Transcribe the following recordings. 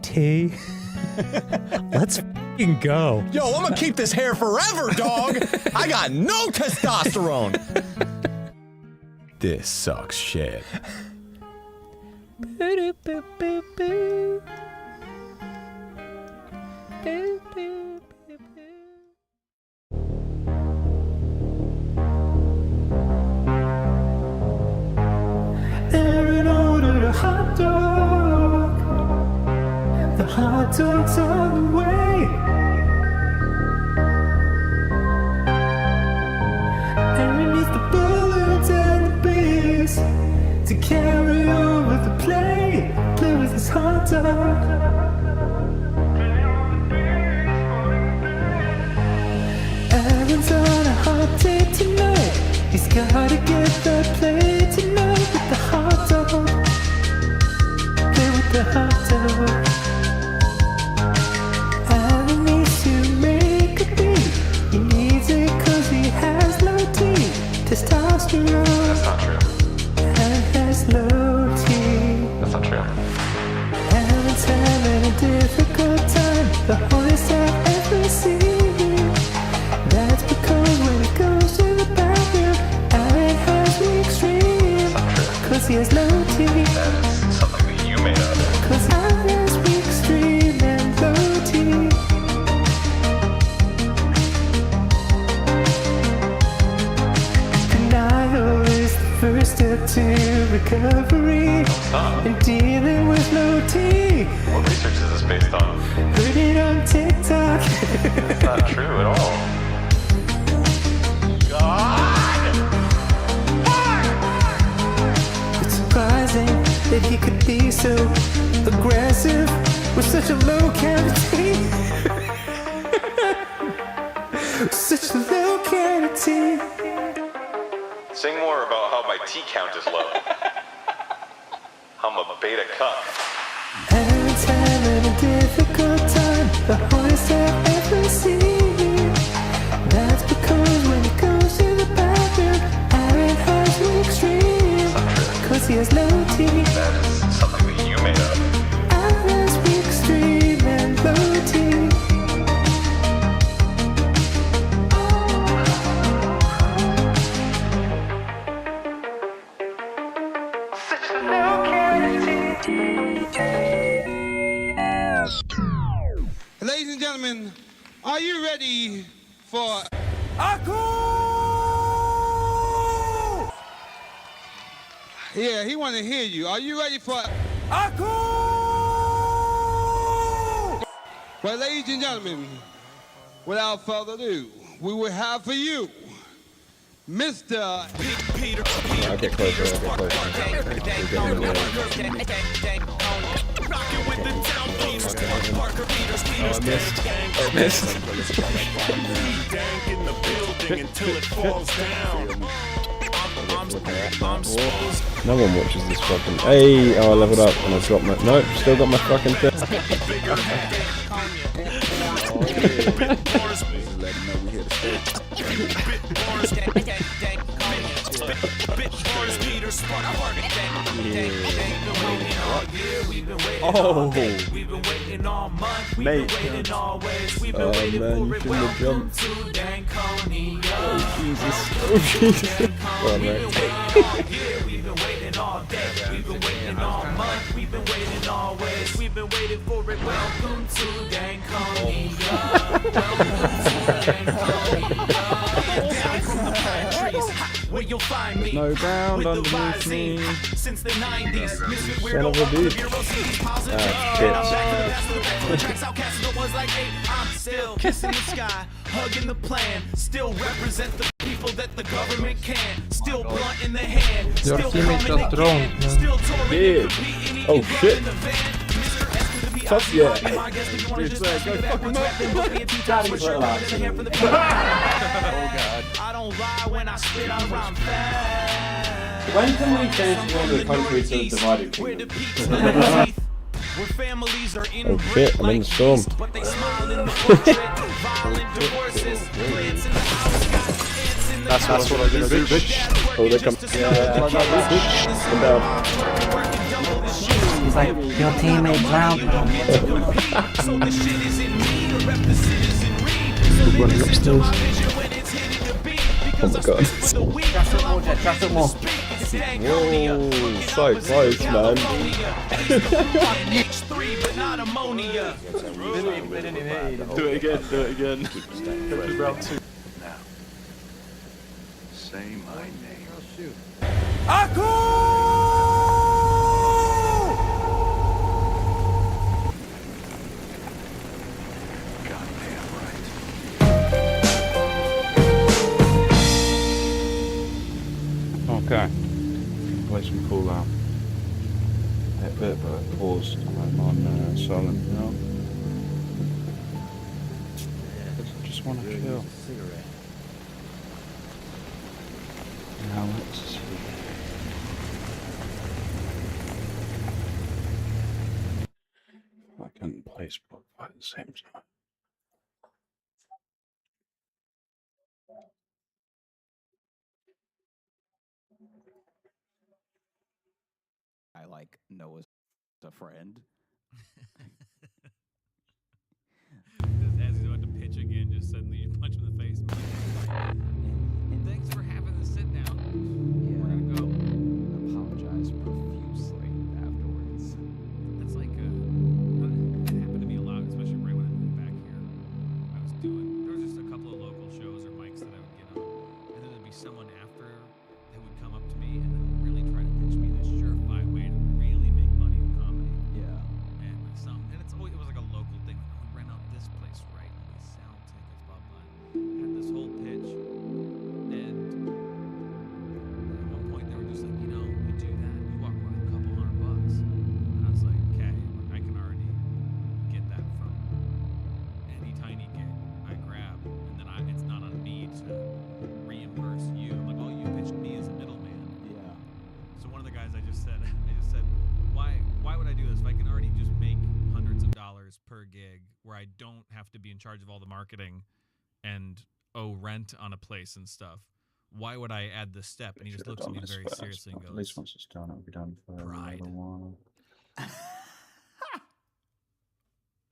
T. Let's f***ing go. Yo, I'm gonna keep this hair forever, dog. I got no testosterone. This sucks shit. They're in order to hot dog. The hot dog's on the way. Underneath the bullets and the beers to carry over the play. Play with this hot dog. Aaron's on a hot date tonight. He's gotta get that play tonight with the hot dog. Play with the hot dog. Aaron needs to make a beat. He needs it cause he has low T. Testosterone. That's not true. And has low T. That's not true. Aaron's having a difficult time. The hardest I've ever seen. That's because when he goes to the bathroom, Aaron has weak stream. Cause he has low T. That is something that you made up. Cause Aaron has weak stream and low T. Denial is the first step to recovery. And dealing with low T. What research is this based on? Heard it on TikTok. It's not true at all. God! It's surprising that he could be so aggressive with such a low cavity. Such a low cavity. Sing more about how my T count is low. I'm a beta cuck. Aaron's having a difficult time, the hardest I've ever seen. That's because when he goes to the bathroom, Aaron has weak stream. Cause he has low T. That is something that you made up. Aaron has weak stream and low T. Such a low cavity. Ladies and gentlemen, are you ready for Yeah, he want to hear you. Are you ready for Well, ladies and gentlemen, without further ado, we will have for you Mr. Peter. I'll get closer, I missed. No one watches this fucking. Hey, oh, I leveled up and I've got my. Nope, still got my fucking thing. Oh, mate. Oh man, you shouldn't have jumped. Oh Jesus. Oh Jesus. Well, mate. We've been waiting all day. We've been waiting all month. We've been waiting always. We've been waiting for it. Welcome to Danconia. Welcome to Danconia. Down from the pine trees, where you'll find me. No ground with the underneath me. visine. Since the 90s, Mr. Son Weirdo, of a bitch. Shit. I'm still kissing the sky, hugging the plan, still represent the people that the government can, still blunt in the hand, Your still teammate coming got again, thrown, man. still touring Yeah. and competing, Oh, eating shit. in the van. Mr. S to the Tough, VIP, yeah. be my guest if you wanna Dude, just say, ask me go the fuck backwards him rap, then book me a few times for sure, but in the hair from the back. I don't lie when I spit, I rhyme fast. When can we change from the country to a divided Where the kingdom? peaks and the teeth, where families are Oh inbred shit, I'm in like the storm. yeast, but they smile in the portrait. Violent divorces, plants in the house, got ants in the That's what I'm gonna do, bitch. Oh, they come. Yeah, come down. like your teammates drowned. So the shit isn't me to rep the citizen read. So they running listen to my upstairs. vision when it's hitting the beat. Because Oh I my God. speak with the weak. Trust it till more, I'm Jet, trust it fucking more. speak. It's Danconia. Whoa, Looking so opposite close, man. California. Ace the fucking H3, but not ammonia. Do it again. Round 2. Say my name. Goddamn right. Okay. Play some cool out. A bit of a pause. I'm on silent now. I just want to chill. Now let's see. I can play Spotify at the same time. I like know as a friend. As he's about to pitch again, just suddenly you punch him in the face. And Thanks for having the sit down. yeah, We're gonna go. apologize profusely afterwards. That's like it happened to me a lot, especially right when I moved back here. I was doing there was just a couple of local shows or mics that I would get on, and then there'd be someone after that would come up to me and then really try to pitch me this surefire way to really make money in comedy. Yeah. And it's always, it was like a local thing. Like, oh, we rent out this place, right? And we sell tickets, blah blah. Had this whole pitch, and at one point they were just like, you know, we do that. You walk away with a couple $100, and I was like, okay, I can already get that from any tiny gig I grab, and then it's not on me to reimburse you. I'm like, oh, you pitched me as a middleman. Yeah. So one of the guys I just said, why would I do this if I can already just make hundreds of dollars per gig where I don't have to be in charge of all the marketing and owe rent on a place and stuff? Why would I add this step? And he just looks at me very seriously and goes, At least once it's done, it'll be done for Pride. a little while.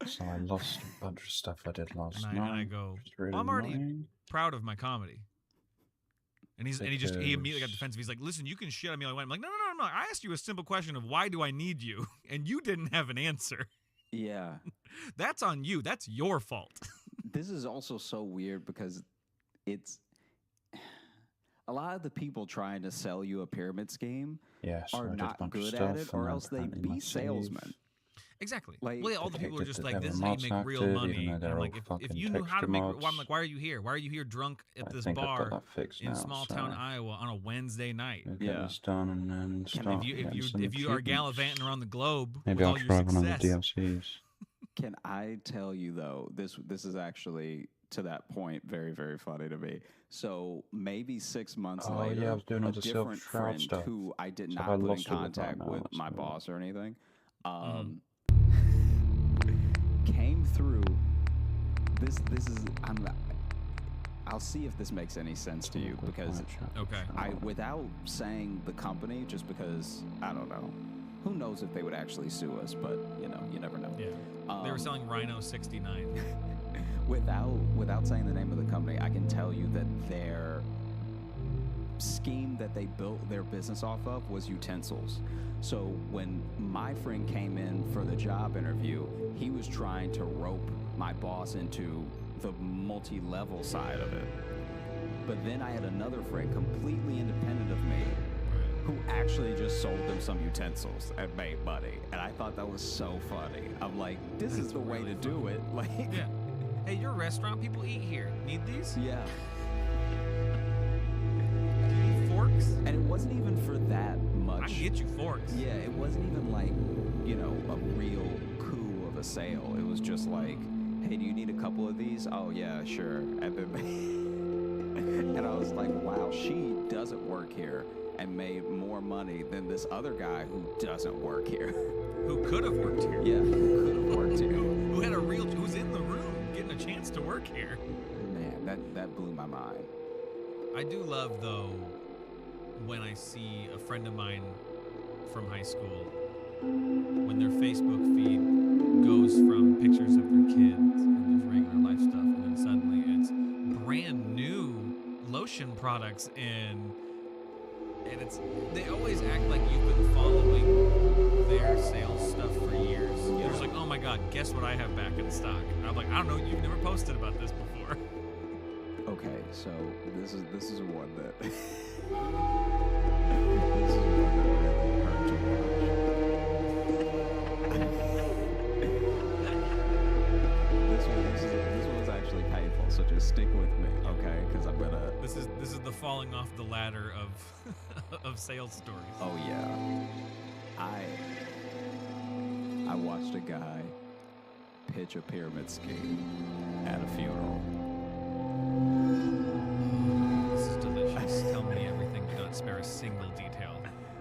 So I lost a bunch of stuff I did last and night. I go, which is really well, I'm already annoying. proud of my comedy. And he immediately got Because- defensive. He's like, listen, you can shit on me all you want. I'm like, no. I asked you a simple question of why do I need you? And you didn't have an answer. Yeah. That's on you. That's your fault. This is also so weird because it's a lot of the people trying to sell you a pyramid scheme Yeah, so I are did a not bunch of good stuff, at it, and or then else they'd apparently my be save- salesmen. Exactly. Like, well, yeah, all the people are dictated just that like, they this is were how you make mods real active, money. even though And they're I'm all like, if fucking you knew how to texture make, mods. well, I'm like, why are you here? Why are you here drunk at I this think I've got bar that fixed in now, small town so Iowa on a Wednesday night? we'll get this done and then start getting some If you are achievements. gallivanting around the globe Maybe with I'll all your try one of the success, DLCs. Can I tell you though, this is actually to that point very, very funny to me. So maybe 6 months Oh, later, yeah, I was doing all a the different self-shroud friend stuff. who I did So not I put in lost it with that contact now, with that's my weird. boss or anything, came through. This is I'll see if this makes any sense to you because okay, without saying the company, just because I don't know, who knows if they would actually sue us, but you know, you never know. yeah, they were selling Rhino 69. Without saying the name of the company, I can tell you that their scheme that they built their business off of was utensils. So when my friend came in for the job interview, he was trying to rope my boss into the multi-level side of it. But then I had another friend completely independent of me who actually just sold them some utensils and made money. And I thought that was so funny. I'm like, this is the way to do it. Like, Yeah. Hey, you're a restaurant. People eat here. Need these? yeah. Do you need forks? And it wasn't even for that much. I can get you forks. Yeah, it wasn't even like, you know, a real coup of a sale. It was just like, hey, do you need a couple of these? Oh, yeah, sure. And then and I was like, wow, she doesn't work here and made more money than this other guy who doesn't work here. Who could have worked here? Yeah, who could have worked here. Who's in the room getting a chance to work here. Man, that blew my mind. I do love, though, when I see a friend of mine from high school when their Facebook feed goes from pictures of their kids and just regular life stuff, and then suddenly it's brand new lotion products and they always act like you've been following their sales stuff for years. You're just like, oh my god, guess what I have back in stock? And I'm like, I don't know, you've never posted about this before. Okay, so this is one that this is this one's actually painful, so just stick with me, okay? Because I'm gonna. This is the falling off the ladder of of sales stories. Oh yeah, I watched a guy pitch a pyramid scheme at a funeral. This is delicious. Tell me everything. Do not spare a single detail.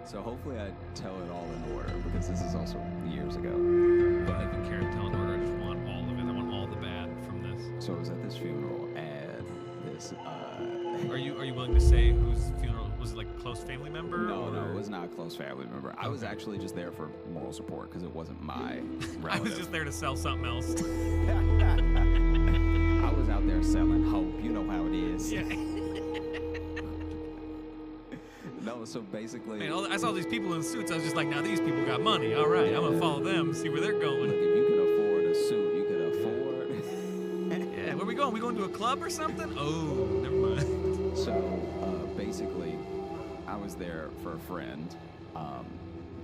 So hopefully I tell it all in order because this is also years ago. I don't even care to tell in order. I just want all of it. I want all the bad from this. So I was at this funeral and this. Are you willing to say whose funeral was it? Like a close family member? No, or? it was not a close family member. I was actually just there for moral support because it wasn't my relative. I was just there to sell something else. I was out there selling hope. You know how it is. Yeah. No, so basically, Man, I saw these people in suits. I was just like, now these people got money. All right, I'm gonna follow them, see where they're going. Look, if you can afford a suit, you can afford. Yeah, where we going? We going to a club or something? Oh, never mind. So basically, I was there for a friend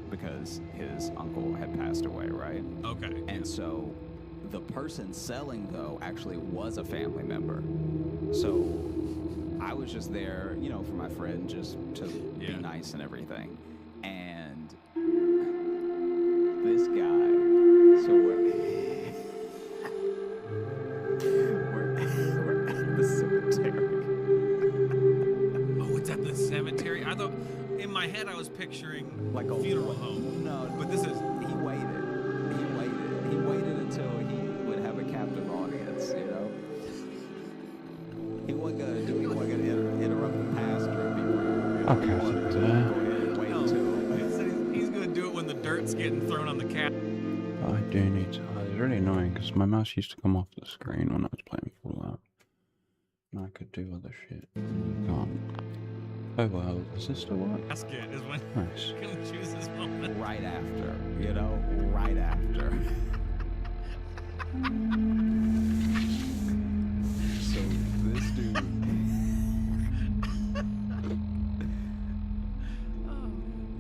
because his uncle had passed away, right? Okay. And so the person selling, though, actually was a family member. So I was just there, you know, for my friend, just to be nice and everything. And this guy, so we're at the cemetery. Oh, it's at the cemetery. I thought in my head I was picturing Like a funeral home. No, But this is he waited until he would have a captive audience, you know. He wasn't gonna interrupt the pastor and be rude. Okay, He wanted to go ahead and wait no. until. It said he's gonna do it when the dirt's getting thrown on the cat. I do need to. It's really annoying because my mouse used to come off the screen when I was playing Fallout. And I could do other shit. Can't. Oh well, does this still work? Casket is when Nice. he's gonna choose his moment. Right after, you know, right after. So this dude.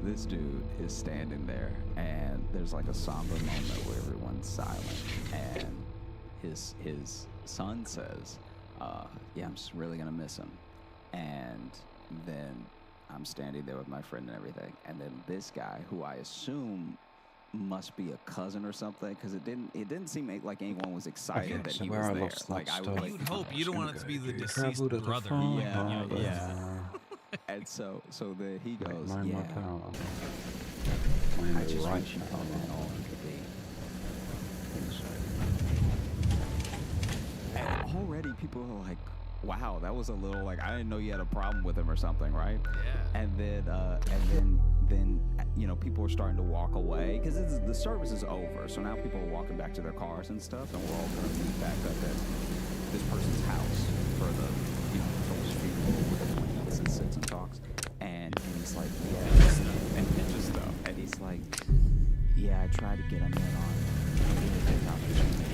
This dude is standing there, and there's like a somber moment where everyone's silent, and his son says, "Yeah, I'm just really gonna miss him." And then I'm standing there with my friend and everything, and then this guy, who I assume must be a cousin or something, because it didn't seem like anyone was excited Okay, that so he where was I there. lost that Like I stuff. would You'd hope you don't want it to be the deceased Travel to the brother. farm, Yeah, blah, yeah. blah. And so then he goes, Mine "Yeah, my power. I just wish you told me all it could be." And already people are like, "Wow, that was a little like I didn't know you had a problem with him or something, right?" Yeah. And then you know, people are starting to walk away because the service is over. So now people are walking back to their cars and stuff, and we're all going to meet back up at this person's house for the, you know, those people where everyone eats and sits and talks. And he's like, "Yeah," and pitches stuff. And he's like, "Yeah, I tried to get him in on a big opportunity."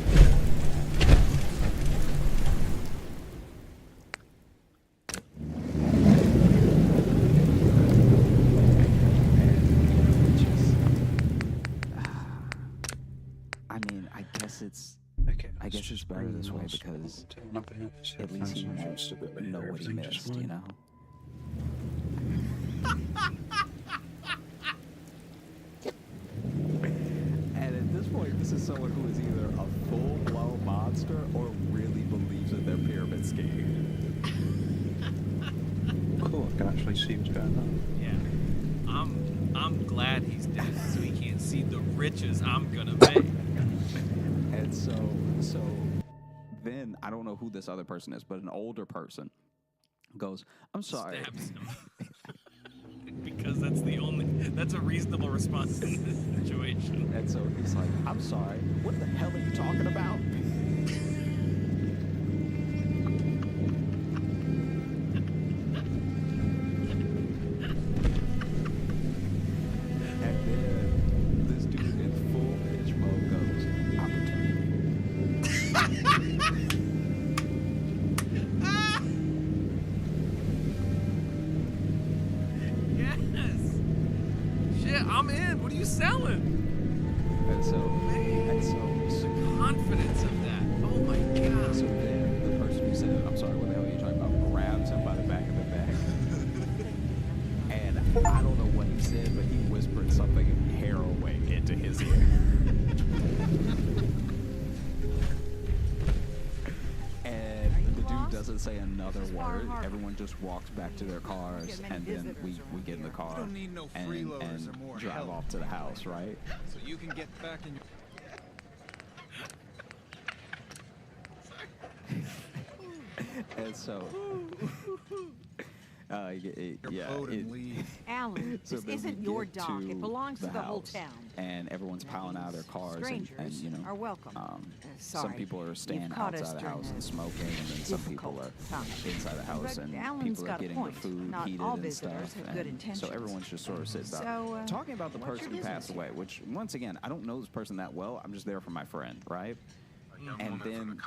I guess it's better this way because at least he might know what he missed, you know? And at this point, this is someone who is either a full-blown monster or really believes in their pyramid scheme. Cool, I can actually see what's going on. Yeah. I'm glad he's dead so he can't see the riches I'm gonna make. And so then I don't know who this other person is, but an older person goes, "I'm sorry." Stabs him. because that's a reasonable response in this situation. And so he's like, I'm sorry, what the hell are you talking about? And then this dude in full pitch mode goes, Yes. Shit, I'm in. What are you selling? And so The confidence of that. Oh my god. So then the person who said, I'm sorry, what the hell are you talking about, grabs him by the back of the neck. And I don't know what he said, but he whispered something harrowing into his ear. And the dude doesn't say another word. Everyone just walks back to their cars, and then we get in the car and drive off to the house, right? So you can get back in your... And so, Alan, so this then isn't we your get dock. to It belongs to the whole house, town. and everyone's piling out of their cars, and Strangers you know, are welcome. some Sorry, people are you've staying caught us outside the during house a and smoking, and then some people are difficult time. inside the house, But and Alan's people are got a getting the point. food Not heated all and visitors stuff. have good And intentions. so everyone's just sort of sitting So, down, talking about the what's person your who passed business away. Which, once again, I don't know this person that well. I'm just there for my friend, right? And then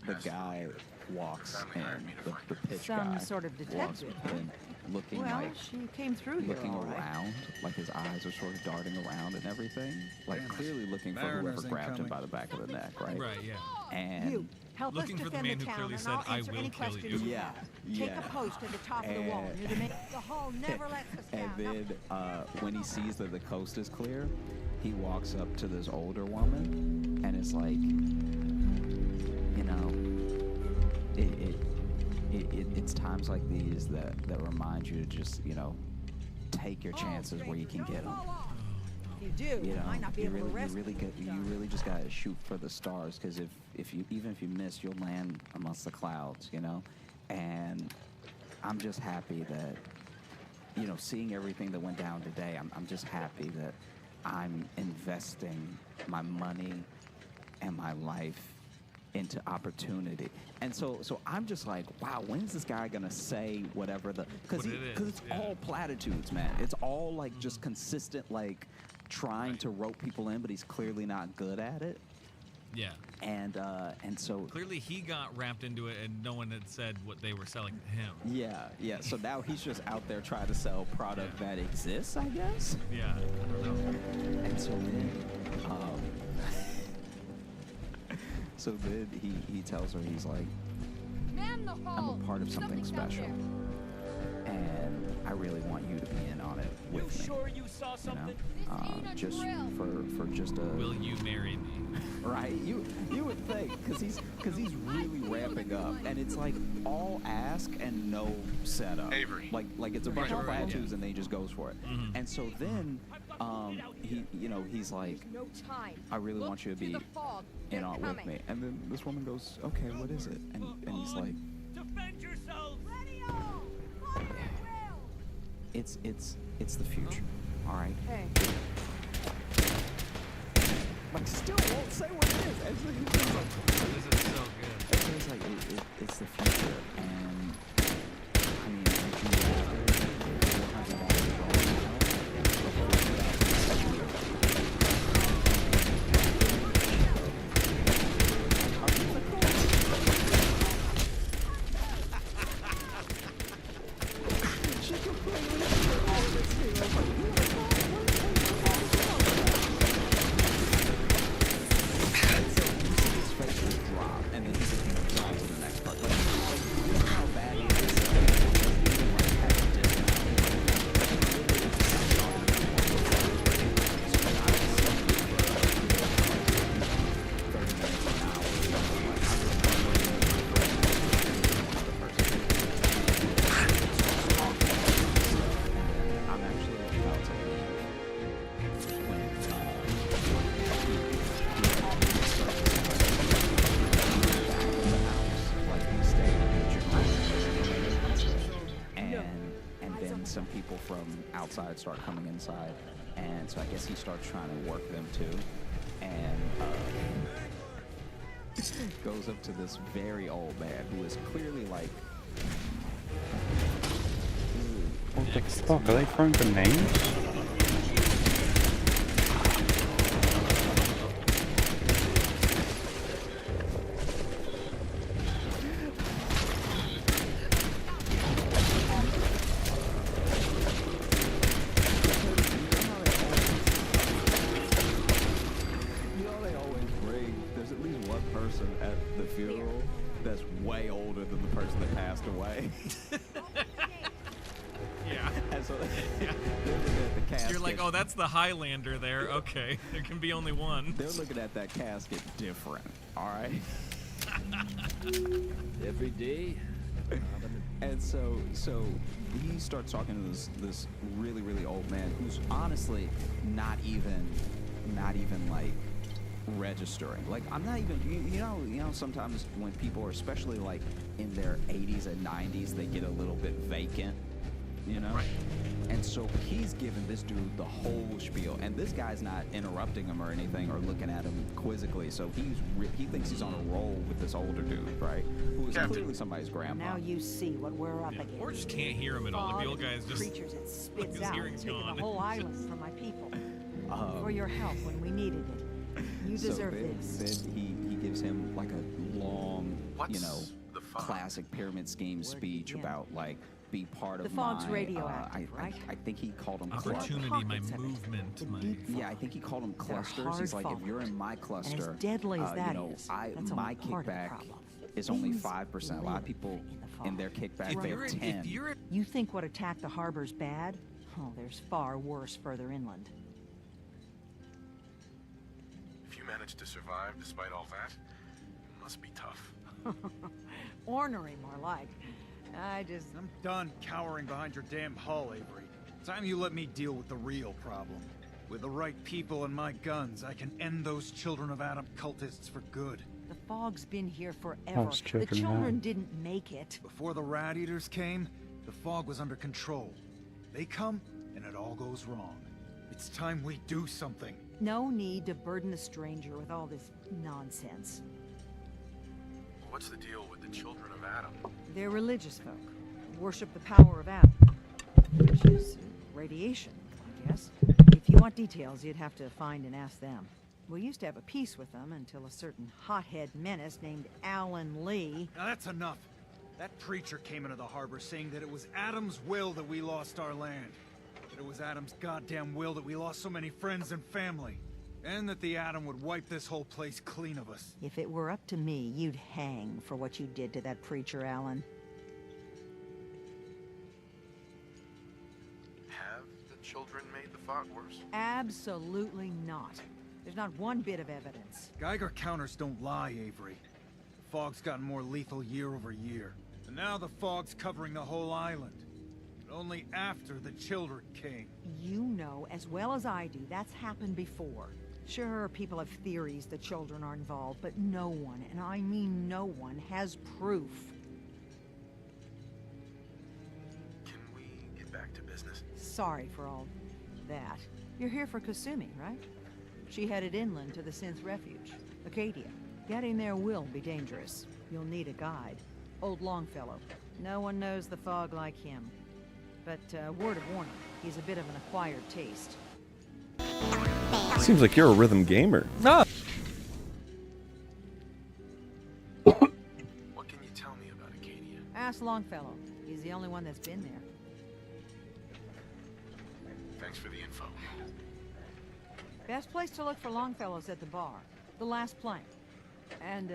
the guy walks in, the pitch Some guy sort of walks detective, in, looking Well, like she came through here looking all right. around, like his eyes are sort of darting around and everything, like clearly looking for Mariners whoever grabbed him incoming. by the back of the neck, right? Right, yeah. And You, help Looking us for the defend man the who town, clearly and said, I'll "I answer will any kill questions you." you Yeah, have. Take yeah. a post at the top of the wall And- near the main. The hall never lets us and down. then when he sees that the coast is clear, he walks up to this older woman, and it's like, you know, it's times like these that remind you to just, you know, take your chances where you can get them. If you do, You you know, might not be able to rest. you really just gotta shoot for the stars, because if you even if you miss, you'll land amongst the clouds, you know. And I'm just happy that, you know, seeing everything that went down today, I'm just happy that I'm investing my money and my life into opportunity. And so I'm just like, wow, when's this guy gonna say whatever because it's all platitudes, man. It's all like just consistent, like trying to rope people in, but he's clearly not good at it. Yeah. And so Clearly he got wrapped into it and no one had said what they were selling to him. yeah. So now he's just out there trying to sell product that exists, I guess. Yeah. I don't know. And so then, he tells her, he's like, I'm a part of something special, and I really want you to be in on it with me. Sure you saw something? Just for just a. Will you marry me? Right? You would think, because he's really ramping up, and it's like all ask and no setup. Avery. Like it's a bunch of Right, platitudes, and then he just goes for it. Mhm. And so then, he's like, I really want you to be in on with me. And then this woman goes, okay, what is it? And he's like, Defend yourselves! it's the future. All right. Hey, Like, still won't say what it is. And so he's just like, This is so good. and so he's like, it's the future. And I mean, would you rather $400 She completely all of this thing. I was like, his face just drop, and then he just drive to the next part. Like, you know how bad he is. He doesn't even like have a outside start coming inside, and so I guess he starts trying to work them too, and goes up to this very old man who is clearly like. What the fuck? Are they throwing grenades? That's way older than the person that passed away. Yeah. And so they're looking at the casket. You're like, oh, that's the Highlander there. Okay, there can be only one. They're looking at that casket different. All right. Every day. And so he starts talking to this really, really old man who's honestly not even like registering. Like, I'm not even, you know sometimes when people are especially like in their 80s and 90s, they get a little bit vacant, you know? Right. And so he's giving this dude the whole spiel, and this guy's not interrupting him or anything or looking at him quizzically, so he thinks he's on a roll with this older dude, right? Who is clearly somebody's grandpa. Now you see what we're up against. Or just can't hear him at all. Like the old guy is just creatures it spits like his out, hearing's taking gone. the whole island from my people. For your help when we needed it. You deserve this. Then he gives him like a long, What's you know, the fog? classic pyramid scheme speech about like be part of The fog's my, radioactive, right? I think he called them Opportunity, my Pockets of it. movement, The my. deep Yeah, I think he called them They're clusters. hard He's like, if you're followers. in my And cluster, as deadly as that you know, is, my that's only part of the kickback problem. is only Things 5%. A lot of people live in their kickback If they you're, have in, 10. if you're, You think what attacked the harbor's bad? Oh, there's far worse further inland. If you manage to survive despite all that, it must be tough. Ornery, more like. I'm done cowering behind your damn hull, Avery. Time you let me deal with the real problem. With the right people and my guns, I can end those Children of Adam cultists for good. The fog's been here forever. That's The Children of children Adam. didn't make it. Before the Rat Eaters came, the fog was under control. They come, and it all goes wrong. It's time we do something. No need to burden a stranger with all this nonsense. What's the deal with the Children of Adam? They're religious folk. Worship the power of Adam. Which is radiation, I guess. If you want details, you'd have to find and ask them. We used to have a peace with them until a certain hothead menace named Alan Lee. Now that's enough. That preacher came into the harbor saying that it was Adam's will that we lost our land. That it was Adam's goddamn will that we lost so many friends and family. And that the Atom would wipe this whole place clean of us. If it were up to me, you'd hang for what you did to that preacher, Alan. Have the children made the fog worse? Absolutely not. There's not one bit of evidence. Geiger counters don't lie, Avery. The fog's gotten more lethal year over year. And now the fog's covering the whole island. But only after the children came. You know as well as I do that's happened before. Sure, people have theories the children are involved, but no one, and I mean no one, has proof. Can we get back to business? Sorry for all that. You're here for Kasumi, right? She headed inland to the Synth Refuge, Acadia. Getting there will be dangerous. You'll need a guide. Old Longfellow. No one knows the fog like him. But word of warning, he's a bit of an acquired taste. Seems like you're a rhythm gamer. No. What can you tell me about Acadia? Ask Longfellow. He's the only one that's been there. Thanks for the info. Best place to look for Longfellow's at the bar. The last plank. And,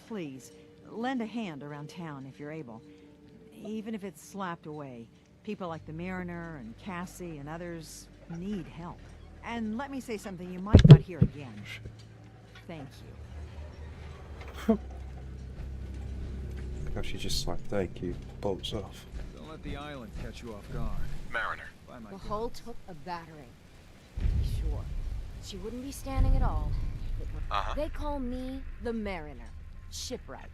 please, lend a hand around town if you're able. Even if it's slapped away. People like the Mariner and Cassie and others need help. And let me say something you might not hear again. Thank you. How she just slapped thank you, bolts off. Don't let the island catch you off guard. Mariner. Bye, my The girl. hull took a battering. Sure. She wouldn't be standing at all. if it were- They call me the Mariner. Shipwright.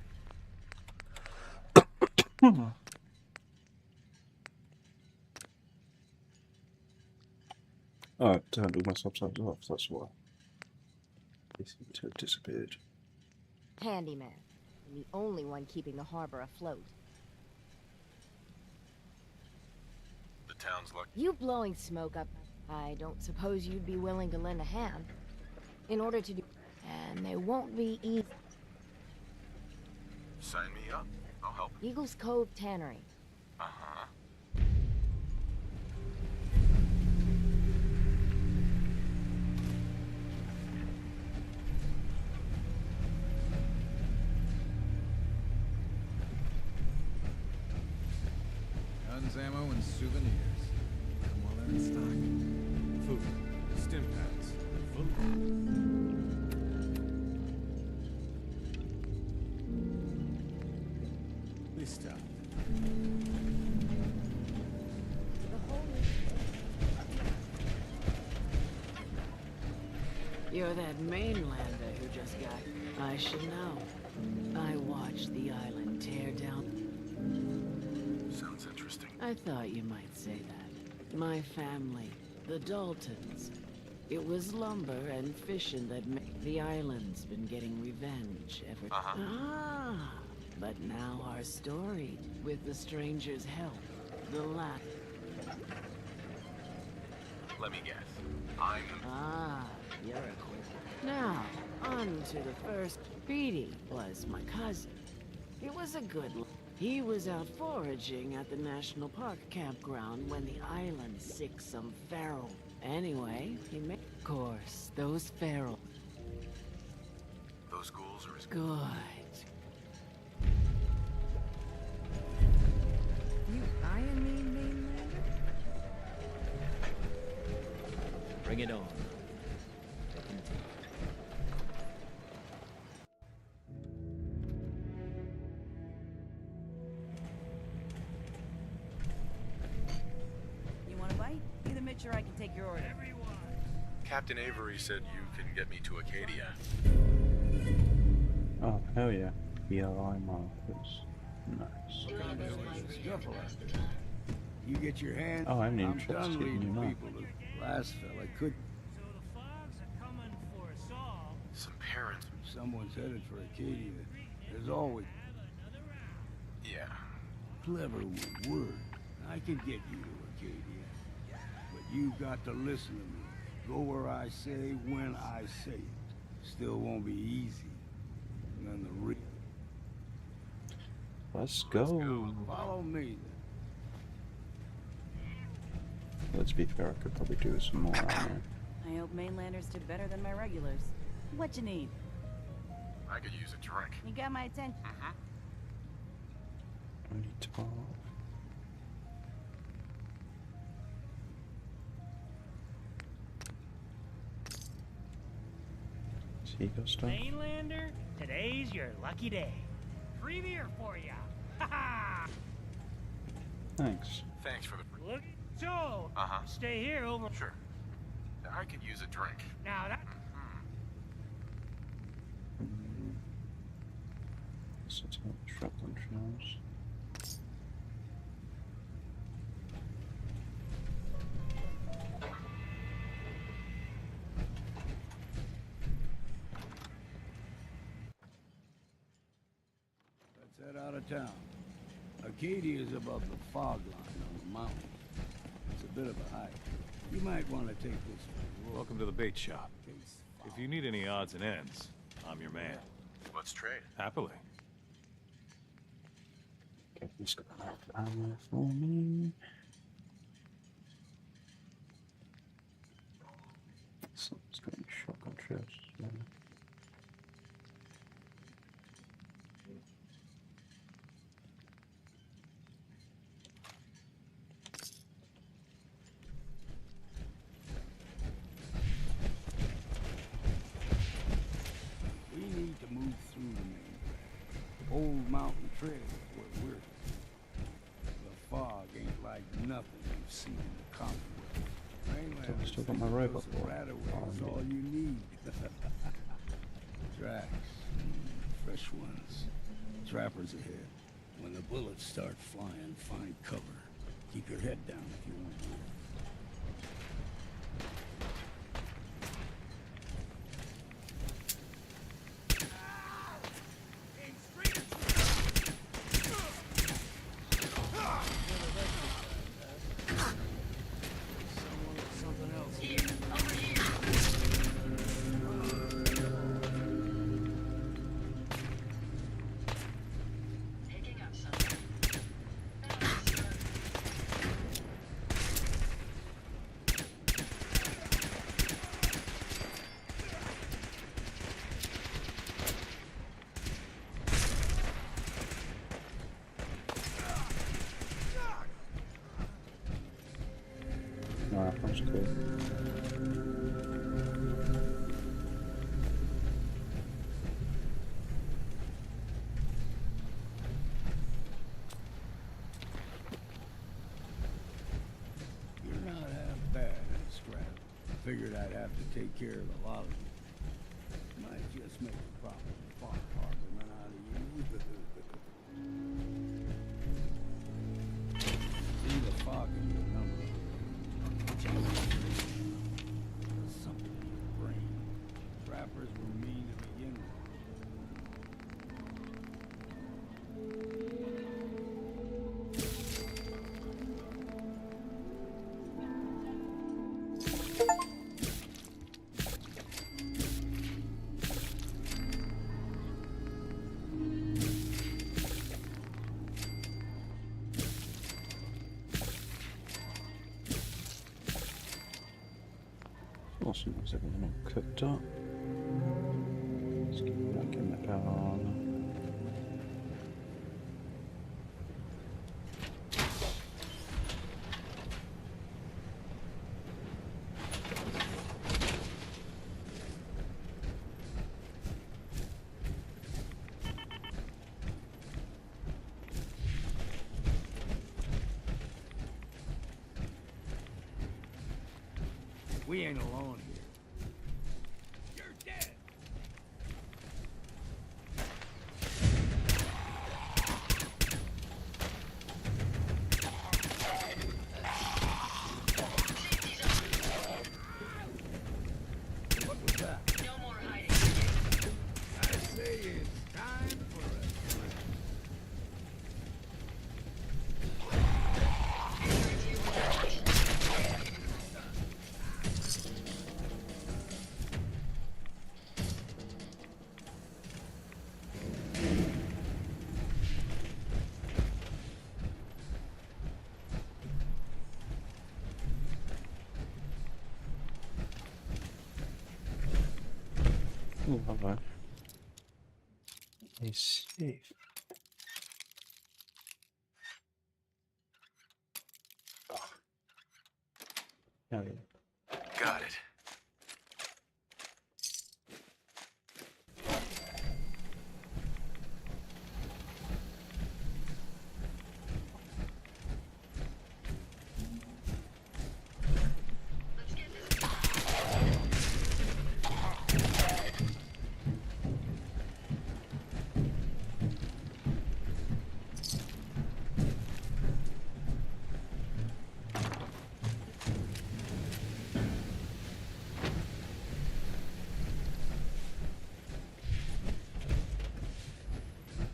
Oh, I turned all my subtitles off, that's why. They seem to have disappeared. Handyman. And the only one keeping the harbor afloat. The town's lucky. You blowing smoke up. I don't suppose you'd be willing to lend a hand. In order to do... And they won't be easy. Sign me up. I'll help. Eagles Cove Tannery. Uh-huh. Guns, ammo, and souvenirs. Come while they're in stock. Food, stim pads, this stuff. You're that mainlander who just got... I should know. I watched the island tear down. Sounds interesting. I thought you might say that. My family, the Daltons. It was lumber and fishing that made the island's been getting revenge ever... Ah, but now our story, with the stranger's help, the last... Let me guess. I'm... Ah, you're a quick one. Now, on to the first. Beatty was my cousin. He was a good one. He was out foraging at the National Park campground when the island sick some feral. Anyway, he made... Of course, those feral... Those ghouls are as Good. You eyeing me, mainlander? Bring it on. You want a bite? Either Mitch or I can take your order. Captain Avery said you can get me to Acadia. Oh, hell yeah. BLI markers. Nice. You get your hand. Oh, I'm I'm interested done in leading you now. people. The last fella could. Some parents. Someone's headed for Acadia. There's always Yeah. clever with words. I can get you to Acadia, but you've got to listen to me. Go where I say when I say it. Still won't be easy. None the real. Let's go. Follow me. Let's be fair, I could probably do with some more armor. I hope mainlanders did better than my regulars. What you need? I could use a drink. You got my attention. Only 12. Seagull stuff. Mainlander, today's your lucky day. Free beer for ya. Ha ha! Thanks. Thanks for the... Look, so stay here over. Sure. I could use a drink. Now that. So it's about shotgun shells. Let's head out of town. Acadia is above the fog line on the mountain. It's a bit of a hike. You might want to take this one. Welcome to the bait shop. If you need any odds and ends, I'm your man. Let's trade. Happily. Okay, he's got enough ammo for me. Someone's got any shotgun shells. Yeah. We need to move through the main. Old mountain trail is where we're. The fog ain't like nothing you've seen in the Commonwealth. Mainland Still got my robot boy. That's all you need. Tracks, fresh ones. Trappers ahead. When the bullets start flying, find cover. Keep your head down if you want to. cool. You're not half bad, Scrap. Figured I'd have to take care of a lot of you. Might just make a proper farm harborman out of you. See the fog in your number. There's something in your brain. Trappers were mean to begin with. Awesome, is everything all cooked up? Let's get back in the car. We ain't alone here. You're dead! What was that? No more hiding. I say it's time for a drink. Oh, hello. He's safe. Oh, yeah. Got it.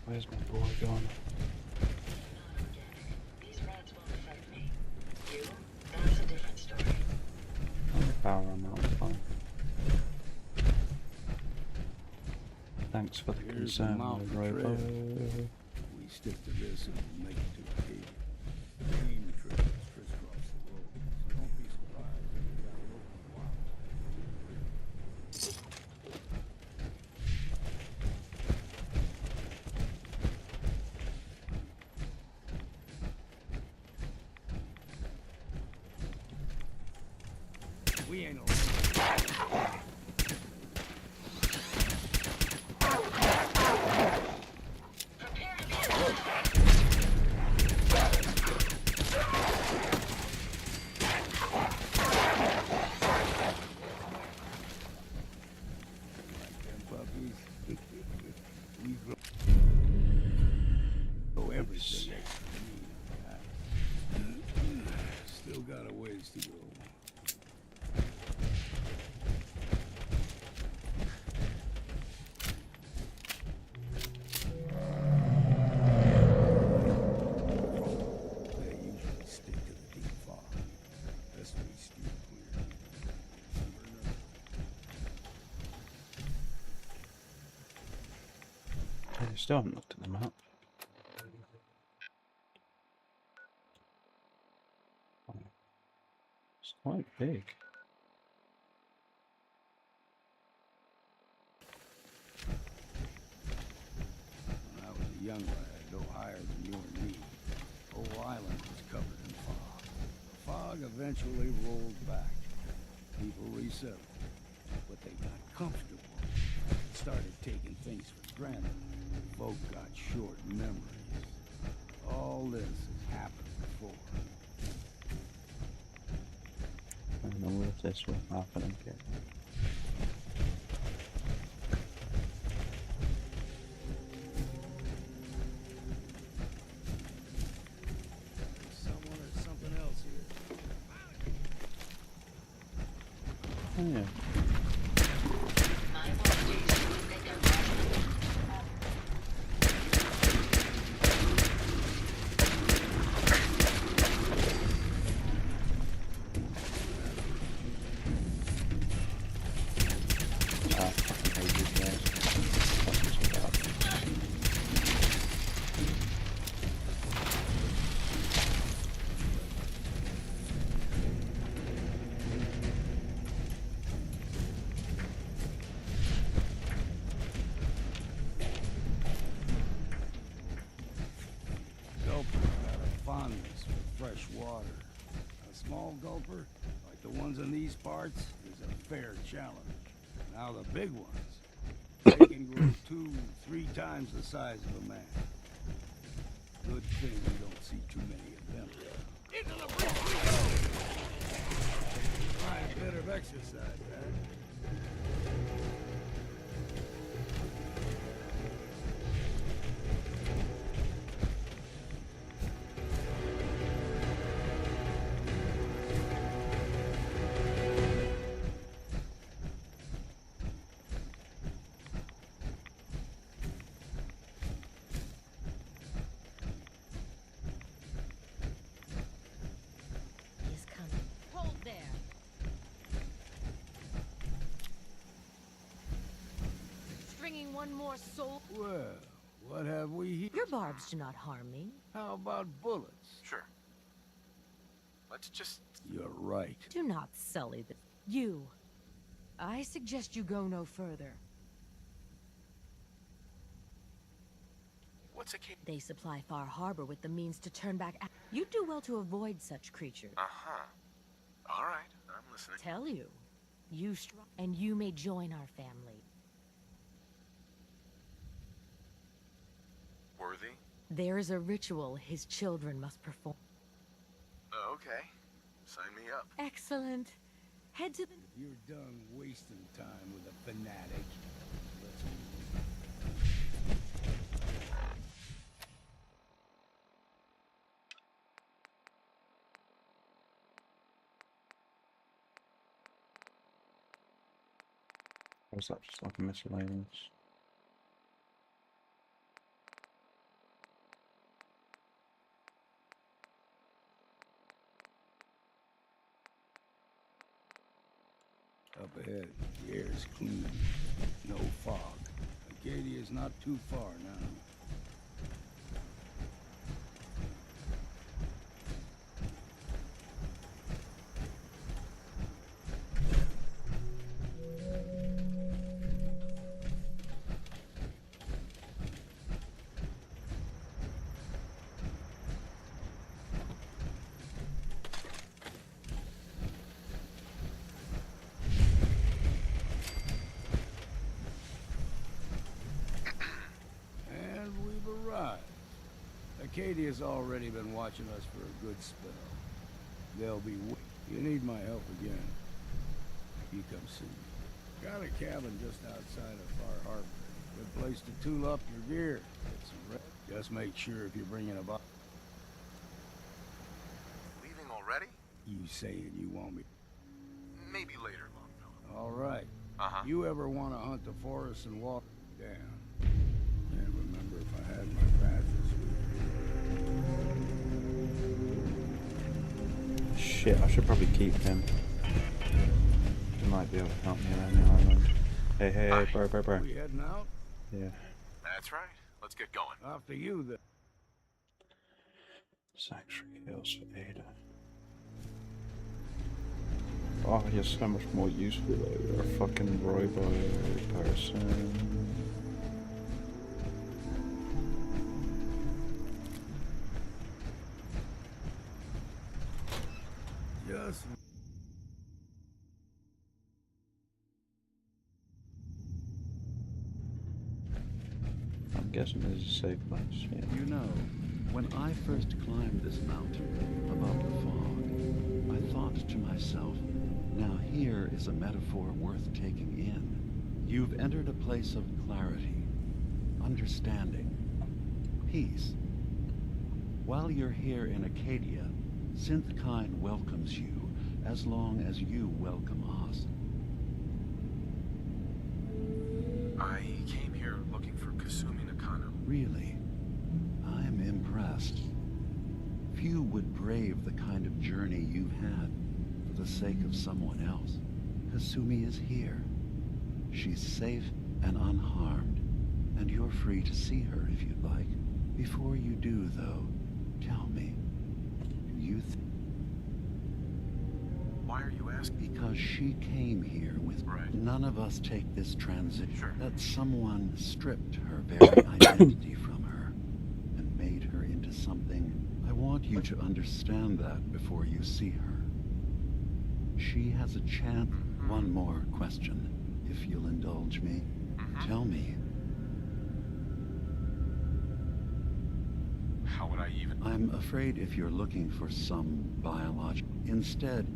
Where's my boy gone? These rats won't affect me. You? That's a different story. Power on that fine. Thanks for the Here's the concern, mountain Robo. trail. We stick to this and we'll make it to Acadia. The game trails crisscross the road, so don't be surprised if we got a local watch. We ain't alone. We grow everything extra mean. Still got a ways to go. They usually stick to the deep fog. Best we steer clear. I still haven't looked at the map. It's quite big. When I was a young lad, no higher than you and me, the whole island was covered in fog. The fog eventually rolled back. People resettled, but they got comfortable. Started taking things for granted. Folk got short memories. All this has happened before. I don't know if this will happen again. Someone or something else here. Oh, yeah. Fresh water. A small gulper, like the ones in these parts, is a fair challenge. Now the big ones, they can grow 2-3 times the size of a man. Good thing we don't see too many of them. Into the breach we go! Try a bit of exercise, man. One more soul. Well, what have we here? Your barbs do not harm me. How about bullets? Sure. Let's just... You're right. Do not sully the... You. I suggest you go no further. What's a case? They supply Far Harbor with the means to turn back... You do well to avoid such creatures. Uh-huh. All right, I'm listening. Tell you. You and you may join our family. Worthy? There is a ritual his children must perform. Okay. Sign me up. Excellent. Head to the... If you're done wasting time with a fanatic, let's Or is that just like a miscellaneous? Up ahead, the air's clean. No fog. Acadia's not too far now. Acadia's already been watching us for a good spell. They'll be... You need my help again. You come see me. Got a cabin just outside of Far Harbor. Good place to tool up your gear. Get some rest. Just make sure if you're bringing a box. Leaving already? You saying you want me? Maybe later, Longfellow. All right. Uh-huh. You ever want to hunt the forest and walk down? Can't remember if I had my badges with me. Shit, I should probably keep him. He might be able to help me around the island. Hey, hey, hey, bro. We heading out? Yeah. That's right. Let's get going. After you, then. Sanctuary Hills for Ada. Oh, you're so much more useful though. You're a fucking robot person. Just guessing this is a safe place. Yeah. You know, when I first climbed this mountain above the fog, I thought to myself, now here is a metaphor worth taking in. You've entered a place of clarity, understanding, peace. While you're here in Acadia, Synthkind welcomes you as long as you welcome us. I came here looking for Kasumi Nakano. Really? I'm impressed. Few would brave the kind of journey you've had for the sake of someone else. Kasumi is here. She's safe and unharmed, and you're free to see her if you'd like. Before you do, though, tell me, do you Why are you asking? Because she came here with... Right. None of us take this transition. Sure. That someone stripped her very identity from her and made her into something. I want you to understand that before you see her. She has a chance. One more question, if you'll indulge me. Tell me. How would I even... I'm afraid if you're looking for some biological... Instead,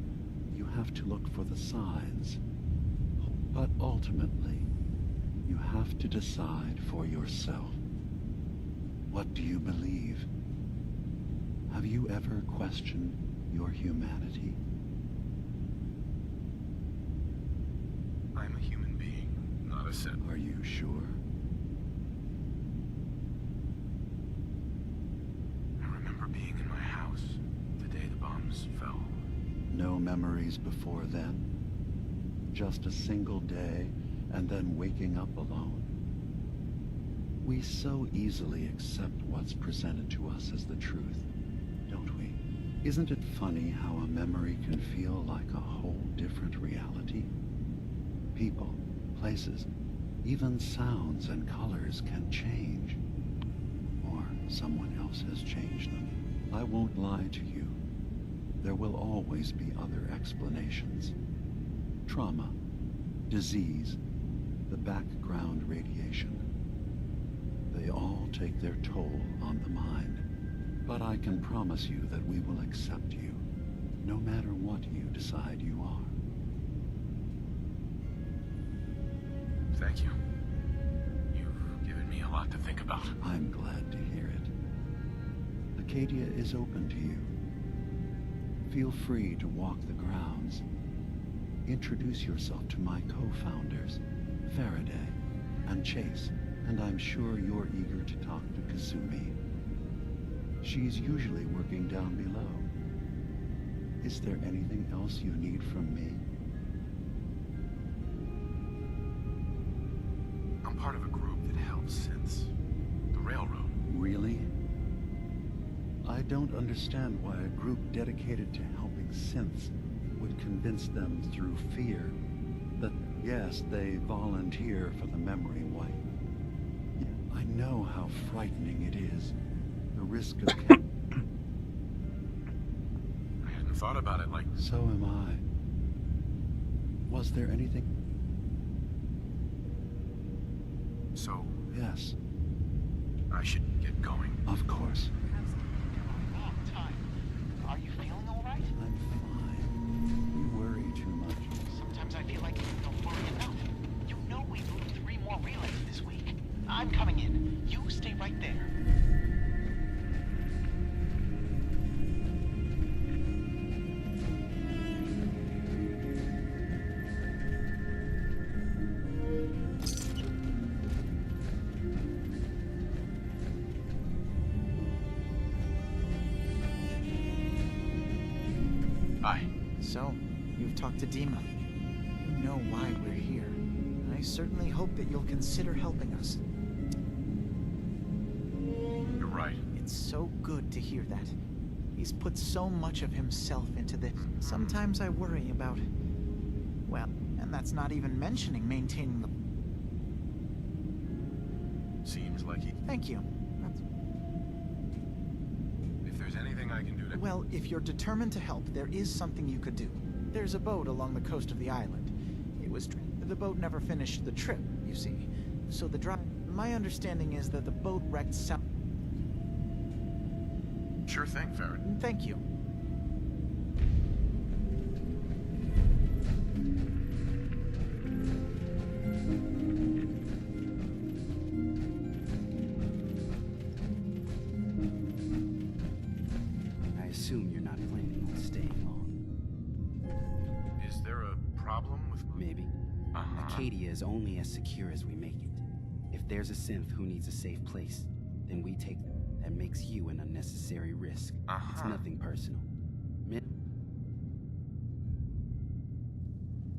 you have to look for the signs. But ultimately, you have to decide for yourself. What do you believe? Have you ever questioned your humanity? I'm a human being, not a set. Are you sure? I remember being in my house the day the bombs fell. No memories before then? Just a single day, and then waking up alone? We so easily accept what's presented to us as the truth, don't we? Isn't it funny how a memory can feel like a whole different reality? People, places, even sounds and colors can change. Or someone else has changed them. I won't lie to you. There will always be other explanations. Trauma, disease, the background radiation. They all take their toll on the mind. But I can promise you that we will accept you, no matter what you decide you are. Thank you. You've given me a lot to think about. I'm glad to hear it. Acadia is open to you. Feel free to walk the grounds. Introduce yourself to my co-founders, Faraday and Chase, and I'm sure you're eager to talk to Kasumi. She's usually working down below. Is there anything else you need from me? I'm part of a group that helps since the railroad. Really? I don't understand why a group dedicated to helping synths would convince them through fear that, yes, they volunteer for the memory wipe. I know how frightening it is. The risk of... I hadn't thought about it like... So am I. Was there anything... So... Yes. I should get going. Of course. Are you feeling all right? I'm fine. You worry too much. Sometimes I feel like you don't worry enough. You know we moved 3 more relays this week. I'm coming in. You stay right there. Hi. So, you've talked to Dima. You know why we're here. I certainly hope that you'll consider helping us. You're right. It's so good to hear that. He's put so much of himself into this. Sometimes I worry about... Well, and that's not even mentioning maintaining the... Seems like he... Thank you. If there's anything I can do to... Well, if you're determined to help, there is something you could do. There's a boat along the coast of the island. It was... The boat never finished the trip, you see. So the driver... My understanding is that the boat wrecked some... Sure thing, Farron. Thank you. I assume you're not planning on staying long. Is there a problem with... Maybe. Acadia is only as secure as we make it. If there's a synth who needs a safe place, then we take them. That makes you an unnecessary risk. It's nothing personal.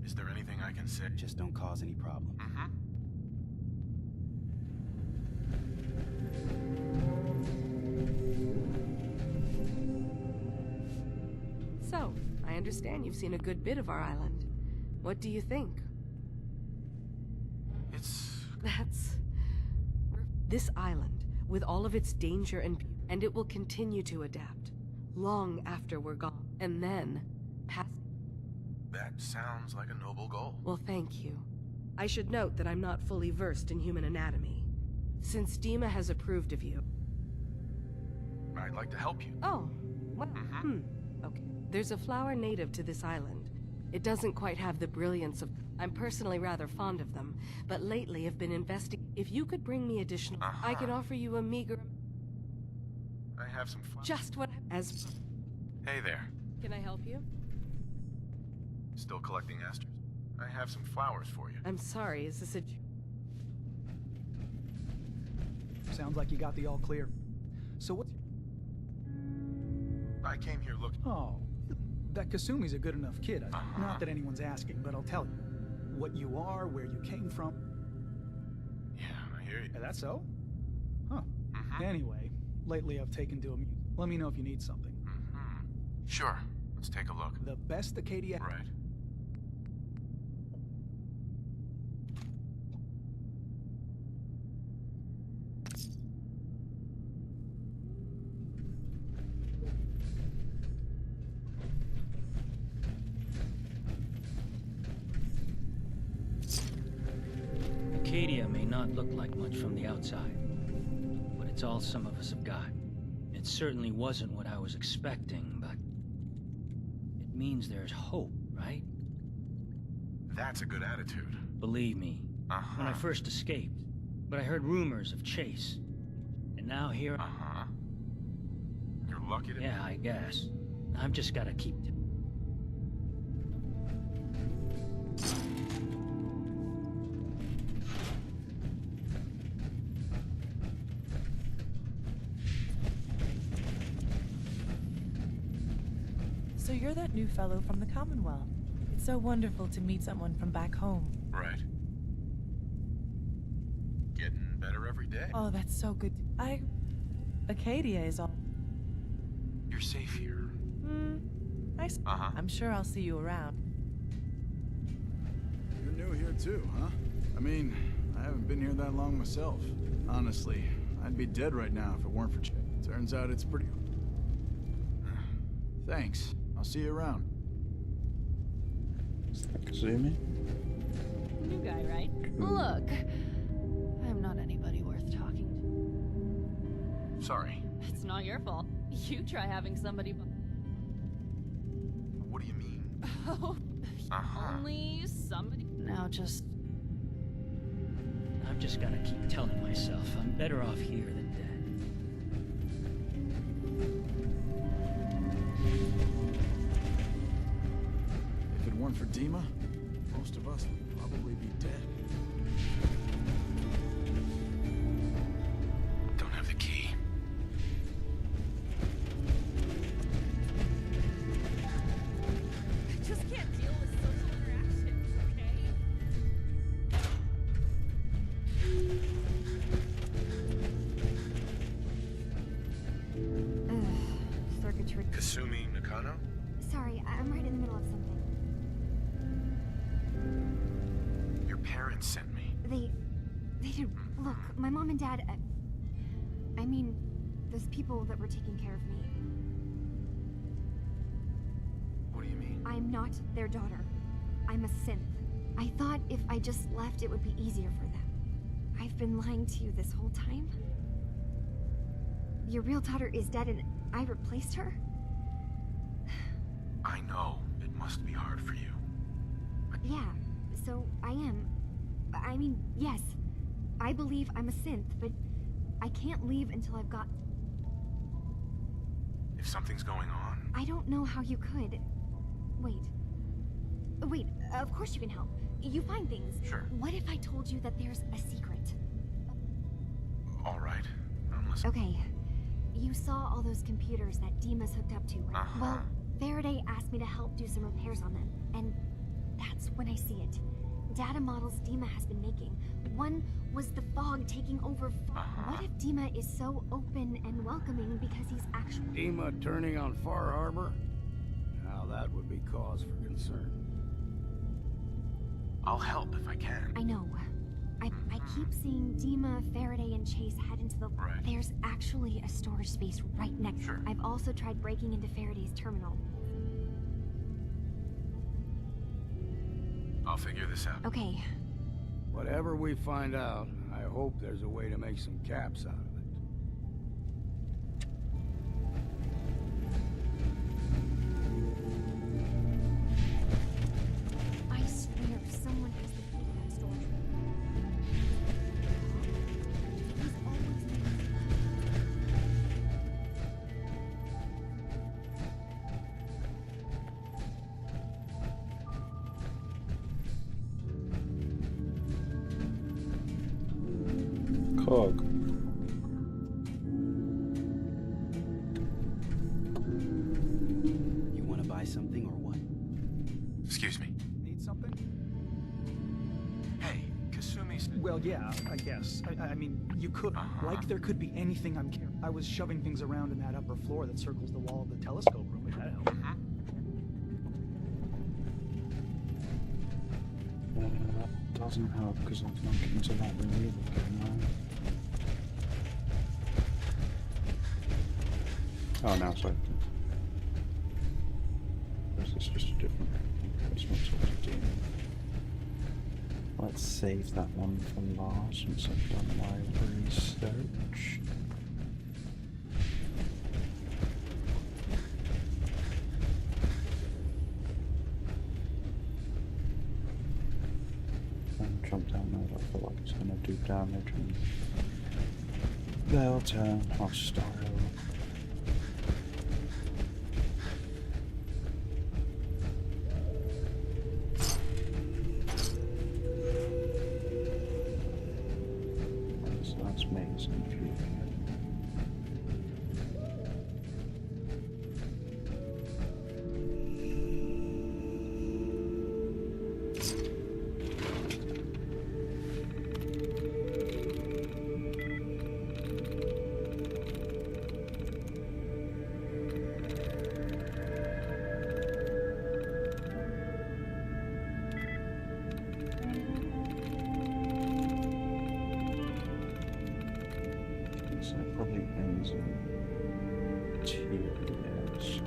Is there anything I can say? Just don't cause any problems. So, I understand you've seen a good bit of our island. What do you think? That's... This island, with all of its danger and it will continue to adapt, long after we're gone. And then, past... That sounds like a noble goal. Well, thank you. I should note that I'm not fully versed in human anatomy. Since Dima has approved of you... I'd like to help you. Oh, well, okay. There's a flower native to this island. It doesn't quite have the brilliance of... I'm personally rather fond of them, but lately have been investigating... If you could bring me additional... I can offer you a meager... I have some fun. Just what... As... Hey there. Can I help you? Still collecting asters? I have some flowers for you. I'm sorry, is this a... Sounds like you got the all clear. So what's... I came here looking... Oh, that Kasumi's a good enough kid. Not that anyone's asking, but I'll tell you. What you are, where you came from. Yeah, I hear you. That's so? Huh. Anyway, lately I've taken to a... Let me know if you need something. Sure. Let's take a look. The best Acadia... Right. Acadia may not look like much from the outside, but it's all some of us have got. It certainly wasn't what I was expecting, but it means there's hope, right? That's a good attitude. Believe me, when I first escaped, but I heard rumors of Chase, and now here... You're lucky to... Yeah, I guess. I've just gotta keep... So you're that new fellow from the Commonwealth. It's so wonderful to meet someone from back home. Right. Getting better every day. Oh, that's so good. Acadia is all... You're safe here. I'm sure I'll see you around. You're new here too, huh? I mean, I haven't been here that long myself. Honestly, I'd be dead right now if it weren't for Chip. Turns out it's pretty... Thanks. I'll see you around. Kazumi? New guy, right? Look, I'm not anybody worth talking to. Sorry. It's not your fault. You try having somebody... What do you mean? Oh, only somebody... Now just... I've just gotta keep telling myself I'm better off here than dead. If it weren't for Dima, most of us would probably be dead. Don't have the key. I just can't deal with social interactions, Ugh, circuitry. Kasumi Nakano? Sorry, I'm right in the middle of something. Your parents sent me. They did. Look, my mom and dad. I mean, those people that were taking care of me. What do you mean? I'm not their daughter. I'm a synth. I thought if I just left, it would be easier for them. I've been lying to you this whole time? Your real daughter is dead and I replaced her? I know it must be hard for you. Yeah, so I am. I mean, yes. I believe I'm a synth, but I can't leave until I've got... If something's going on... I don't know how you could. Wait. Wait, of course you can help. You find things. Sure. What if I told you that there's a secret? All right. I'm listening. Okay. You saw all those computers that Dima's hooked up to, right? Well, Faraday asked me to help do some repairs on them, and that's when I see it. Data models Dima has been making. One was the fog taking over. What if Dima is so open and welcoming because he's actually... Dima turning on Far Harbor? Now that would be cause for concern. I'll help if I can. I know. I keep seeing Dima, Faraday, and Chase head into the... Right. There's actually a storage space right next. Sure. I've also tried breaking into Faraday's terminal. I'll figure this out. Okay. Whatever we find out, I hope there's a way to make some caps out of it. I swear someone has the key to that storage room. He's always Cog. You want to buy something or what? Excuse me. Need something? Hey, Kasumi's... Well, yeah, I guess. I mean, you could. Like there could be anything I'm carrying. I was shoving things around in that upper floor that circles the wall of the telescope room, if that helps. That doesn't help because I'm not getting to that removal game now. Oh, now it's open. Or is this just a different personal sort of deal? Let's save that one for last since I've done my research. And jump down there, I feel like it's going to do damage and they'll turn hostile. That's amazing if you look at it. So it probably ends in tears.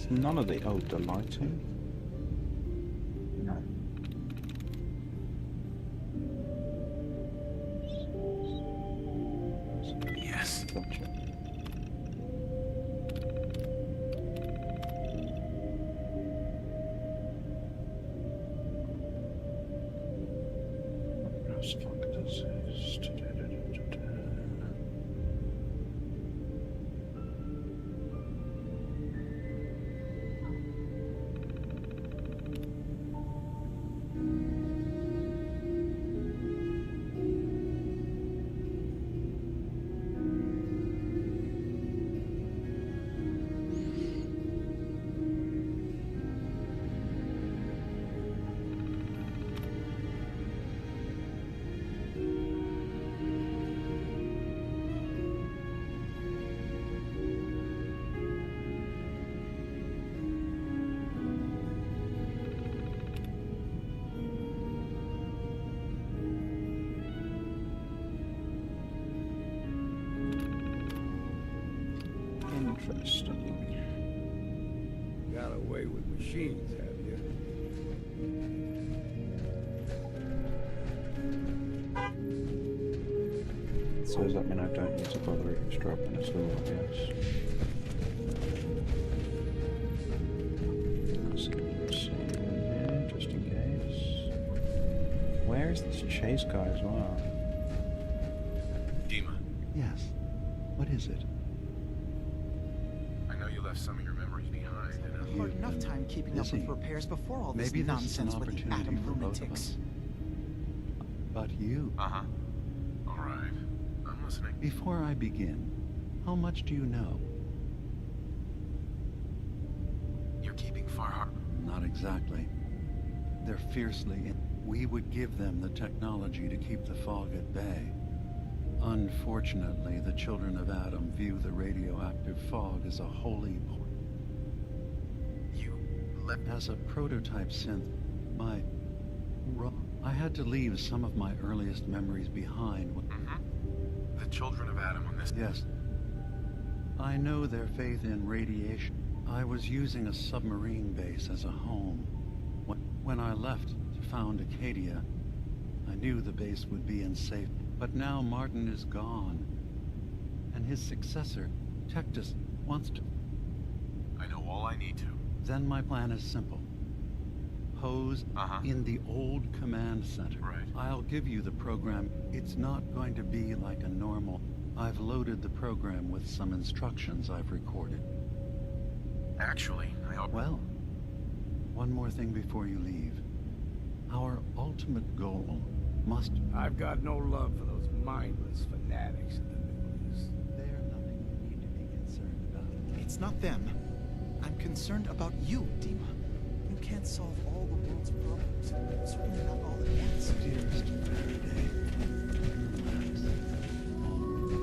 None of the the lighting. No. Yes. Gotcha. What else fuck does this? breakfast, I think. Got away with machines, have you? So does that mean I don't need to bother eavesdropping at all, I guess? Let's see here, just in case. Where is this chase guy as well? Dima, Yes. What is it? I know you left some of your memories behind. And Hard enough time keeping up with repairs before all this Maybe this is an nonsense with the opportunity atom for both of lunatics. us. But you. Uh-huh. All right. I'm listening. Before I begin, how much do you know? You're keeping Farhar. Not exactly. They're fiercely. We would give them the technology to keep the fog at bay. Unfortunately, the children of Adam view the radioactive fog as a holy as a prototype synth. I had to leave some of my earliest memories behind. The children of Adam on this. Yes. I know their faith in radiation. I was using a submarine base as a home. When I left to found Acadia, I knew the base would be in safe. But now Martin is gone, and his successor, Tectus, wants to. I know all I need to. Then my plan is simple. Pose in the old command center. Right. I'll give you the program. It's not going to be like a normal. I've loaded the program with some instructions I've recorded. Actually, I hope. Well, one more thing before you leave. Our ultimate goal must. I've got no love for those mindless fanatics in the news. They are nothing you need to be concerned about. It's not them. I'm concerned about you, Dima. You can't solve all the world's problems. Certainly not all at once. Dearest Faraday, relax. All will be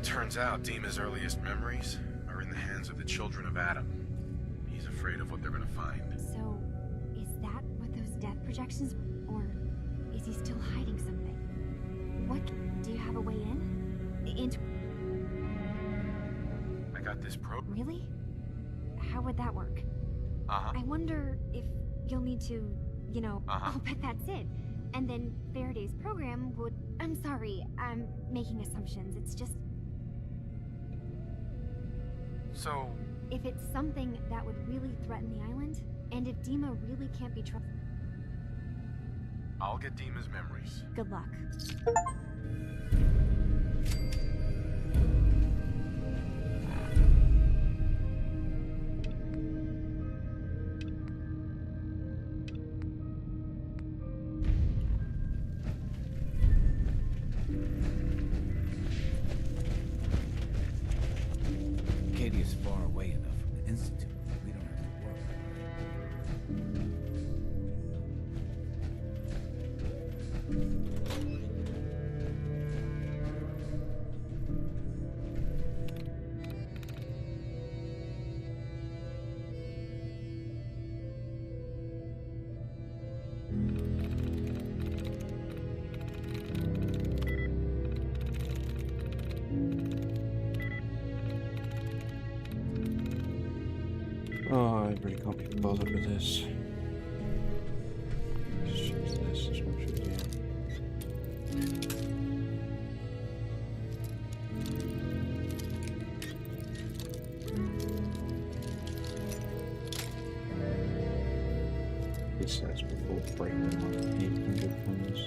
Turns out Dima's earliest memories are in the hands of the children of Adam. He's afraid of what they're gonna find. So, is that what those death projections, or is he still hiding something? What? Do you have a way in? Into? I got this Really? How would that work? I wonder if you'll need to, you know. I'll bet that's it. And then Faraday's program would. I'm sorry, I'm making assumptions. It's just. So. If it's something that would really threaten the island, and if Dima really can't be trusted. I'll get Dima's memories. Good luck. Acadia's far away enough from the Institute. We don't have to worry. Oh, I really can't be bothered with this. Let's use this as much as we can. This says before breaking my 800 pounds.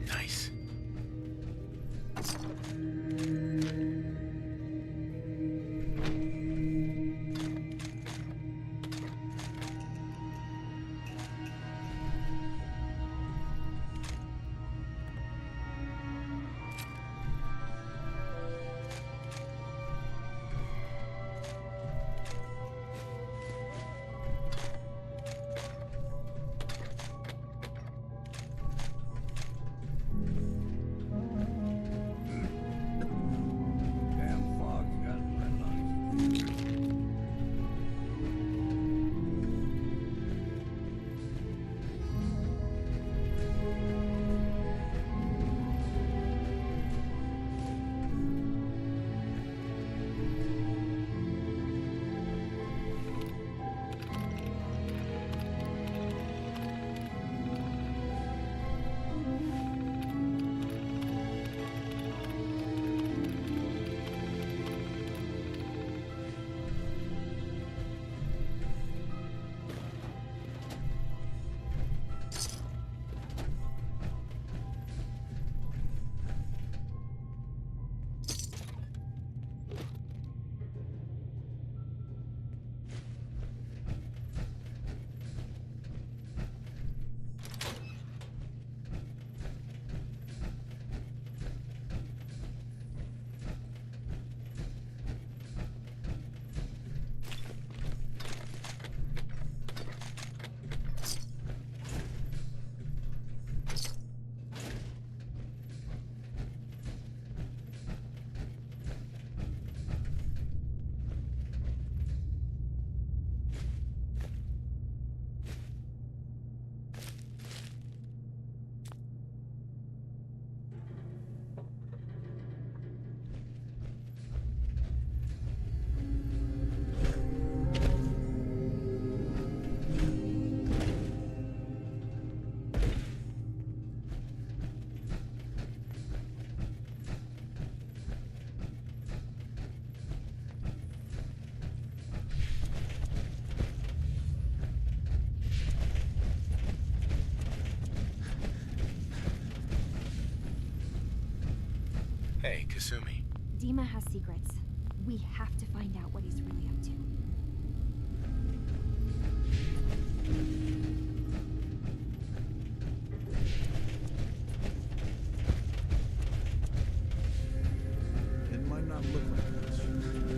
Nice. Kasumi? Dima has secrets. We have to find out what he's really up to. It might not look like much.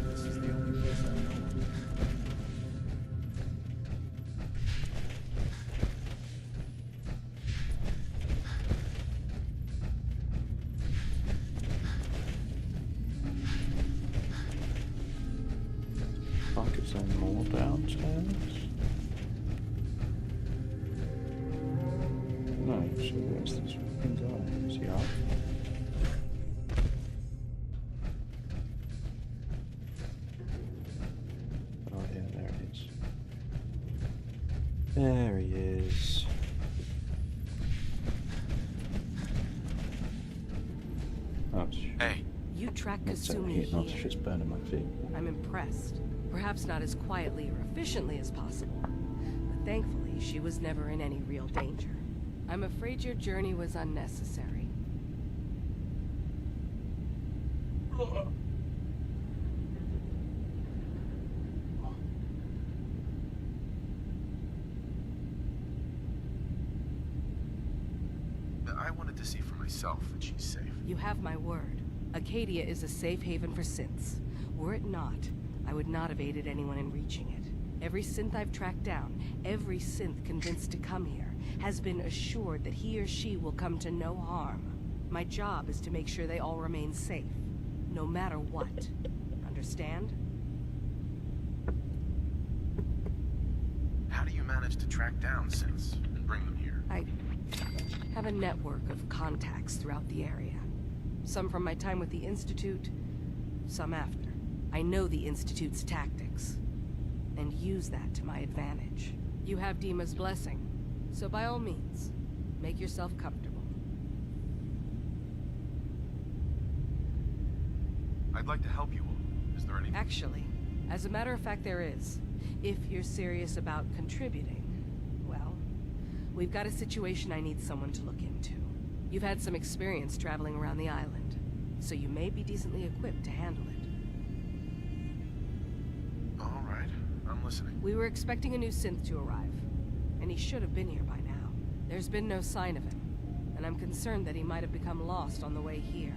This is the only place I know of. Fuck, is there more downstairs? No, so where's this fucking guy? Is he up? Oh yeah, there he is. There he is. Oh, hey. You track That's a Kasumi heat, not here. just burning my feet. I'm impressed. Perhaps not as quietly or efficiently as possible, but thankfully she was never in any real danger. I'm afraid your journey was unnecessary. I wanted to see for myself that she's safe. You have my word. Acadia is a safe haven for synths. Were it not, I would not have aided anyone in reaching it. Every synth I've tracked down, every synth convinced to come here, has been assured that he or she will come to no harm. My job is to make sure they all remain safe, no matter what. Understand? How do you manage to track down synths and bring them here? I have a network of contacts throughout the area. Some from my time with the Institute, some after. I know the Institute's tactics, and use that to my advantage. You have Dima's blessing, so by all means, make yourself comfortable. I'd like to help you all. Is there any... Actually, as a matter of fact, there is. If you're serious about contributing, well, we've got a situation I need someone to look into. You've had some experience traveling around the island, so you may be decently equipped to handle it. All right, I'm listening. We were expecting a new synth to arrive, and he should have been here by now. There's been no sign of him, and I'm concerned that he might have become lost on the way here.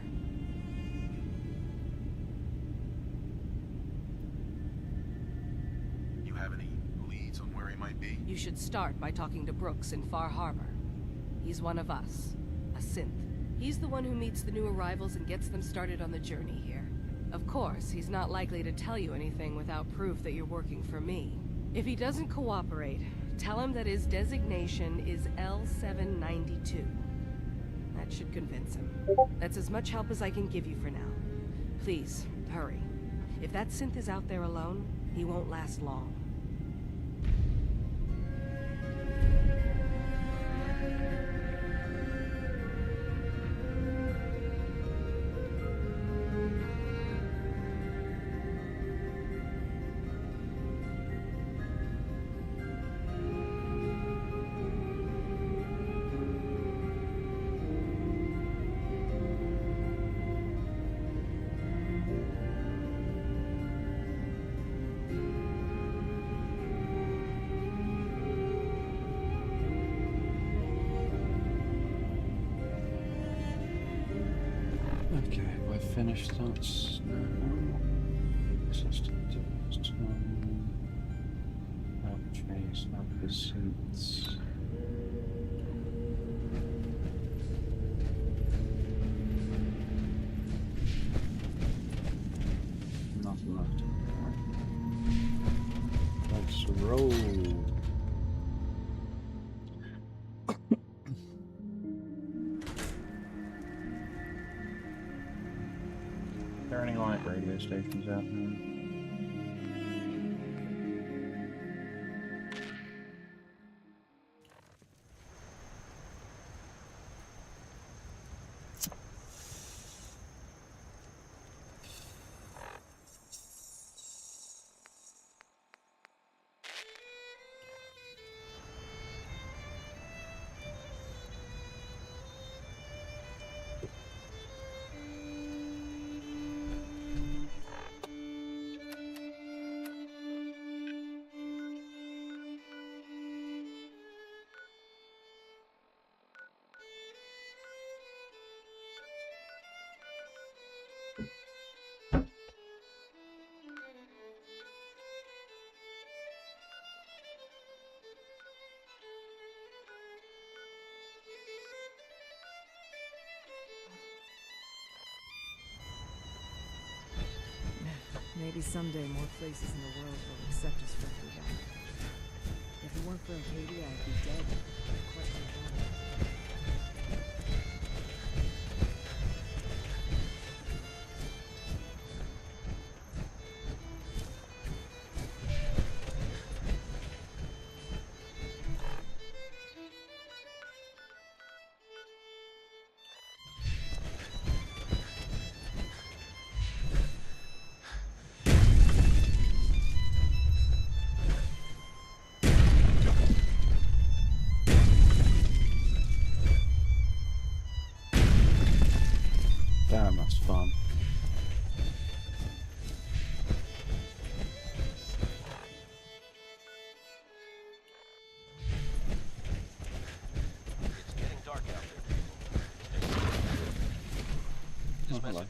You have any leads on where he might be? You should start by talking to Brooks in Far Harbor. He's one of us, a synth. He's the one who meets the new arrivals and gets them started on the journey here. Of course, he's not likely to tell you anything without proof that you're working for me. If he doesn't cooperate, tell him that his designation is L792. That should convince him. That's as much help as I can give you for now. Please, hurry. If that synth is out there alone, he won't last long. Okay, have I finished that? No. Existing tools. Chase opposites. Nothing left. Let's roll. Are there any like radio stations out there? Maybe someday more places in the world will accept us for who we are. If it weren't for Acadia, I'd be dead. Quite some time. Damn, that's fun. It's getting dark out there. This hello.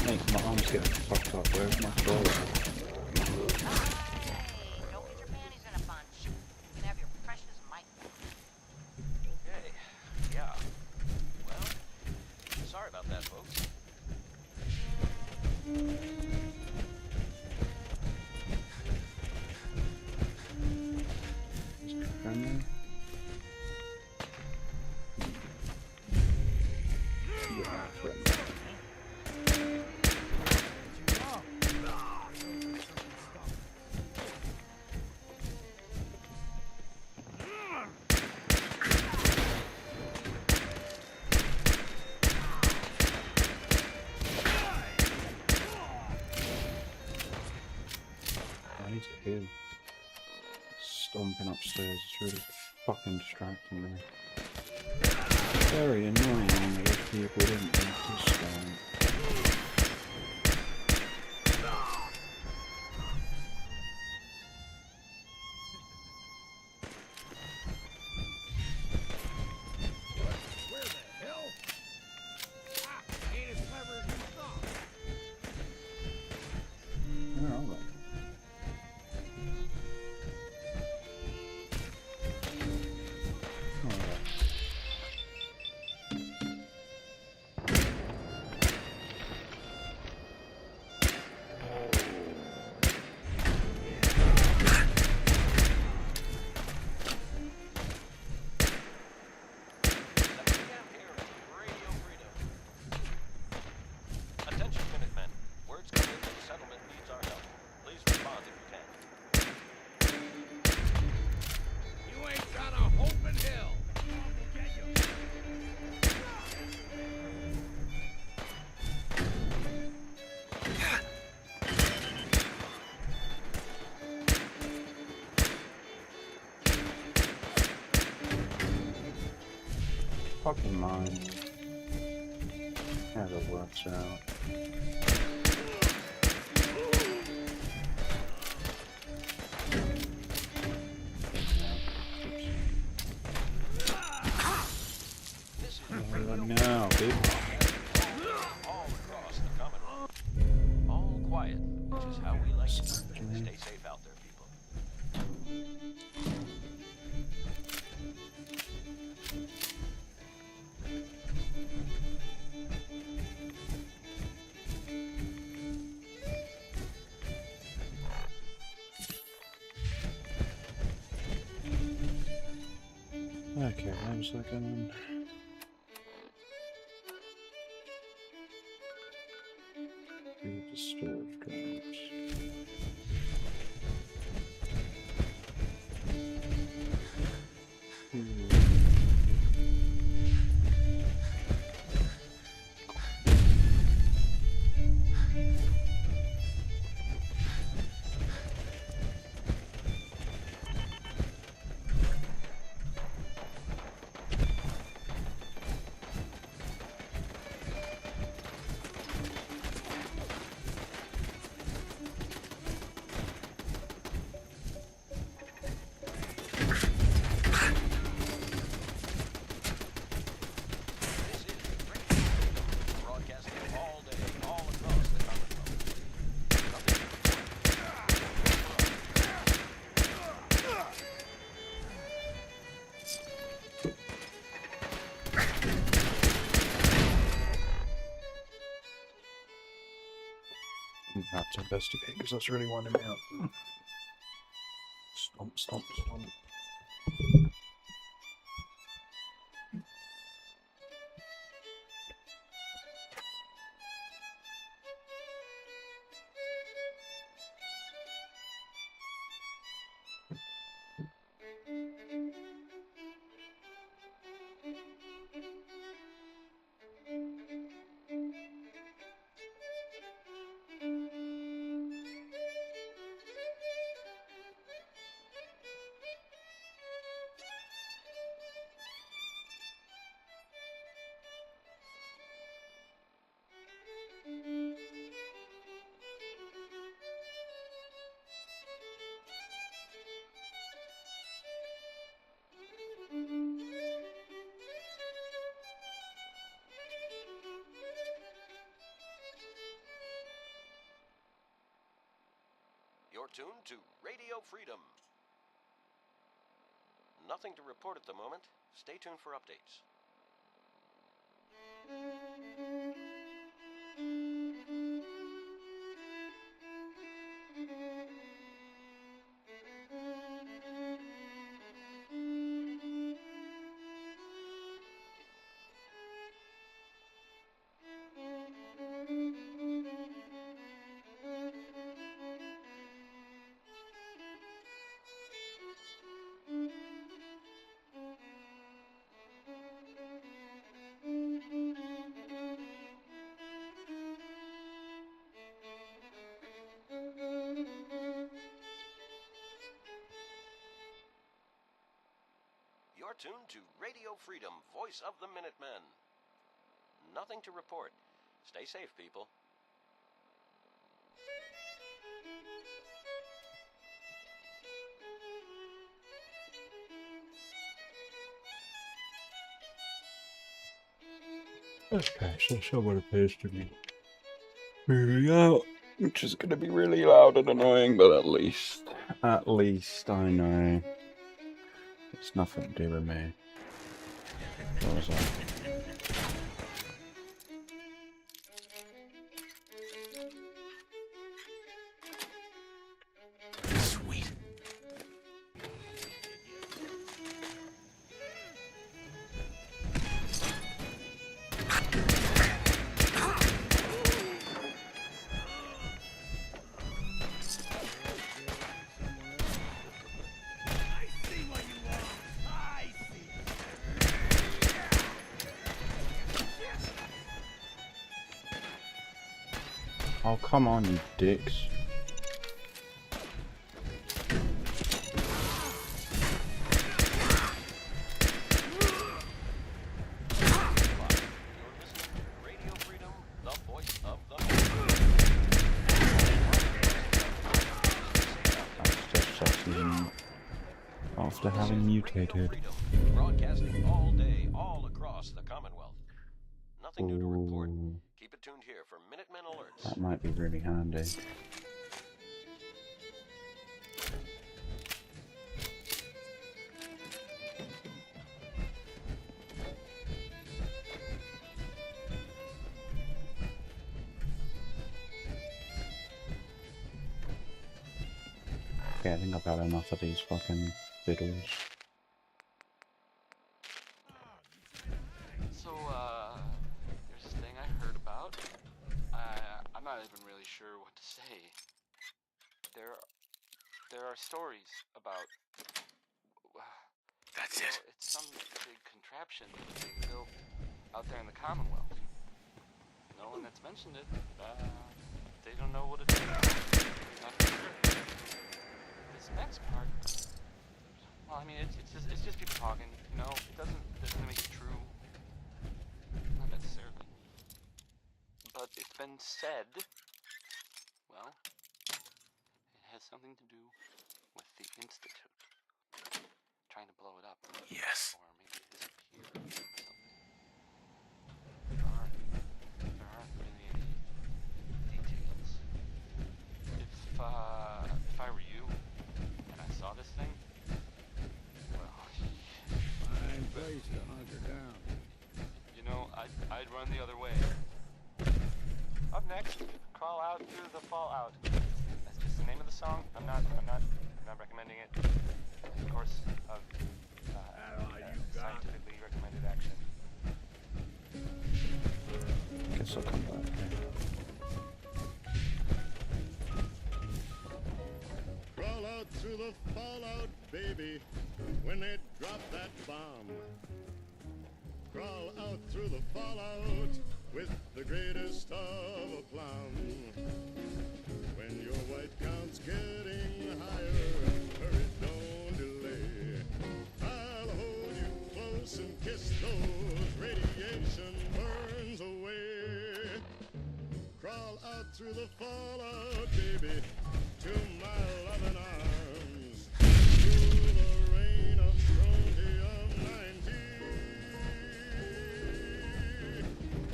Hey, my arm's getting fucked up. Where's my controller? Okay, yeah. Well, sorry about that, folks. Friendly? Yeah, friendly. I need to heal. Stomping upstairs is really fucking distracting me. Very annoying that those people didn't need to stomp. Where the hell? Ah, ain't as clever as you thought. Where are they? Attention, Minutemen. Word's come in that the settlement needs our help. Please respond if you can. You ain't got a hope in hell. I'll get you. Fucking mine. Never works out. Now, dude. All across the Commonwealth. All quiet, which is how we like it. Stay safe out there, people. Okay, one second. Read the storage drives. I'm gonna have to investigate because that's really winding me up. Stomp, stomp, stomp. You're tuned to Radio Freedom. Nothing to report at the moment. Stay tuned for updates. You're tuned to Radio Freedom, voice of the Minutemen. Nothing to report. Stay safe, people. Okay, so someone appears to be moving out, which is going to be really loud and annoying, but at least I know it's nothing to do with me. What was that? Sweet. Oh, come on, you dicks. After having mutated. Broadcasting all day, all across the Commonwealth. Nothing new to report. Keep it tuned here for Minutemen alerts. That might be really handy. Okay, I think I've had enough of these fucking fiddles. So, there's this thing I heard about. I'm not even really sure what to say. There are stories about... That's it. It's some big contraption they built out there in the Commonwealth. No one that's mentioned it, they don't know what it is. Not for sure. This next part... Well, I mean, it's just people talking, you know? It doesn't make it true. Not necessarily. But it's been said, well, it has something to do with the Institute. Trying to blow it up. Yes. Or maybe disappear or something. There aren't really any details. If I were you, and I saw this thing, well, Fine place to hunker down. You know, I'd run the other way. Up next, crawl Crawl out through the fallout. That's just the name of the song. I'm not recommending it. Of course, of scientifically recommended action. Guess I'll come back. Crawl out through the fallout, baby, when they drop that bomb. Crawl out through the fallout with the greatest of aplomb. When your white count's getting higher, hurry, don't delay. I'll hold you close and kiss those radiation burns away. Crawl out through the fallout, baby, to my loving arms. Through the rain of strontium-90.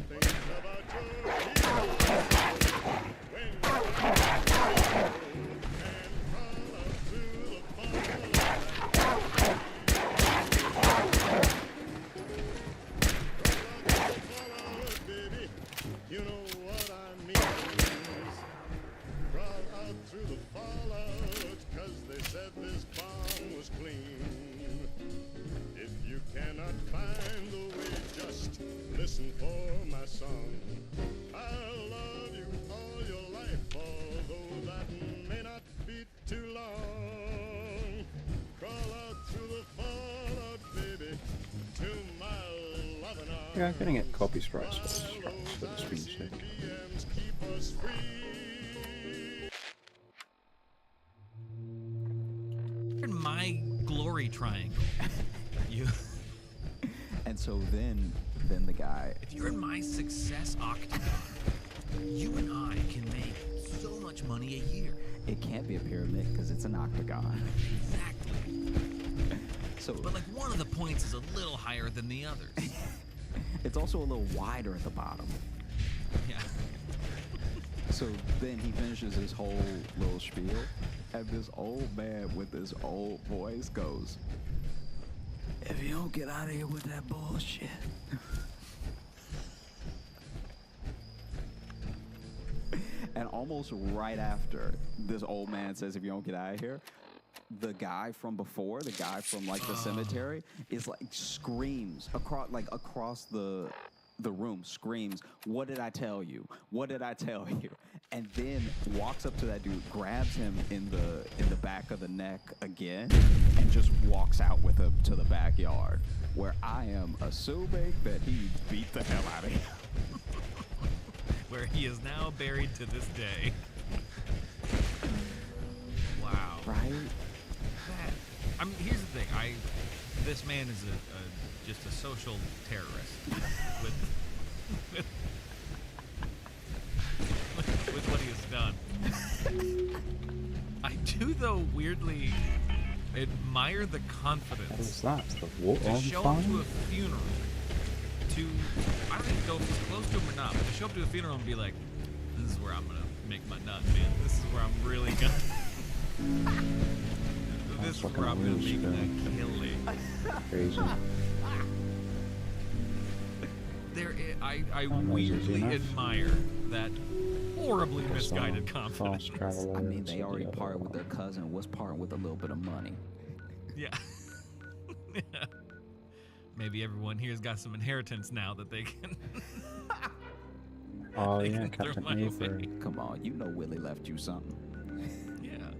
Think about your hero when you're and crawl out through the fallout. Crawl out through the fallout, baby. You know what I mean. Crawl out through the fallout, 'cause they said this bomb was clean. If you cannot find the way, just listen for my song. I'll love you all your life, although that may not be too long. Crawl out through the fallout, baby, to my loving arms. Yeah, I'm gonna get copy sprites for the screen sake. Keep us free. In my glory triangle, you. And so then the guy. If you're in my success octagon, you and I can make so much money a year. It can't be a pyramid because it's an octagon. Exactly. So, but like one of the points is a little higher than the others. It's also a little wider at the bottom. Yeah. So then he finishes his whole little spiel, and this old man with this old voice goes, "If you don't get out of here with that bullshit." And almost right after this old man says, "If you don't get out of here," the guy from before, the guy from like the cemetery, is like screams across the room, screams, "What did I tell you? What did I tell you?" And then walks up to that dude, grabs him in the back of the neck again, and just walks out with him to the backyard, where I am assuming that he beat the hell out of him. Where he is now buried to this day. Wow. Right? I mean, here's the thing. This man is just a social terrorist with what he has done. I do, though, weirdly admire the confidence What is that? The water to on show fire? up to a funeral. I don't even know if he's close to him or not, but to show up to a funeral and be like, "This is where I'm gonna make my nut, man. This is where I'm really gonna. This is where I'm gonna make that killing." Crazy. I weirdly admire that horribly misguided confidence. I mean, they already parted with their cousin. What's parting with a little bit of money? Yeah. Maybe everyone here's got some inheritance now that they can. Oh they yeah, can throw Captain money Avery. away. Come on, you know Willie left you something. Yeah.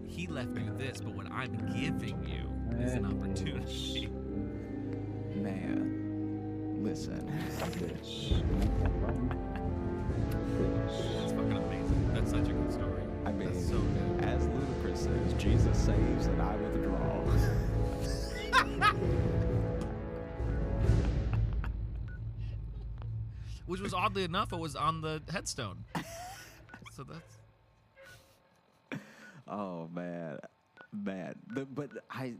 He left you this, but what I'm giving you is an opportunity. Man, listen. That's fucking amazing. That's such a good story. I mean, that's so good. As Ludacris says, Jesus saves and I withdraw. Which was oddly enough, it was on the headstone. So that's. Oh man. But I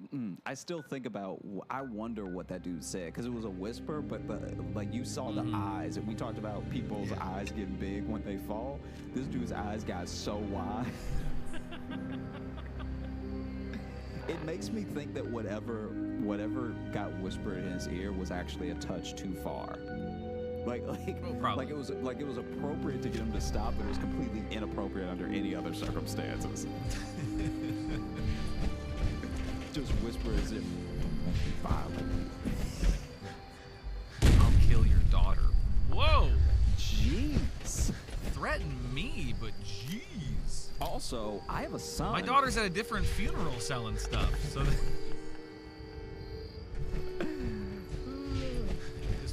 still think about. I wonder what that dude said, because it was a whisper, but like you saw the eyes, and we talked about people's eyes getting big when they fall. This dude's eyes got so wide. It makes me think that whatever got whispered in his ear was actually a touch too far. Like it was appropriate to get him to stop, but it was completely inappropriate under any other circumstances. Just whisper as if violent. I'll kill your daughter. Whoa! Jeez. Threaten me, but jeez. Also, I have a son. My daughter's at a different funeral selling stuff, so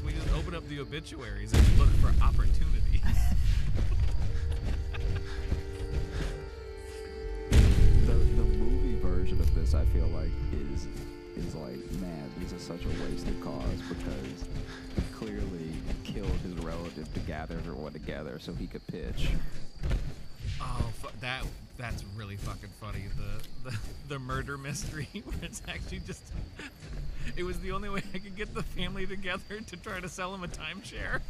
we just open up the obituaries and look for opportunity. the movie version of this, I feel like, is like, man, this is such a wasted cause because he clearly killed his relative to gather everyone together so he could pitch. Oh, that's really fucking funny. The murder mystery where it's actually just it was the only way I could get the family together to try to sell him a timeshare.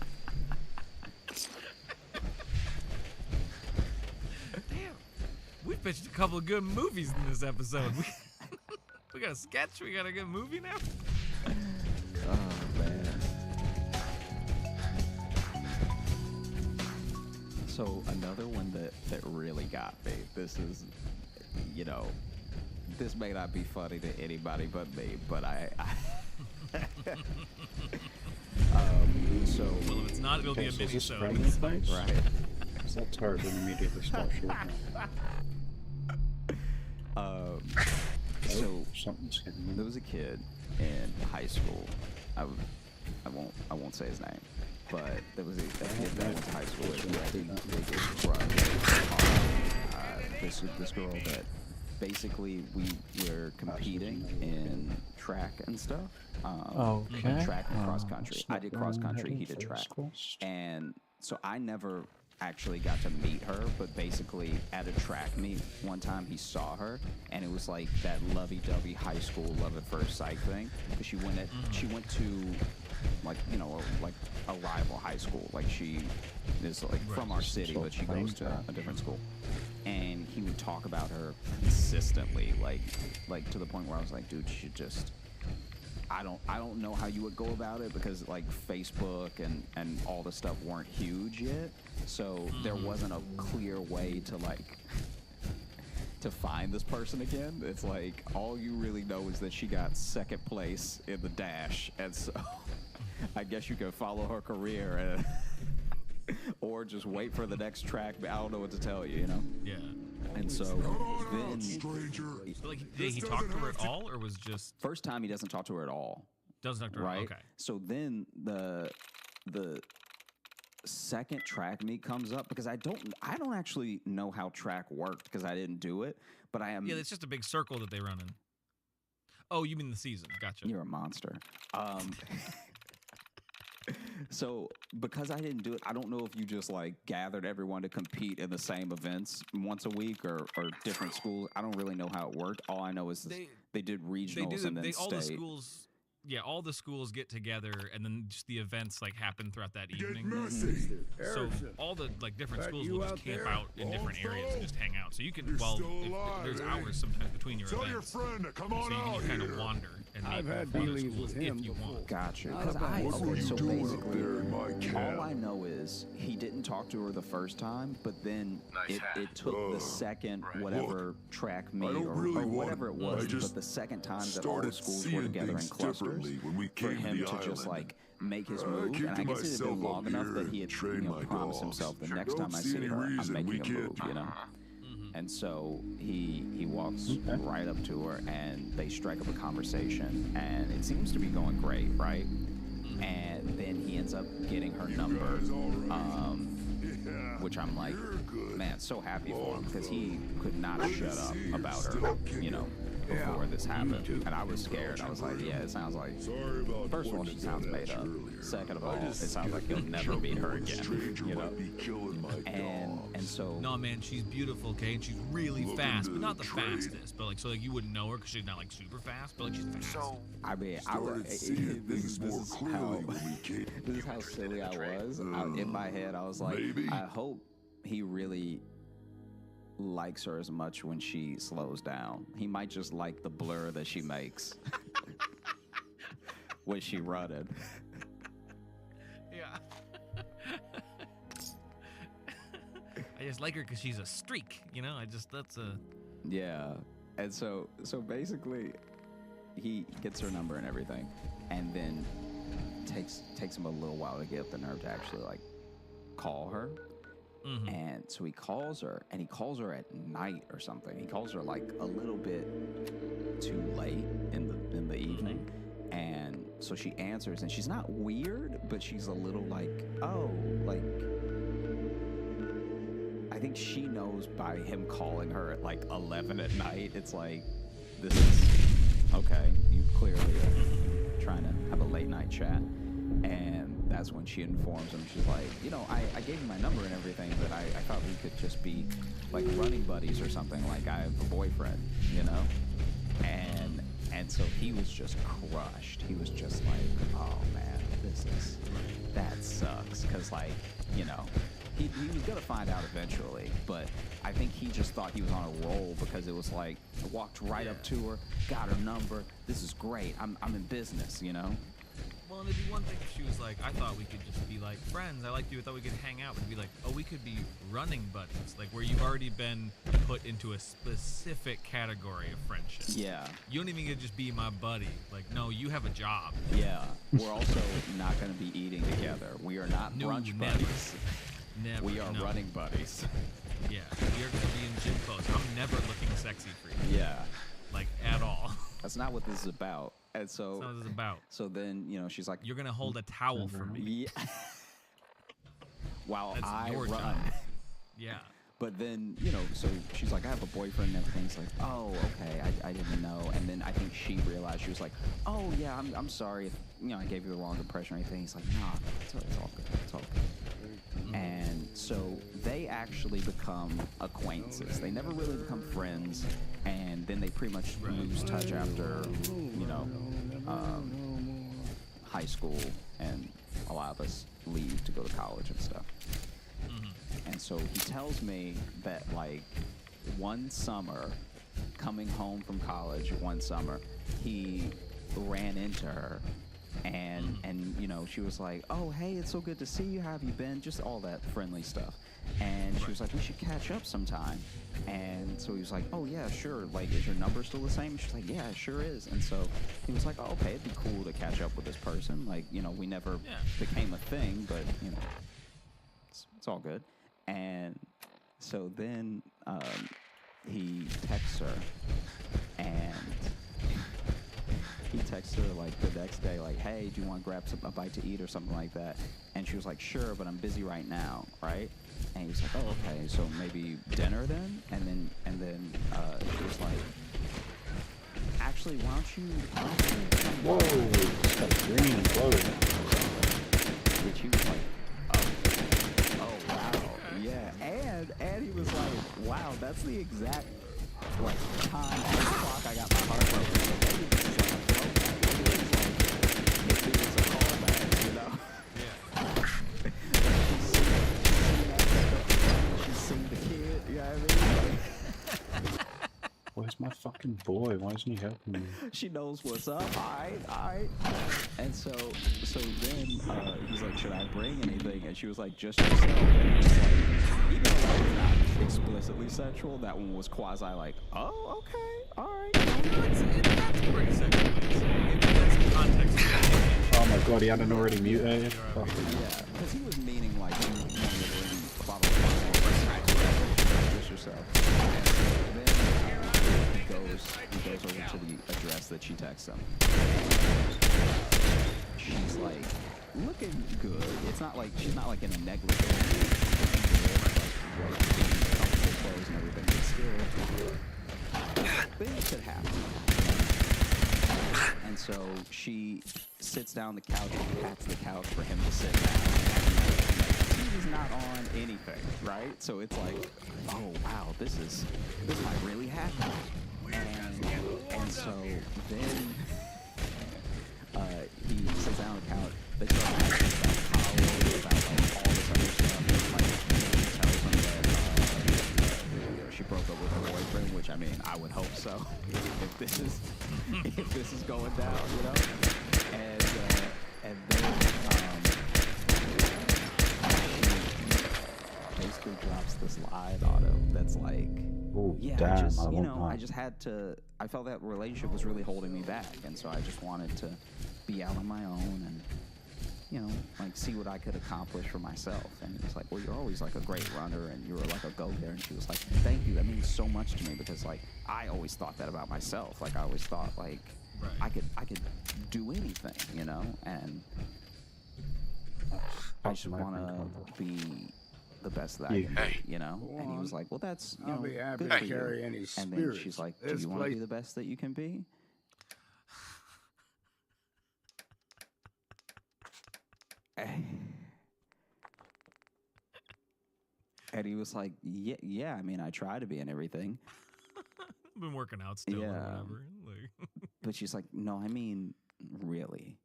Damn, we pitched a couple of good movies in this episode. We got a sketch. We got a good movie now. Oh man. So another one that really got me. This is, you know, this may not be funny to anybody but me, but I so well, if it's not, it'll be a mini-sode. Right. Because that's hard to immediately start shooting. So something's hitting me. There was a kid in high school. I won't say his name, but there was a kid that went to high school with a big crush on this girl that basically we were competing in track and stuff. Okay. Track and cross country. I did cross country. He did track. And so I never actually got to meet her, but basically at a track meet one time he saw her, and it was like that lovey-dovey high school love at first sight thing. But she went to like, you know, like a rival high school. Like she is like from our city, but she goes to a different school. And he would talk about her consistently, like to the point where I was like, dude, you should just. I don't know how you would go about it because like Facebook and all the stuff weren't huge yet, so there wasn't a clear way to like to find this person again. It's like all you really know is that she got second place in the dash, and so I guess you can follow her career and or just wait for the next track. I don't know what to tell you, you know? Yeah. And so then, like, did he talk to her at all, or was just first time he doesn't talk to her at all? Doesn't talk to her. Right. Okay. So then the second track meet comes up because I don't actually know how track worked because I didn't do it, but I am. Yeah, it's just a big circle that they run in. Oh, you mean the season? Gotcha. You're a monster. So because I didn't do it, I don't know if you just like gathered everyone to compete in the same events once a week or different schools. I don't really know how it worked. All I know is they did regionals and then state. All the schools get together, and then just the events like happen throughout that evening. So all the like different schools will just camp out in different areas and just hang out. So you can, there's hours sometimes between your events. Tell your friend to come on out. So you can kind of wander and meet with other schools if you want. Gotcha. So basically, all I know is he didn't talk to her the first time, but then it took the second whatever track meet or whatever it was, but the second time that all the schools were together in clusters for him to just like make his move, and I guess it had been long enough that he had promised himself the next time I see her, I'm making a move, you know. And so he walks right up to her, and they strike up a conversation, and it seems to be going great, right? And then he ends up getting her number, which I'm like, man, so happy for him because he could not shut up about her, you know, before this happened. And I was scared. I was like, yeah, it sounds like, first of all, she sounds made up. Second of all, it sounds like he'll never meet her again, you know? And so... No, man, she's beautiful, okay? And she's really fast, but not the fastest. But like, so like you wouldn't know her because she's not like super fast, but like she's fast. So, I mean, this is how silly I was. In my head, I was like, I hope he really likes her as much when she slows down. He might just like the blur that she makes when she running. Yeah. I just like her because she's a streak, you know. That's a. Yeah, and so basically, he gets her number and everything, and then takes him a little while to get up the nerve to actually like call her. Mm-hmm. And so he calls her, and he calls her at night or something. He calls her like a little bit too late in the evening, and so she answers, and she's not weird, but she's a little like, oh, like. I think she knows by him calling her at like 11 at night. It's like, this is okay. You clearly are trying to have a late night chat. And that's when she informs him. She's like, you know, I gave you my number and everything, but I thought we could just be like running buddies or something. Like I have a boyfriend, you know? And so he was just crushed. He was just like, oh man, that sucks. Cause like, you know, he was gonna find out eventually, but I think he just thought he was on a roll because it was like, I walked right up to her, got her number. This is great. I'm in business, you know? Well, and it'd be one thing if she was like, I thought we could just be like friends. I liked you. I thought we could hang out. It'd be like, oh, we could be running buddies. Like where you've already been put into a specific category of friendship. Yeah. You don't even get to just be my buddy. Like, no, you have a job. Yeah. We're also not going to be eating together. We are not brunch buddies. Never. We are running buddies. Yeah. We are going to be in gym clothes. I'm never looking sexy for you. Yeah. Like, at all. That's not what this is about. And so, that's not what this is about. So then, you know, she's like, you're going to hold a towel for me. Yeah. While that's I your run. Job. Yeah. But then, you know, so she's like, I have a boyfriend and everything. It's like, oh, okay, I didn't know. And then I think she realized, she was like, oh, yeah, I'm sorry if, you know, I gave you the wrong impression or anything. He's like, nah, it's all good. It's all good. And so they actually become acquaintances. They never really become friends. And then they pretty much lose touch after, you know, high school. And a lot of us leave to go to college and stuff. And so he tells me that like one summer, coming home from college one summer, he ran into her and you know, she was like, oh, hey, it's so good to see you. How have you been? Just all that friendly stuff. And she was like, we should catch up sometime. And so he was like, oh, yeah, sure. Like, is your number still the same? She's like, yeah, it sure is. And so he was like, oh, okay, it'd be cool to catch up with this person. Like, you know, we never became a thing, but, you know, it's all good. And so then he texts her, and he texts her like the next day, like, hey, do you want to grab a bite to eat or something like that? And she was like, sure, but I'm busy right now, right? And he was like, oh, okay, so maybe dinner then? And then he was like, actually, why don't you whoa, it's like green and floating. Which he was like, oh wow, yeah, and he was like, wow, that's the exact like time on the clock I got my heart broken. So maybe this is like a throwback. Maybe it was a callback, you know? Yeah. She's seen the kid, you know what I mean? Where's my fucking boy? Why isn't he helping me? She knows what's up. All right. And so then he's like, should I bring anything? And she was like, just yourself. And it's like, even though that was not explicitly sexual, that one was quasi like, oh, okay, all right. That's pretty sexual. That's context. Oh my god, he hadn't already mutated. Yeah, because he was meaning like, you wanted to bring a bottle of just yourself. And so then he goes over to the address that she texts him. She's like looking good. It's not like she's not like in a negligent like comfortable clothes and everything, but still things could happen. And so she sits down on the couch and pats the couch for him to sit down. TV's not on anything, right? So it's like, oh wow, this might really happen. And so then he sits down on the couch. They start asking about college, about like all this other stuff. Like he tells him that she broke up with her boyfriend, which I mean, I would hope so. if this is going down, you know. And then basically drops this line on him that's like, Ooh, yeah, damn, I just, I you love know, that. I just had to, I felt that relationship was really holding me back. And so I just wanted to be out on my own and, you know, like see what I could accomplish for myself. And he was like, well, you're always like a great runner and you were like a go-getter. And she was like, thank you. That means so much to me because like I always thought that about myself. Like I always thought like I could do anything, you know, and I just want to be the best that I can be, you know. And he was like, well, that's, you know, I'll be happy good to for you. carry any And then spirits. she's like, do This you want to place- be the best that you can be? And he was like, yeah, I mean, I try to be in everything. I've been working out still or whatever. Like, But she's like, no, I mean, really.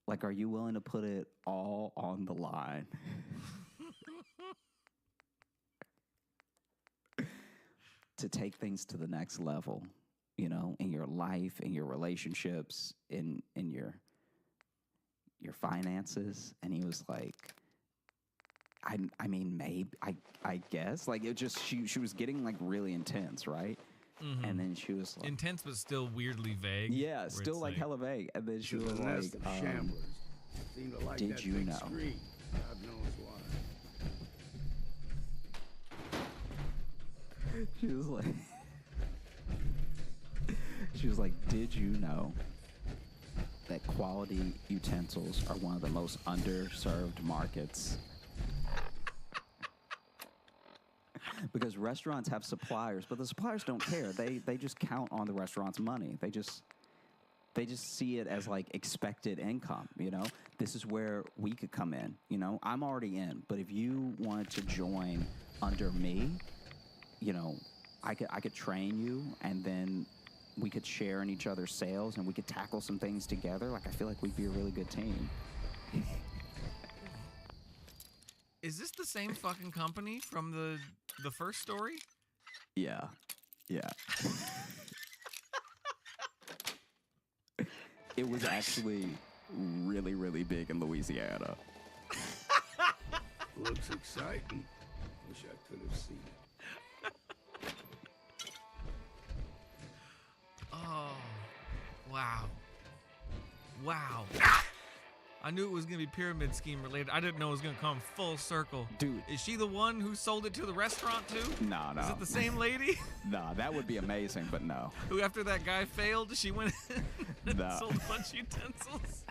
Like, are you willing to put it all on the line? To take things to the next level, you know, in your life, in your relationships, in your finances. And he was like, I mean, maybe, I guess. Like, it just, she was getting, like, really intense, right? Mhm. And then she was like... intense, but still weirdly vague. Yeah, where still, it's like, hella vague. And then she To was the nest like, of shamblers. Seem to like did that you big know? screen. God knows why. She was like... She was like, did you know that quality utensils are one of the most underserved markets? Because restaurants have suppliers, but the suppliers don't care. They just count on the restaurant's money. They just see it as like expected income, you know? This is where we could come in, you know? I'm already in, but if you wanted to join under me, you know, I could train you and then we could share in each other's sales and we could tackle some things together. Like, I feel like we'd be a really good team. Is this the same fucking company from the first story? Yeah. Yeah. It was actually really, really big in Louisiana. Looks exciting. Wish I could have seen it. Oh, wow. Wow. I knew it was going to be pyramid scheme related. I didn't know it was going to come full circle. Dude. Is she the one who sold it to the restaurant too? No. Is it the same lady? Nah, that would be amazing, but no. Who after that guy failed, she went and Nah. sold a bunch of utensils?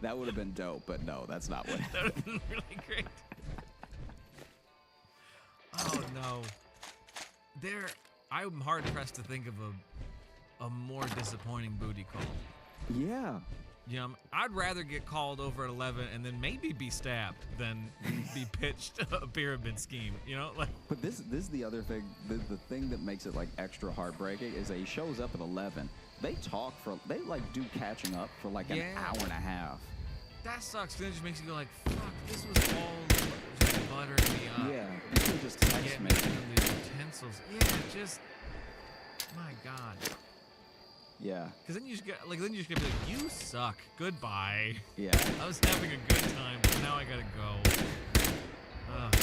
That would have been dope, but no, that's not what. That would have been really great. Oh no. I'm hard pressed to think of a more disappointing booty call. Yeah. Yeah, I'd rather get called over at 11 and then maybe be stabbed than be pitched a pyramid scheme, you know? Like, But this is the other thing. The thing that makes it like extra heartbreaking is that he shows up at 11. They like do catching up for like an hour and a half. that sucks. Then it just makes you go like, fuck, this was all just buttering me up. Yeah, you can just text Get me. me some of these utensils. Yeah, just, my God. Yeah. Because then you just get, be like, you suck. Goodbye. Yeah. I was having a good time, but now I gotta go. Ugh.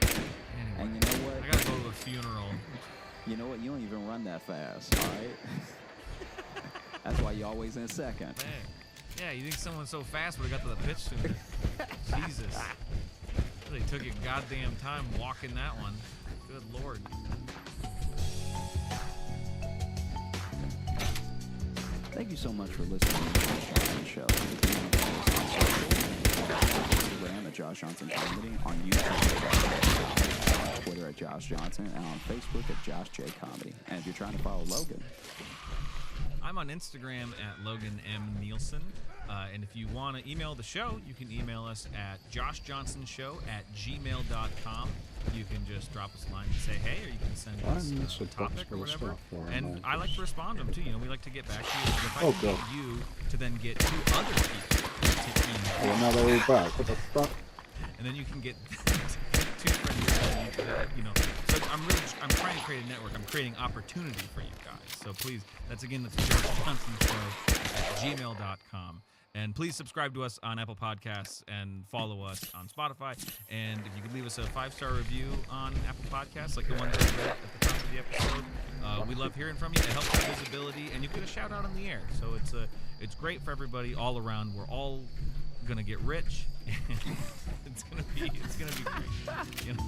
Anyway, And you know what? I gotta go to a funeral. You know what? You don't even run that fast, all right? That's why you always in second. Man. Yeah, you think someone so fast would have got to the pitch sooner. Jesus. Really took you goddamn time walking that one. Good Lord. Thank you so much for listening to the Josh Johnson Show. If you want to follow us on Instagram at Josh Johnson Comedy, on YouTube, on Twitter at Josh Johnson, and on Facebook at Josh J Comedy. And if you're trying to follow Logan, I'm on Instagram at Logan M. Nielsen. And if you want to email the show, you can email us at joshjohnsonshow@gmail.com. You can just drop us a line and say hey, or you can send us a topic or whatever. And I like to respond to them too. You know, we like to get back to you. If I can get you to then get 2 other people to email. Oh, now that we're back. What the fuck? And then you can get 2 friends. You know, so I'm trying to create a network. I'm creating opportunity for you guys. So please, that's Josh Johnson Show at gmail.com. And please subscribe to us on Apple Podcasts and follow us on Spotify. And if you could leave us a 5-star review on Apple Podcasts, like the one that we read at the top of the episode, we love hearing from you. It helps with visibility, and you get a shout out on the air. So it's great for everybody all around. We're all gonna get rich. it's gonna be great. You know?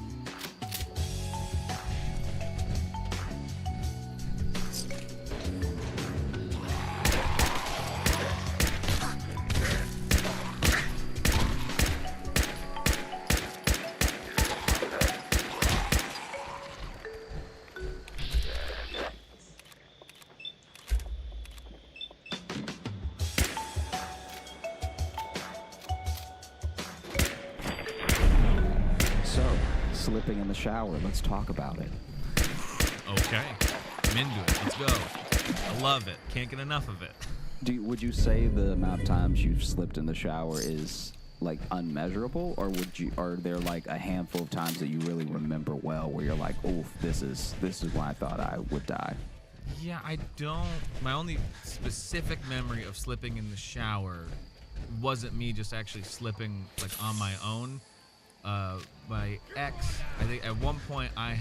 Slipping in the shower. Let's talk about it. Okay. I'm into it. Let's go. I love it. Can't get enough of it. Would you say the amount of times you've slipped in the shower is like unmeasurable, or are there like a handful of times that you really remember well where you're like, oof, this is when I thought I would die? Yeah, I don't. My only specific memory of slipping in the shower wasn't me just actually slipping like on my own. My ex, I think at one point I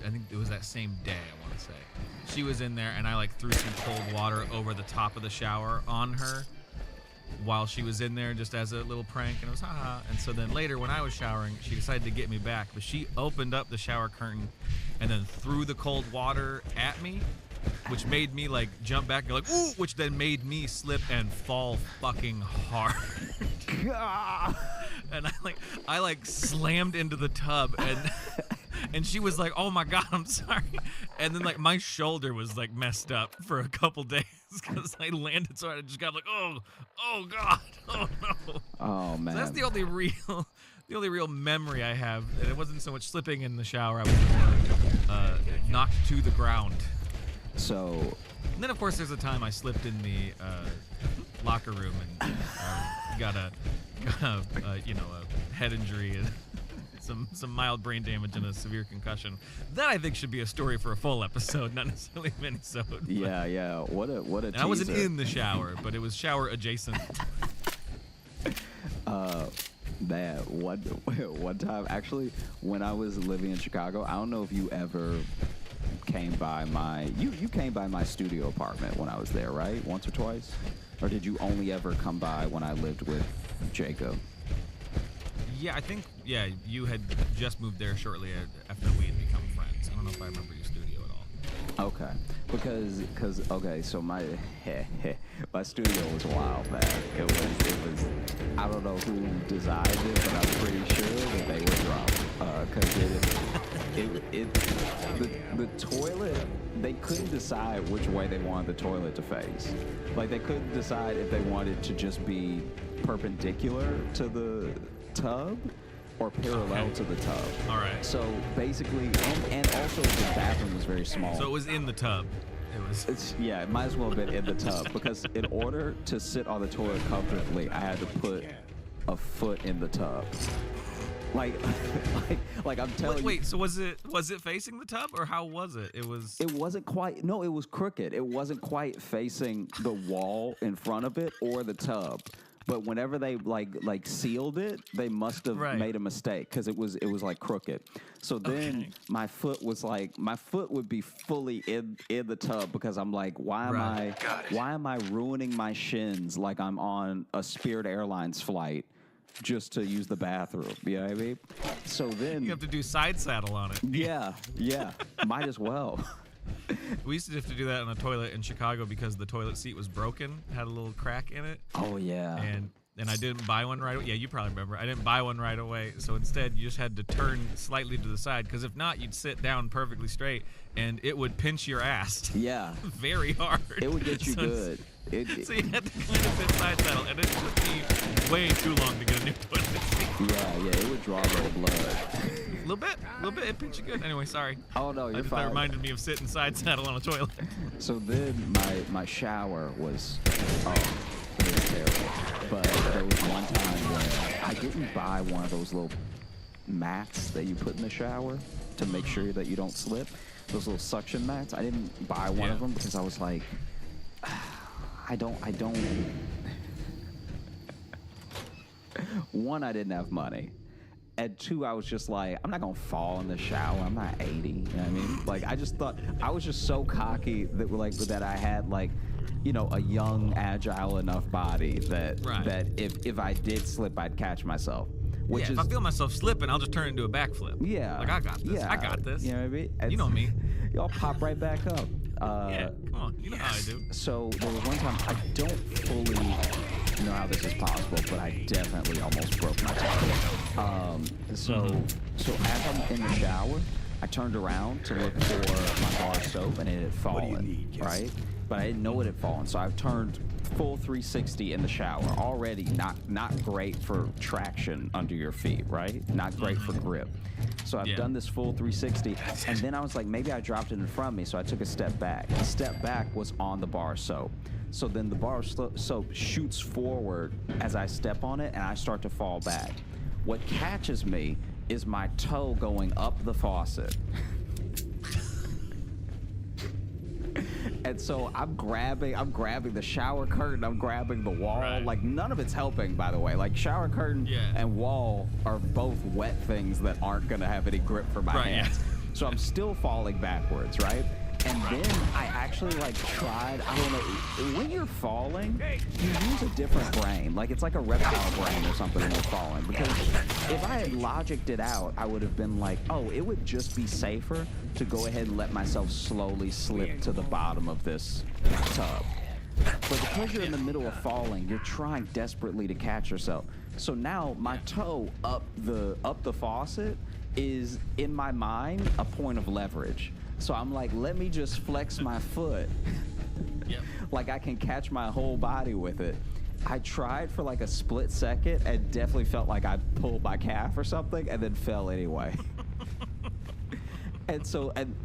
think it was that same day, I want to say. She was in there and I like threw some cold water over the top of the shower on her while she was in there just as a little prank, and it was haha. And so then later when I was showering, she decided to get me back, but she opened up the shower curtain and then threw the cold water at me, which made me like jump back and go like, ooh, which then made me slip and fall fucking hard. And I like slammed into the tub, and she was like, oh my God, I'm sorry. And then like my shoulder was like messed up for a couple days because I landed so hard. I just got like, oh God, oh no. Oh man. So that's the only real memory I have. And it wasn't so much slipping in the shower. I was more knocked to the ground. So. And then of course there's a time I slipped in the locker room and got a head injury and some mild brain damage and a severe concussion. That I think should be a story for a full episode, not necessarily a minisode. Yeah. What a and I wasn't in the shower, but it was shower adjacent. Man, one time actually when I was living in Chicago, I don't know if you ever came by you came by my studio apartment when I was there, right? Once or twice? Or did you only ever come by when I lived with Jacob? Yeah, I think, you had just moved there shortly after we had become friends. I don't know if I remember your studio at all. Okay, because so my studio was wild, man. It was I don't know who designed it, but I'm pretty sure that they were drunk. Because the toilet, they couldn't decide which way they wanted the toilet to face. Like they couldn't decide if they wanted to just be perpendicular to the tub or parallel to the tub. All right. So basically, and also the bathroom was very small. So it was in the tub. It might as well have been in the tub because in order to sit on the toilet comfortably, I had to put a foot in the tub. Like I'm telling you. Wait, so was it facing the tub or how was it? It wasn't quite. No, it was crooked. It wasn't quite facing the wall in front of it or the tub. But whenever they like sealed it, they must have made a mistake because it was like crooked. So then my foot would be fully in the tub because I'm like, why am I ruining my shins like I'm on a Spirit Airlines flight just to use the bathroom? You know what I mean? So then you have to do side saddle on it. Yeah, might as well. We used to have to do that on a toilet in Chicago because the toilet seat was broken, had a little crack in it. Oh yeah. And I didn't buy one right away. Yeah, you probably remember. I didn't buy one right away. So instead, you just had to turn slightly to the side because if not, you'd sit down perfectly straight and it would pinch your ass. Yeah. Very hard. It would get you good. So you had to kind of fit side saddle, and it took me way too long to get a new toilet seat. Yeah, it would draw a little blood. A little bit. It pinched you good. Anyway, sorry. Oh no, you're fine. That reminded me of sitting side saddle on a toilet. So then my shower was it was terrible. But there was one time where I didn't buy one of those little mats that you put in the shower to make sure that you don't slip. Those little suction mats. I didn't buy one of them because I was like, I don't one, I didn't have money. And two, I was just like, I'm not gonna fall in the shower. I'm not 80. You know what I mean? Like, I just thought, I was just so cocky that I had like, you know, a young, agile enough body that if I did slip, I'd catch myself. Which if I feel myself slipping, I'll just turn into a backflip. Yeah. Like, I got this. Yeah. I got this. You know what I mean? You know me. Y'all pop right back up. Yeah, come on. You know how I do. So there was one time, I don't fully know how this is possible, but I definitely almost broke my toe. So as I'm in the shower, I turned around to look for my bar soap, and it had fallen, right? But I didn't know it had fallen, so I turned full 360 in the shower. Already not great for traction under your feet, right? Not great for grip. So I've done this full 360, and then I was like, maybe I dropped it in front of me, so I took a step back. The step back was on the bar soap. So then the bar soap shoots forward as I step on it, and I start to fall back. What catches me is my toe going up the faucet. And so I'm grabbing the shower curtain, I'm grabbing the wall. Like, none of it's helping, by the way. Like, shower curtain and wall are both wet things that aren't gonna have any grip for my hands. So I'm still falling backwards, right? And then I actually like tried, I don't know, when you're falling, you use a different brain. Like, it's like a reptile brain or something when you're falling. Because if I had logicked it out, I would have been like, oh, it would just be safer to go ahead and let myself slowly slip to the bottom of this tub. But because you're in the middle of falling, you're trying desperately to catch yourself. So now my toe up the faucet is, in my mind, a point of leverage. So I'm like, let me just flex my foot. Like I can catch my whole body with it. I tried for like a split second and definitely felt like I pulled my calf or something and then fell anyway. And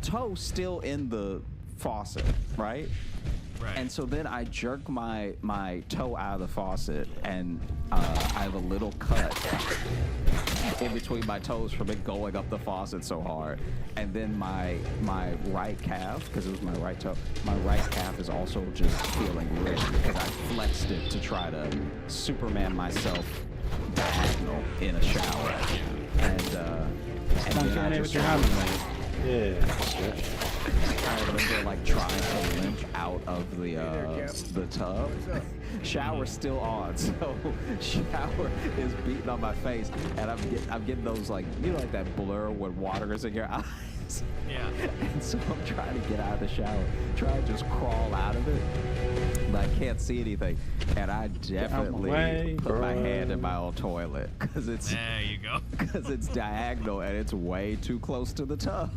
toe still in the faucet, right? And so then I jerk my toe out of the faucet, and I have a little cut in between my toes from it going up the faucet so hard. And then my right calf, because it was my right toe, my right calf is also just feeling ripped because I flexed it to try to Superman myself diagonal in a shower. And then I just I remember like trying to limp out of the tub. Shower still on, so shower is beating on my face, and I'm getting those like, you know, like that blur when water is in your eyes. Yeah. And so I'm trying to get out of the shower, try to just crawl out of it, but I can't see anything, and I definitely put my hand in my own toilet because it's there you go because it's diagonal and it's way too close to the tub.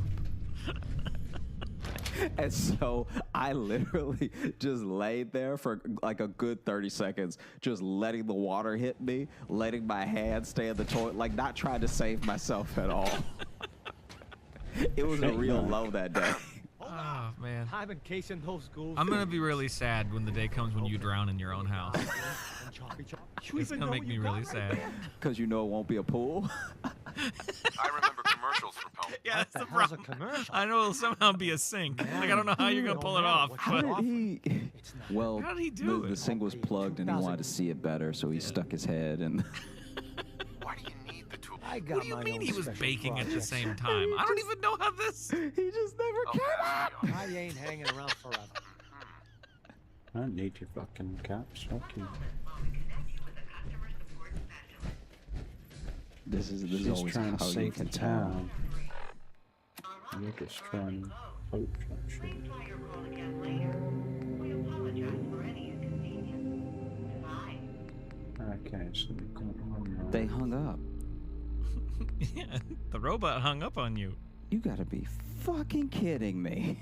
And so I literally just laid there for like a good 30 seconds, just letting the water hit me, letting my hand stay in the toilet, like not trying to save myself at all. It was a real low that day. Oh, man. I'm encasing those ghouls. I'm going to be really sad when the day comes when you drown in your own house. It's going to make me really sad. Because you know it won't be a pool? I remember commercials from home. Yeah, that's the problem. I know it'll somehow be a sink. Like, I don't know how you're going to pull it off. How did he... Well, how did he do the sink was plugged and he wanted to see it better, so he stuck his head in. Why do you need the tool? What do you mean he was baking at the same time? I don't even know how this... He just never came up! I ain't hanging around forever. I don't need your fucking caps, fuck you. This is She's always trying to how you save can the tell. town. You're just trying to hope that shit. Okay, so we've got one more. They hung up. Yeah, the robot hung up on you. You gotta be fucking kidding me.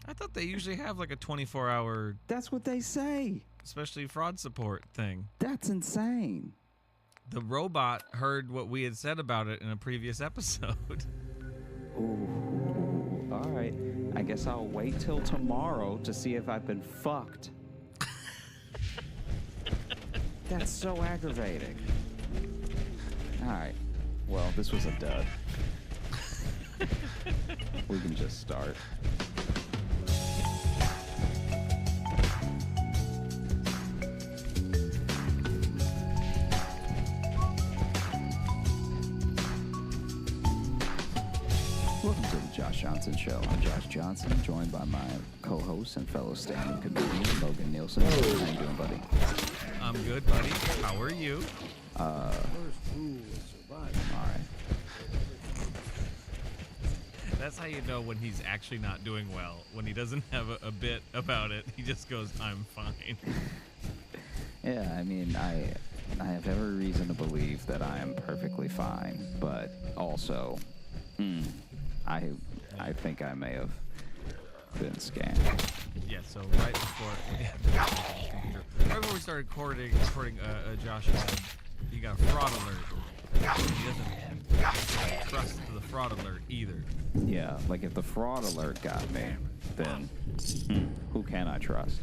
I thought they usually have like a 24-hour... That's what they say. Especially fraud support thing. That's insane. The robot heard what we had said about it in a previous episode. Ooh, all right. I guess I'll wait till tomorrow to see if I've been fucked. That's so aggravating. All right. Well, this was a dud. We can just start. Welcome to the Josh Johnson Show. I'm Josh Johnson, joined by my co-host and fellow stand-up comedian, Logan Nielsen. How you doing, buddy? I'm good, buddy. How are you? All right. That's how you know when he's actually not doing well. When he doesn't have a bit about it, he just goes, I'm fine. Yeah, I mean, I have every reason to believe that I am perfectly fine, but also, I think I may have been scammed. Yeah, so right before we started recording Josh, he got a fraud alert. He doesn't trust the fraud alert either. Yeah, like if the fraud alert got me, then who can I trust?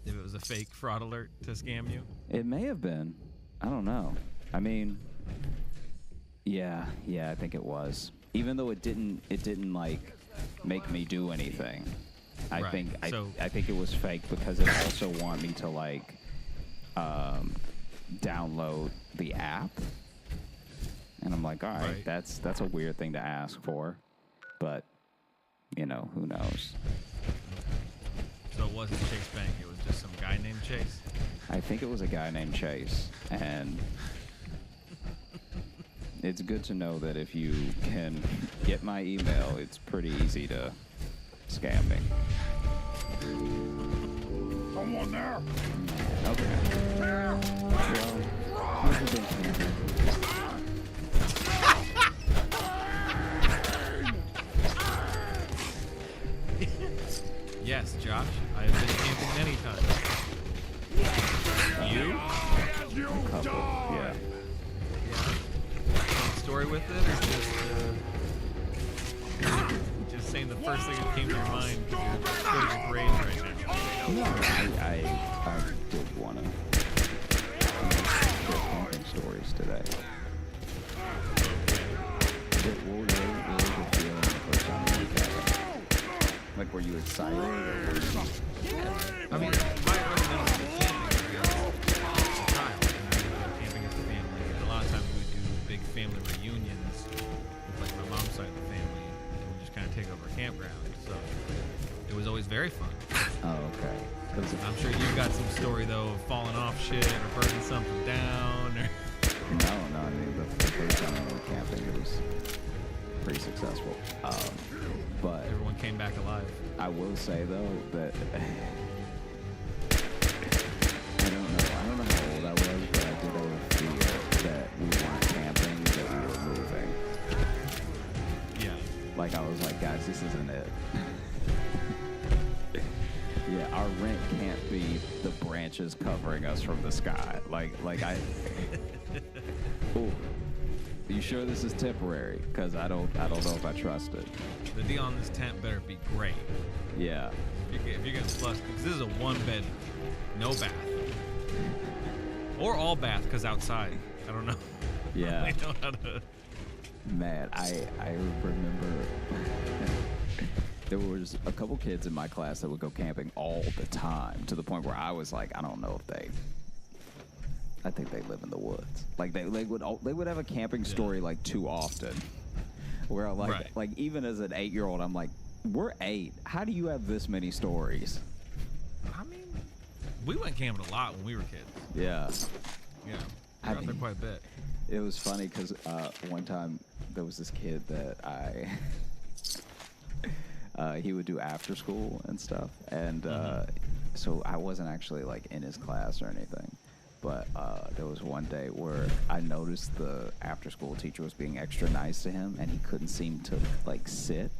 If it was a fake fraud alert to scam you? It may have been. I don't know. I mean, yeah, I think it was. Even though it didn't like make me do anything. I think it was fake because it also wanted me to like download the app. And I'm like, all right, that's a weird thing to ask for. But, you know, who knows? So it wasn't Chase Bank, it was just some guy named Chase? I think it was a guy named Chase. And it's good to know that if you can get my email, it's pretty easy to scam me. Someone there. Okay. Well, how's it been camping? Yes, Josh. I have been camping many times. You? A couple, yeah. Story with it, or just saying the first thing that came to your mind because you're putting with rage right now? No, I did want to share camping stories today. What was your feeling the first time you went camping? Like, were you excited? Or were you... I mean, my early memories of camping were as a child. Camping as a family. And a lot of times we would do big family reunions with like my mom's side of the family, and we just kind of take over a campground. So it was always very fun. Oh, okay. I'm sure you've got some story though of falling off shit or burning something down. Or No. I mean, the first time I went camping, it was pretty successful. But everyone came back alive. I will say though that I don't know how old I was, but I did have a fear that we weren't camping, that we were moving. Yeah. Like I was like, guys, this isn't it. Yeah, our rent can't be the branches covering us from the sky. Like I. Ooh. You sure this is temporary? Because I don't know if I trust it. The deal on this tent better be great. Yeah. If you're getting plus, because this is a one bed, no bath, or all bath, because outside. I don't know. Yeah. I don't know how to. Man, I remember there was a couple kids in my class that would go camping all the time, to the point where I was like, I don't know if I think they live in the woods. Like they would have a camping story like too often. Where like even as an 8-year-old, I'm like, we're 8. How do you have this many stories? I mean, we went camping a lot when we were kids. Yeah. Yeah. We were out there quite a bit. It was funny because one time there was this kid that he would do after school and stuff, and so I wasn't actually like in his class or anything. But there was one day where I noticed the after-school teacher was being extra nice to him, and he couldn't seem to like sit.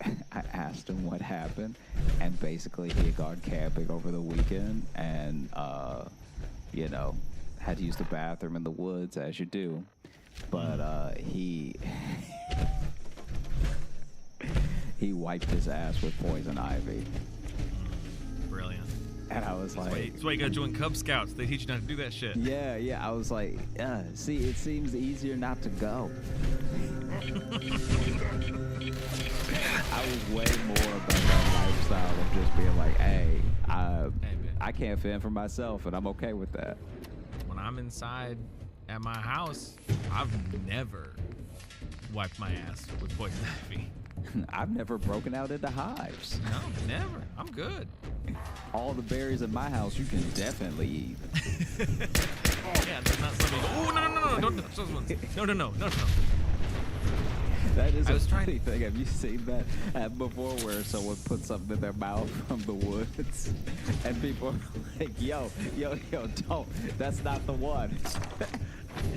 I asked him what happened, and basically he had gone camping over the weekend, and you know, had to use the bathroom in the woods as you do. But he wiped his ass with poison ivy. Brilliant. And I was like... That's why you gotta join Cub Scouts. They teach you not to do that shit. Yeah. I was like, see, it seems easier not to go. I was way more about that lifestyle of just being like, hey, I can't fend for myself, and I'm okay with that. When I'm inside at my house, I've never wiped my ass with poison ivy. I've never broken out into hives. No, never. I'm good. All the berries in my house you can definitely eat. Yeah, there's not somebody. Oh no! Don't touch those ones. No. That is a funny thing. Have you seen that happen before where someone puts something in their mouth from the woods and people are like, yo, don't. That's not the one. It's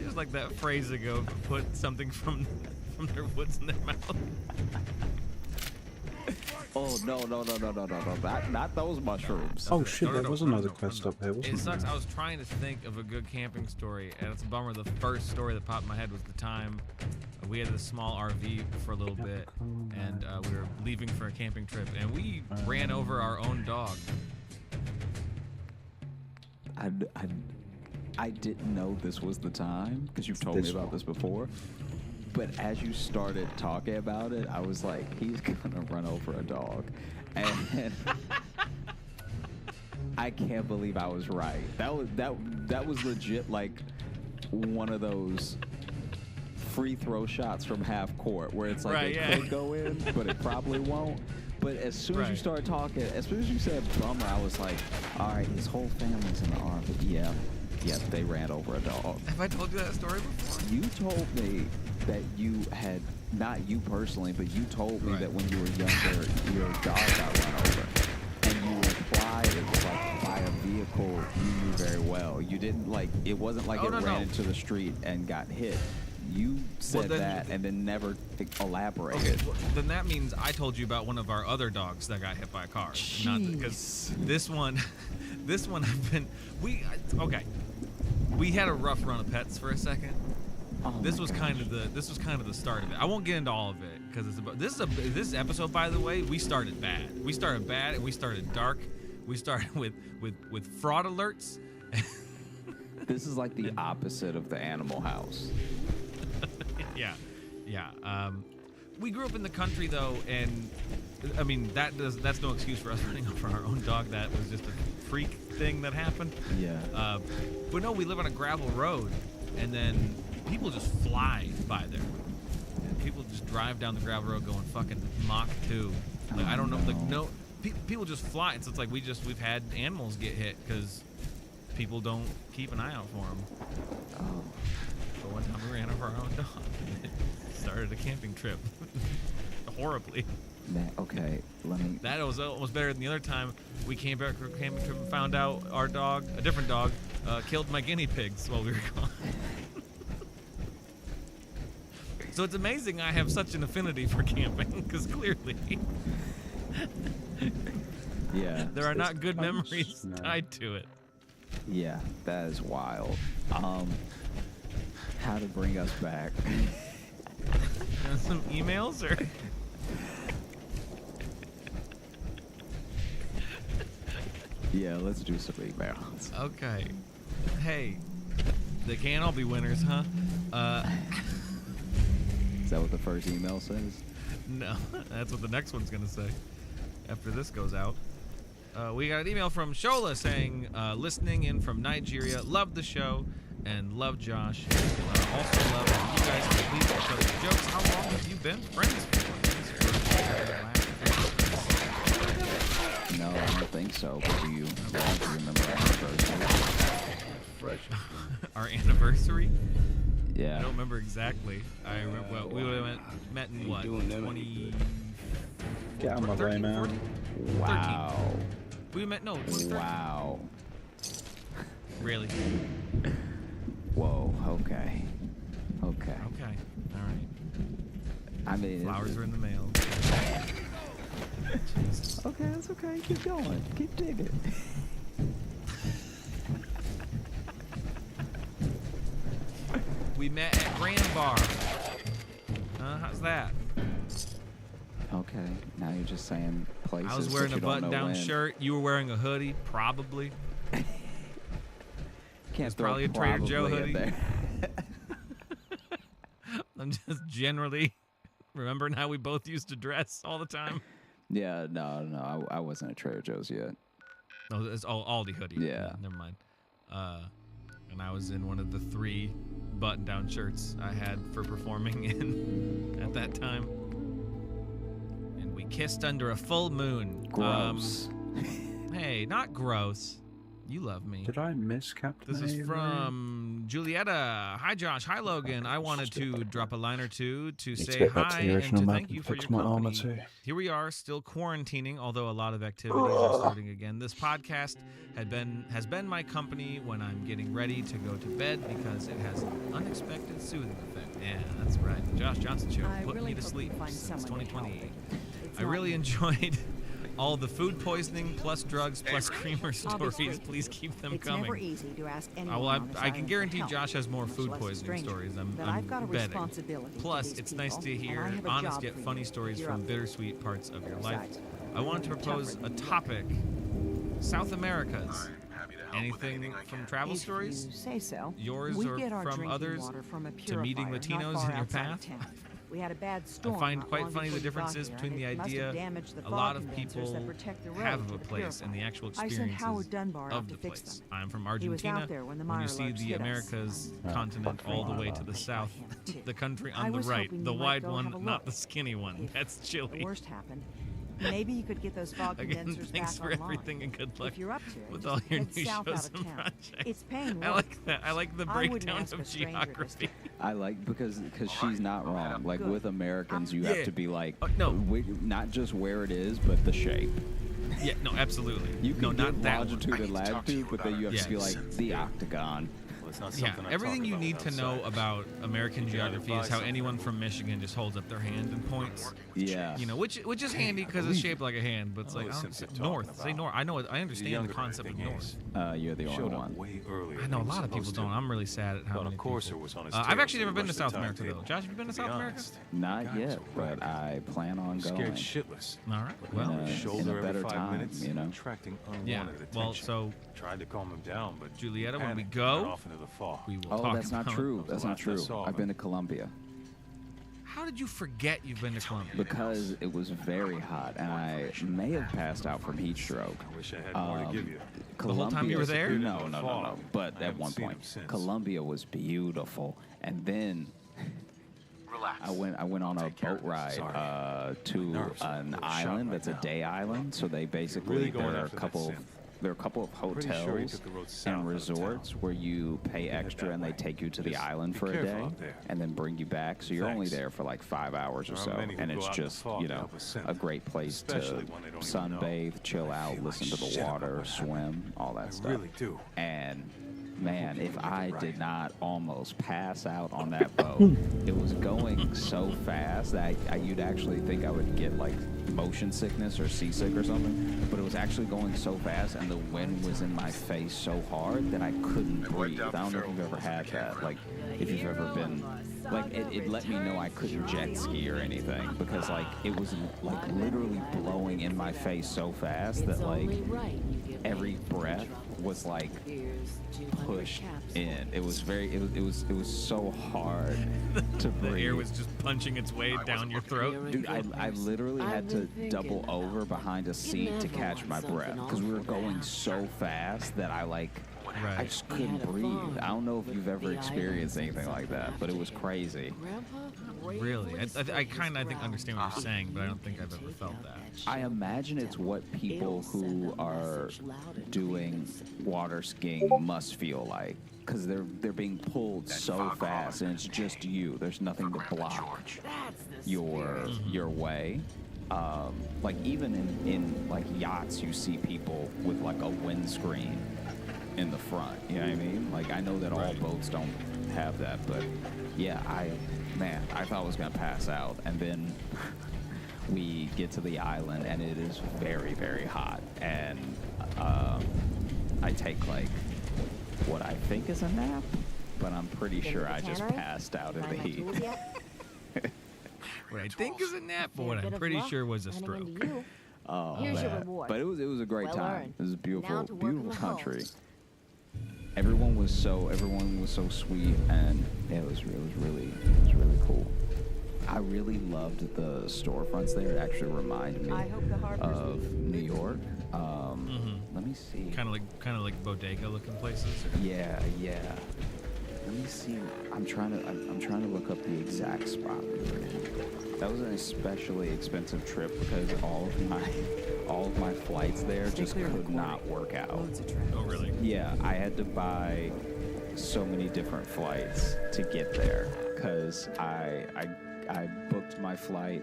just like that phrase ago, put something from their woods in their mouth. Oh, no. Not those mushrooms. Oh shit, there was another quest up here, wasn't It sucks. there? I was trying to think of a good camping story, and it's a bummer. The first story that popped in my head was the time we had this small RV for a little bit, and we were leaving for a camping trip, and we ran over our own dog. I didn't know this was the time, because you've told me about this before. But as you started talking about it, I was like, he's gonna run over a dog. And I can't believe I was right. That was legit like one of those free throw shots from half court where it's like could go in, but it probably won't. But as soon as you started talking, as soon as you said bummer, I was like, all right, his whole family's in the army. Yeah, they ran over a dog. Have I told you that story before? You told me that you had, not you personally, but you told me that when you were younger, your dog got run over. And you implied it was like by a vehicle you knew very well. You didn't like, it wasn't like it ran into the street and got hit. You said that and then never elaborated. Okay, well, then that means I told you about one of our other dogs that got hit by a car. Not because this one we had a rough run of pets for a second. This was kind of the start of it. I won't get into all of it because it's about this episode, by the way, we started bad. We started bad and we started dark. We started with fraud alerts. This is like the opposite of the Animal House. Yeah. We grew up in the country though, and I mean that's no excuse for us running over our own dog. That was just a freak thing that happened. Yeah. But no, we live on a gravel road, and then people just fly by there. And people just drive down the gravel road going fucking Mach 2. Like I don't know, like no, people just fly. So it's like we've had animals get hit because people don't keep an eye out for them. Oh. But one time we ran over our own dog. It started a camping trip. Horribly. Man, okay, let me... That was almost better than the other time we came back from a camping trip and found out our dog, a different dog, killed my guinea pigs while we were gone. So it's amazing I have such an affinity for camping, because clearly... Yeah. There are not good memories tied to it. Yeah, that is wild. How to bring us back. Some emails or... Yeah, let's do some emails. Okay. Hey, they can't all be winners, huh? Is that what the first email says? No, that's what the next one's gonna say after this goes out. We got an email from Shola saying, listening in from Nigeria, love the show and love Josh. Also love you guys complete each other's jokes. How long have you been friends for? No, I don't think so. But do you remember our anniversary? Our anniversary? Yeah. I don't remember exactly. I remember we would have met in what? 20. Get out of my way, man. Wow. 13. We met 2013. Wow. Really? Whoa. Okay. Okay. Okay. All right. I mean, flowers are in the mail. Okay, that's okay. Keep going. Keep digging. We met at Grand Bar. How's that? Okay, now you're just saying places. I was wearing a button-down when. shirt. You were wearing a hoodie, probably. Can't probably a Trader Joe in hoodie. there. I'm just generally remembering how we both used to dress all the time. Yeah, no, I wasn't at Trader Joe's yet. No, it's Aldi hoodie. Yeah. Never mind. And I was in one of the 3 button-down shirts I had for performing in at that time. Kissed under a full moon. Gross. Hey, not gross. You love me. Did I miss Captain This is Avery? from Julietta. Hi, Josh. Hi, Logan. I wanted to drop a line or two to Need to say get back to hi the and original to map thank and you for fix your my armor company. too. Here we are, still quarantining, although a lot of activities are starting again. This podcast has been my company when I'm getting ready to go to bed because it has an unexpected soothing effect. Yeah, that's right. The Josh Johnson Show put me to sleep since 2020. I really enjoyed all the food poisoning plus drugs plus creamer stories. Please keep them coming. It's never easy to ask anyone I can guarantee Josh has more food poisoning stories. I'm I've got a betting. responsibility to Plus, these it's nice to people, hear and I have a honest job yet for funny you. stories You're from up. bittersweet parts of your life. Besides, I want to propose a topic: South Americas. Anything from travel If stories? you say so. Yours we or get our from drinking others? water from a To meeting purifier not Latinos far in your outside of path? town. We had a bad storm. I find not quite long funny the before you got differences here, between and the it must have idea damaged the a lot fog of condensers people that protect the road have from of a the place and the purifier. actual I sent experiences Howard Dunbar out of to the fix place. them. I'm from He was Argentina. out there when the When you Meyer see large the hit us. Americas continent all the way to the south, the country I on the was right, hoping the you might wide go one, have a not look. the skinny one. That's The Chile. worst happened. Maybe you could get those fog Again, condensers thanks back for online. everything and good luck If you're up to it, with just all your head new south shows out of and town. projects. It's paying I work. like that. I like the I wouldn't breakdown ask a of stranger this geography. I like because she's not wrong. Like Good. with Americans, you Yeah. have to be like, no. not just where it is, but the shape. Yeah, no, absolutely. You can no, get not that longitude one. and latitude, but then you have to be like the octagon. Yeah, everything you need to know about American geography is how anyone from Michigan just holds up their hand and points. Yeah. You know, which is handy because it's shaped like a hand, but it's like north. Say north. I know. I understand the concept of north. You're the only one. I know a lot of people don't. I'm really sad at how many people. I've actually never been to South America though. Josh, have you been to South America? Not yet, but I plan on going. Scared shitless. All right. Well, in a better time, you know. Attracting yeah. unwanted Well, attention. so Tried to calm him down, but Julietta, when we panicked and go, went off into the fog. we will Oh, talk that's not about true. That's not true. I've been to Colombia. How did you forget you've been to Colombia? Because it was very hot, and I may have passed out from heat stroke. I wish I had more to give you. The whole time you were there? No. But at one point, Colombia was beautiful, and then I went on a boat ride to an island that's a day island. So they basically there are a couple of hotels and resorts where you pay extra and they take you to the island for a day and then bring you back. So you're only there for like 5 hours or so, and it's just a great place to sunbathe, chill out, listen to the water, swim, all that stuff. Really do. And man, if I did not almost pass out on that boat, it was going so fast that you'd actually think I would get like motion sickness or seasick or something. But it was actually going so fast, and the wind was in my face so hard that I couldn't breathe. I don't know if you've ever had that. Like, if you've ever been, like, it let me know I couldn't jet ski or anything because like it was like literally blowing in my face so fast that like every breath was like pushed in. It was so hard to breathe. The air was just punching its way down your throat. Dude, I literally had to double over behind a seat to catch my breath because we were going so fast that I just couldn't breathe. I don't know if you've ever experienced anything like that, but it was crazy. Really? I kind of understand what you're saying, but I don't think I've ever felt that. I imagine it's what people who are doing water skiing must feel like, because they're being pulled so fast, and it's just you. There's nothing to block your way. Like even in like yachts, you see people with like a windscreen in the front. You know what I mean? Like I know that all boats don't have that, but yeah, I thought I was gonna pass out, and then we get to the island and it is very, very hot, and I take like what I think is a nap, but I'm pretty sure I just passed out in the heat. What I think is a nap, but what I'm pretty sure was a stroke. Oh, Here's your man. reward. But it was a great Well time. earned. It was a Now beautiful, to work beautiful in the country. halls. Everyone was so sweet, and it was really cool. I really loved the storefronts there. It actually reminded me of New York. Let me see. Kind of like bodega looking places. Yeah. Let me see. I'm trying to look up the exact spot we were in. That was an especially expensive trip because all of my flights there just could not work out. Oh, really? Yeah, I had to buy so many different flights to get there because I booked my flight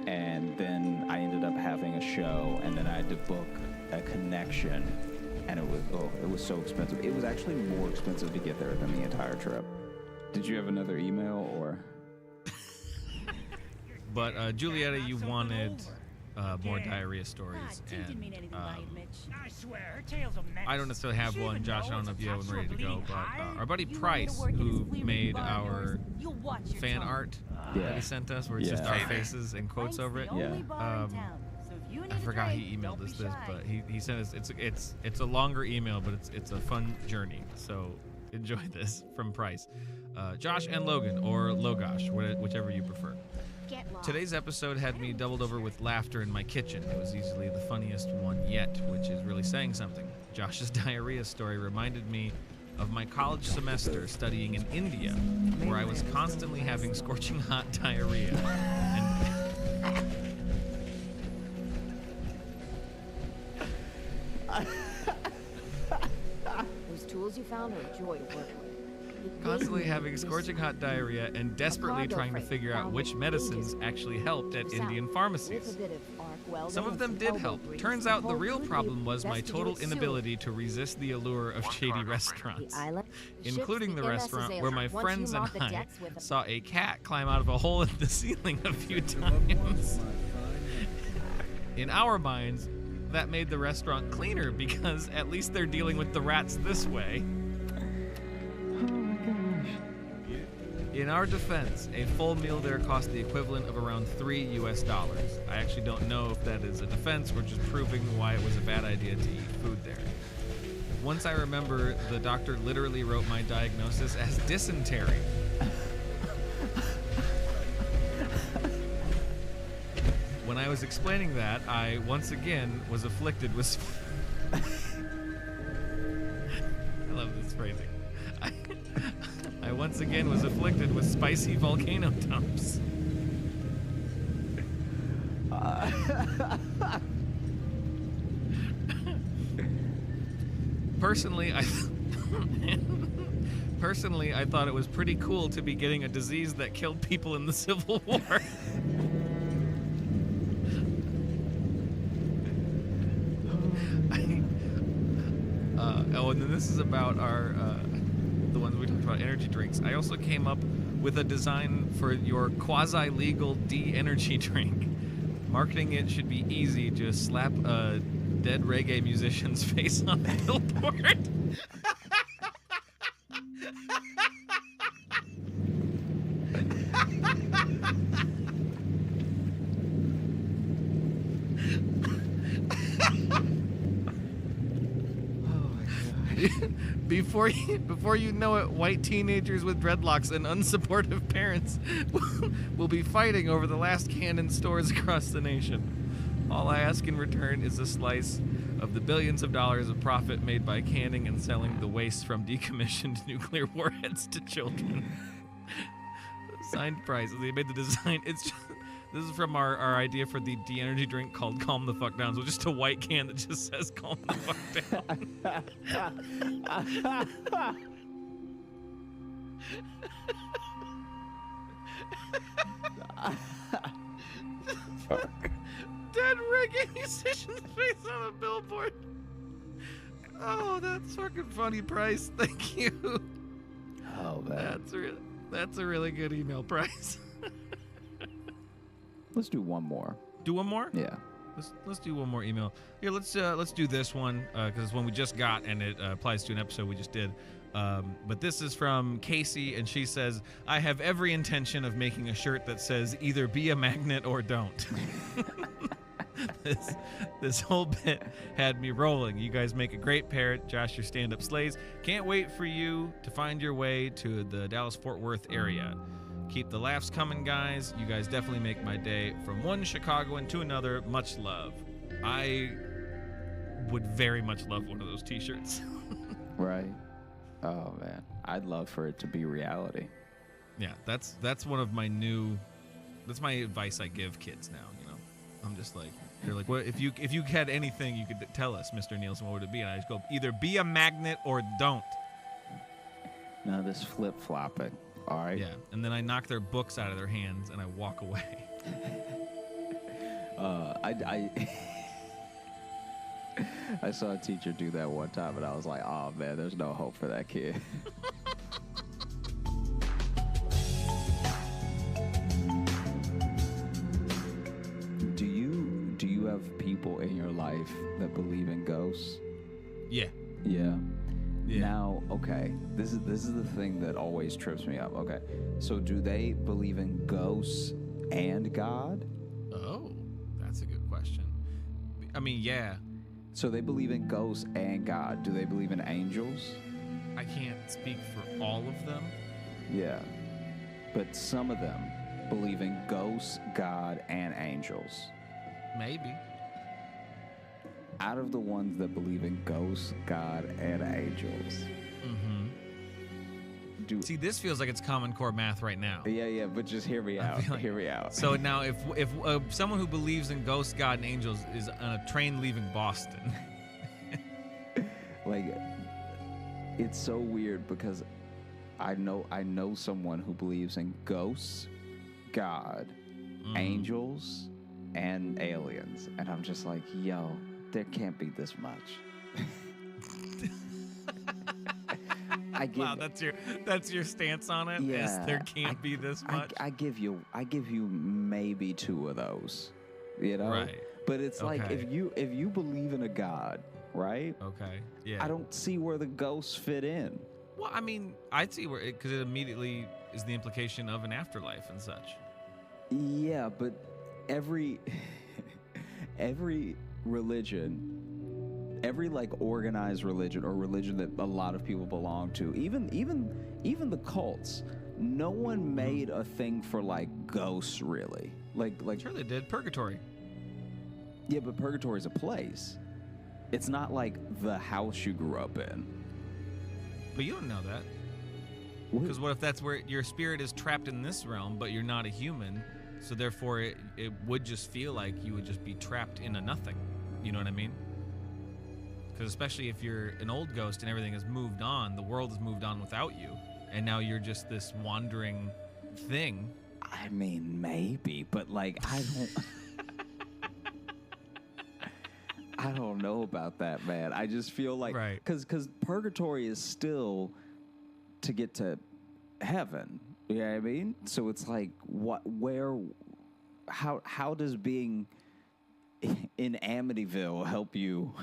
and then I ended up having a show and then I had to book a connection and it was so expensive. It was actually more expensive to get there than the entire trip. Did you have another email or? But Julietta, you wanted more diarrhea stories, and I swear, her tales of I don't necessarily have one. Josh, I don't know if you have one ready to go, but our buddy Price, who made our fan art that he sent us, where it's just our faces and quotes over it. Yeah. I forgot he emailed us this, but he sent us. It's a longer email, but it's a fun journey. So enjoy this from Price, Josh and Logan, or Logosh, whichever you prefer. Today's episode had me doubled over with laughter in my kitchen. It was easily the funniest one yet, which is really saying something. Josh's diarrhea story reminded me of my college semester studying in India, where I was constantly having scorching hot diarrhea. Those tools you found are a joy to work with. Constantly having scorching hot diarrhea and desperately trying to figure out which medicines actually helped at Indian pharmacies. Some of them did help. Turns out the real problem was my total inability to resist the allure of shady restaurants, including the restaurant where my friends and I saw a cat climb out of a hole in the ceiling a few times. In our minds, that made the restaurant cleaner because at least they're dealing with the rats this way. In our defense, a full meal there cost the equivalent of around $3 US. I actually don't know if that is a defense or just proving why it was a bad idea to eat food there. Once I remember, the doctor literally wrote my diagnosis as dysentery. When I was explaining that, I once again was afflicted with... I love this phrasing. I once again was afflicted with spicy volcano dumps. Personally, I thought it was pretty cool to be getting a disease that killed people in the Civil War. And then this is about our the ones we talked about, energy drinks. I also came up with a design for your quasi-legal D-energy drink. Marketing it should be easy. Just slap a dead reggae musician's face on the billboard. Before you know it, white teenagers with dreadlocks and unsupportive parents will be fighting over the last can in stores across the nation. All I ask in return is a slice of the billions of dollars of profit made by canning and selling the waste from decommissioned nuclear warheads to children. Signed Price. They made the design. This is from our idea for the D-energy drink called Calm the Fuck Down. So just a white can that just says Calm the Fuck Down. Fuck. Dead reggae musician's face on a billboard. Oh, that's fucking funny, Price. Thank you. Oh, man. That's a really good email, Price. Let's do one more. Do one more? Yeah. Let's do one more email. Here, let's do this one because it's one we just got and it applies to an episode we just did. But this is from Casey, and she says, "I have every intention of making a shirt that says either be a magnet or don't." This whole bit had me rolling. You guys make a great pair. Josh, your stand-up slays. Can't wait for you to find your way to the Dallas-Fort Worth area. Keep the laughs coming, guys. You guys definitely make my day. From one Chicagoan to another, much love. I would very much love one of those t-shirts. Right. Oh man, I'd love for it to be reality. Yeah, that's one of my that's my advice I give kids now, you know. I'm just like, they're like, well, if you had anything you could tell us, Mr. Nielsen, what would it be? And I just go, either be a magnet or don't. No, this flip-flopping. All right. Yeah, and then I knock their books out of their hands and I walk away. I saw a teacher do that one time, and I was like, oh man, there's no hope for that kid. Do you have people in your life that believe in ghosts? Yeah. Yeah. Now, okay, this is the thing that always trips me up. Okay, so do they believe in ghosts and God? Oh, that's a good question. I mean, yeah. So they believe in ghosts and God. Do they believe in angels? I can't speak for all of them. Yeah, but some of them believe in ghosts, God, and angels. Maybe. Out of the ones that believe in ghosts, God, and angels. Mm-hmm. See, this feels like it's Common Core math right now. Yeah, but just hear me out. Hear me out. So now, if someone who believes in ghosts, God, and angels is on a train leaving Boston, like, it's so weird because I know someone who believes in ghosts, God, angels, and aliens, and I'm just like, yo, there can't be this much. wow, that's your stance on it. Yeah, is there can't be this much. I give you maybe 2 of those, you know. Right. But it's like Okay. if you believe in a God, right? Okay. Yeah. I don't see where the ghosts fit in. Well, I mean, I'd see where because it immediately is the implication of an afterlife and such. Yeah, but every religion, every like organized religion or religion that a lot of people belong to, even the cults, no one made a thing for like ghosts really. Like sure they did. Purgatory. Yeah, but purgatory is a place. It's not like the house you grew up in. But you don't know that. Because what if that's where your spirit is trapped in this realm, but you're not a human, so therefore it would just feel like you would just be trapped in a nothing. You know what I mean? Because especially if you're an old ghost and everything has moved on, the world has moved on without you, and now you're just this wandering thing. I mean, maybe, but like, I don't know about that, man. I just feel like, because purgatory is still to get to heaven. You know what I mean? So it's like, how does being in Amityville help you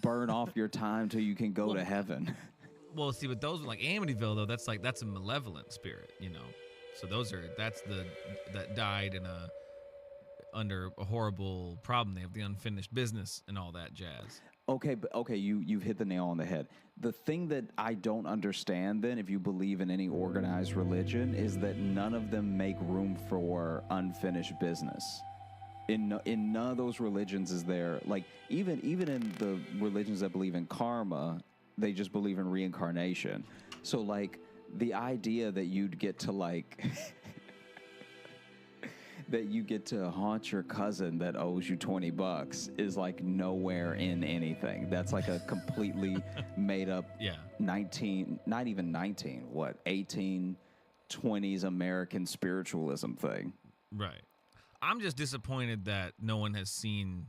burn off your time till you can go to heaven? Well, see, with those like Amityville though, that's a malevolent spirit, you know. So that's that died under a horrible problem. They have the unfinished business and all that jazz. Okay, you've hit the nail on the head. The thing that I don't understand then, if you believe in any organized religion, is that none of them make room for unfinished business. In none of those religions is there, like, even in the religions that believe in karma, they just believe in reincarnation. So like the idea that you'd get to like that you get to haunt your cousin that owes you $20 is like nowhere in anything. That's like a completely made up 1820s American spiritualism thing. Right. I'm just disappointed that no one has seen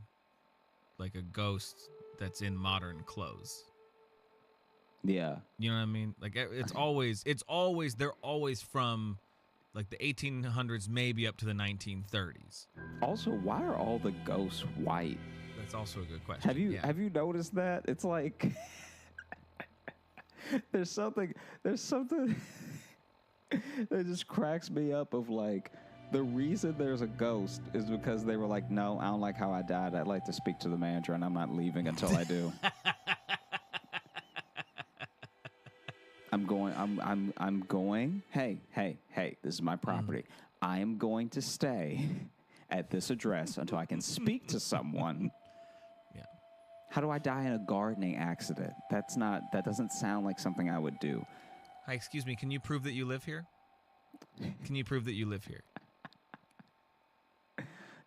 like a ghost that's in modern clothes. Yeah. You know what I mean? Like they're always from like the 1800s, maybe up to the 1930s. Also, why are all the ghosts white? That's also a good question. Have you noticed that? It's like there's something that just cracks me up of like the reason there's a ghost is because they were like, no, I don't like how I died. I'd like to speak to the manager and I'm not leaving until I do. I'm going. Hey, this is my property. I am going to stay at this address until I can speak to someone. Yeah. How do I die in a gardening accident? That doesn't sound like something I would do. Hi, excuse me. Can you prove that you live here? Can you prove that you live here?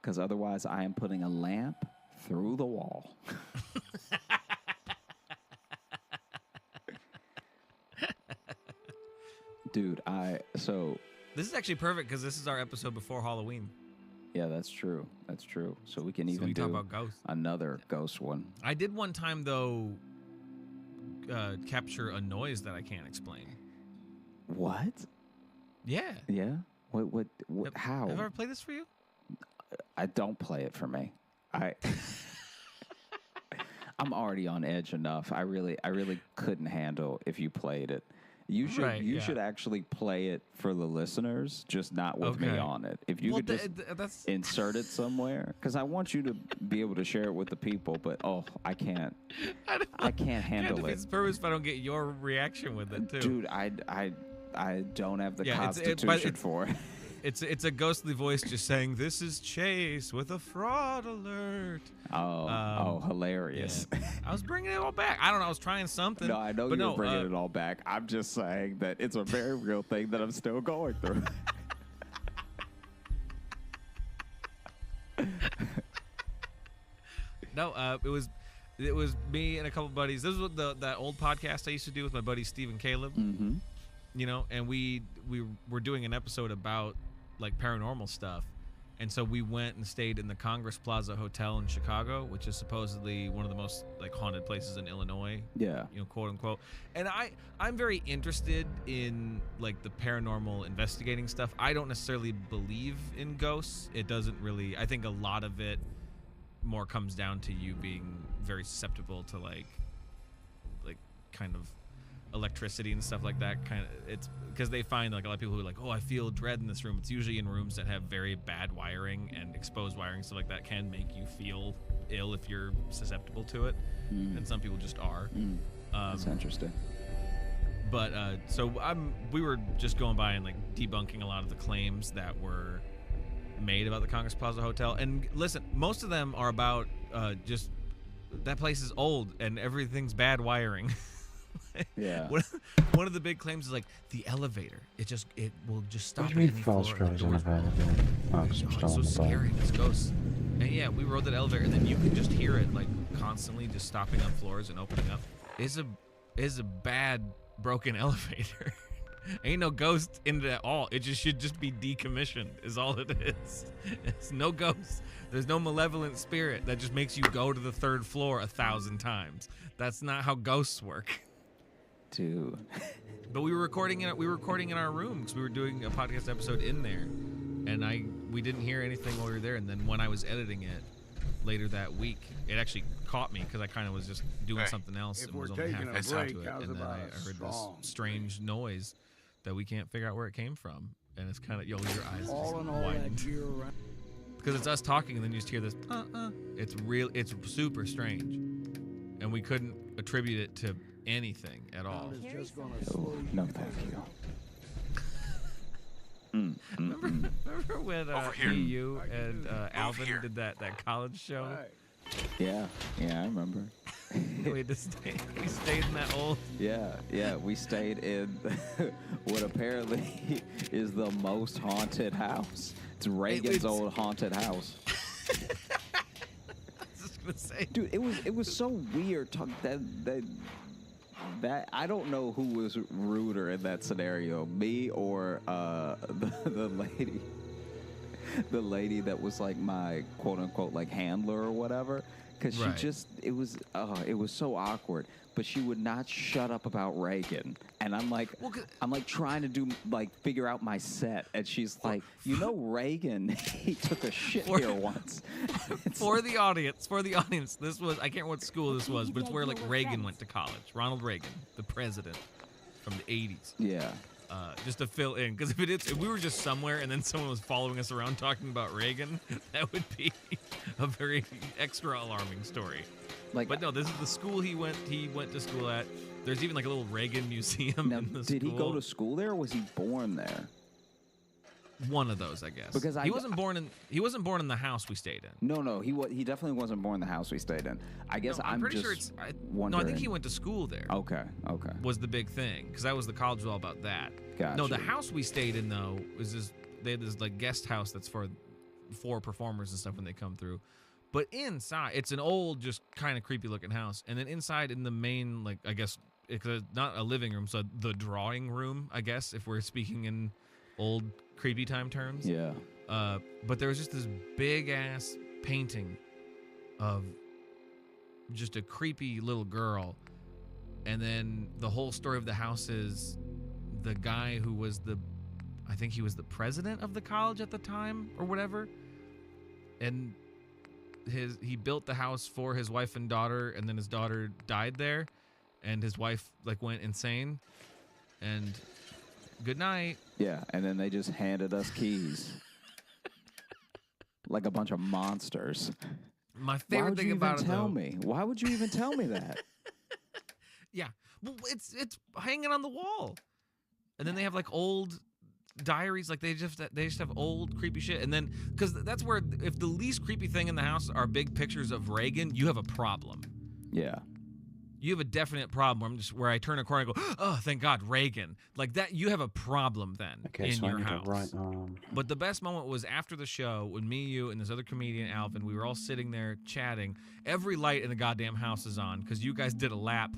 Because otherwise I am putting a lamp through the wall. Dude, This is actually perfect because this is our episode before Halloween. Yeah, that's true. That's true. So we can even talk do about ghosts. another ghost one. I did one time though capture a noise that I can't explain. What? Yeah. Yeah? What how? Have I ever played this for you? I don't play it for me. I'm already on edge enough. I really couldn't handle if you played it. You should actually play it for the listeners, just not with me on it. If you could just insert it somewhere, because I want you to be able to share it with the people. But I can't. I can't handle it. It's purpose if I don't get your reaction with it too. Dude, I don't have the constitution for it. It's a ghostly voice just saying, "This is Chase with a fraud alert." Hilarious. Yeah. I was bringing it all back. I don't know. I was trying something. No, I know you're bringing it all back. I'm just saying that it's a very real thing that I'm still going through. No, it was me and a couple buddies. This was that old podcast I used to do with my buddy Steve and Caleb. Mm-hmm. You know, and we were doing an episode about like paranormal stuff. And so we went and stayed in the Congress Plaza Hotel in Chicago, which is supposedly one of the most like haunted places in Illinois. Yeah. You know, quote unquote. And I'm very interested in like the paranormal investigating stuff. I don't necessarily believe in ghosts. It doesn't really. I think a lot of it more comes down to you being very susceptible to like kind of electricity and stuff like that. Kind of, it's because they find like a lot of people who are like, oh, I feel dread in this room. It's usually in rooms that have very bad wiring, and exposed wiring, stuff like that can make you feel ill if you're susceptible to it. And some people just are. That's interesting. But so we were just going by and like debunking a lot of the claims that were made about the Congress Plaza Hotel. And listen, most of them are about just that place is old and everything's bad wiring. Yeah. One of the big claims is like the elevator. It will just stop. What do you mean false drives on the elevator? It's so scary. It's ghosts. And yeah, we rode that elevator, and then you can just hear it like constantly just stopping on floors and opening up. It's a bad broken elevator. Ain't no ghost in it at all. It should just be decommissioned is all it is. It's no ghost. There's no malevolent spirit that just makes you go to the third floor 1,000 times. That's not how ghosts work. Dude. But we were recording in our room because we were doing a podcast episode in there, and we didn't hear anything while we were there. And then when I was editing it later that week, it actually caught me because I kind of was just doing something else and was only halfway into it, and then I heard this strange noise that we can't figure out where it came from, and it's kind of your eyes just widened because it's us talking, and then you just hear this. It's super strange, and we couldn't attribute it to anything at all. No, thank you. Remember when you and Alvin did that college show? Yeah, I remember. We stayed in that old. Yeah, we stayed in what apparently is the most haunted house. It's Reagan's old haunted house. I was just gonna say, dude, it was so weird. That I don't know who was ruder in that scenario, me or the lady that was like my quote unquote like handler or whatever, because she just it was so awkward. But she would not shut up about Reagan, and I'm like trying to figure out my set, and she's like, Reagan, he took a shit here once. For the audience, this was, I can't remember what school this was, but it's where like Reagan went to college. Ronald Reagan, the president from the 80s. Yeah. Just to fill in, because if we were just somewhere and then someone was following us around talking about Reagan, that would be a very extra alarming story. But no, this is the school he went to school at. There's even like a little Reagan museum in the school. Did he go to school there, or was he born there? One of those, I guess. Because he wasn't born in the house we stayed in. No, he definitely wasn't born in the house we stayed in. I guess I'm pretty just sure it's. wondering. No, I think he went to school there. Okay. Was the big thing because that was the college was all about that. Gotcha. No, the house we stayed in though was this. They had this like guest house that's for performers and stuff when they come through. But inside, it's an old, just kind of creepy looking house. And then inside, in the main, like I guess it's not a living room, so the drawing room, I guess, if we're speaking in old creepy time terms. Yeah. But there was just this big ass painting of just a creepy little girl, and then the whole story of the house is the guy who was I think he was the president of the college at the time or whatever, and he built the house for his wife and daughter, and then his daughter died there, and his wife like went insane, and good night. Yeah, and then they just handed us keys. Like a bunch of monsters. My favorite thing about it, tell me? Why would you even tell me that? Yeah. Well, it's hanging on the wall. And then they have like old diaries, like they just have old creepy shit. And then cuz that's where if the least creepy thing in the house are big pictures of Reagan, you have a problem. Yeah. You have a definite problem where I turn a corner and go, oh, thank God, Reagan. Like that, you have a problem then Okay, in so your I need house. to write on. But the best moment was after the show when me, you, and this other comedian, Alvin, we were all sitting there chatting. Every light in the goddamn house is on because you guys did a lap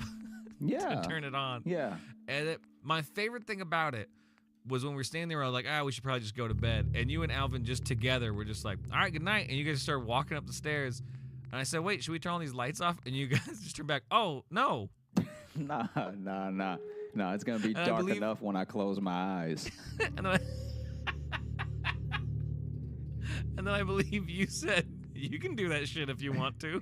Yeah. to turn it on. Yeah. And my favorite thing about it was when we were standing there, I was like, we should probably just go to bed. And you and Alvin just together were just like, all right, good night. And you guys started walking up the stairs. And I said, wait, should we turn all these lights off? And you guys just turned back, oh, no. Nah. No, it's going to be dark enough when I close my eyes. and then I believe you said, you can do that shit if you want to.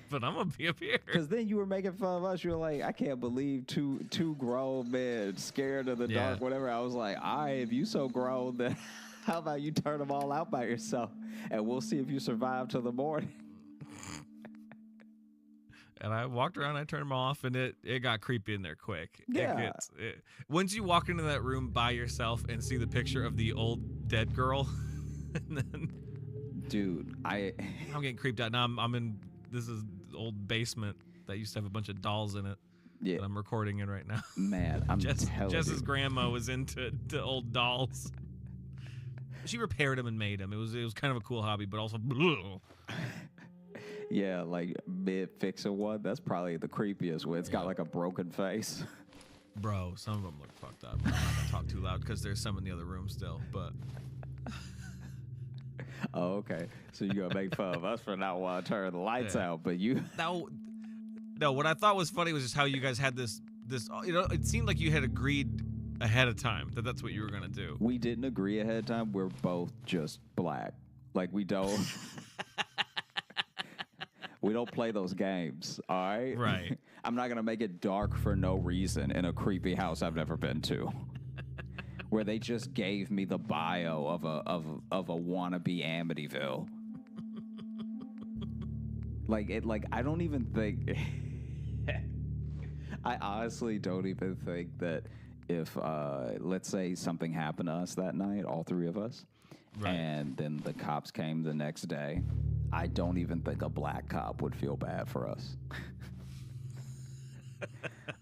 But I'm going to be up here. Because then you were making fun of us. You were like, I can't believe two grown men scared of the dark, whatever. I was like, all right, if you so grown, then how about you turn them all out by yourself? And we'll see if you survive till the morning. And I walked around, I turned them off, and it got creepy in there quick. Yeah. Once you walk into that room by yourself and see the picture of the old dead girl, and then, dude, I'm getting creeped out. Now I'm in this is the old basement that used to have a bunch of dolls in it. Yeah, that I'm recording in right now. Man, Jess's grandma was into old dolls. She repaired them and made them. It was kind of a cool hobby, but also. Yeah, like mid-fixing one. That's probably the creepiest one. It's got like a broken face. Bro, some of them look fucked up. I'm not gonna talk too loud because there's some in the other room still. But oh, okay. So you gonna make fun of us for not wanting to turn the lights out, but you. No. What I thought was funny was just how you guys had this. It seemed like you had agreed ahead of time that that's what you were gonna do. We didn't agree ahead of time. We're both just black. Like we don't. We don't play those games, all right? Right. I'm not going to make it dark for no reason in a creepy house I've never been to. Where they just gave me the bio of a wannabe Amityville. I don't even think I honestly don't even think that if let's say something happened to us that night, all three of us, right, and then the cops came the next day, I don't even think a black cop would feel bad for us.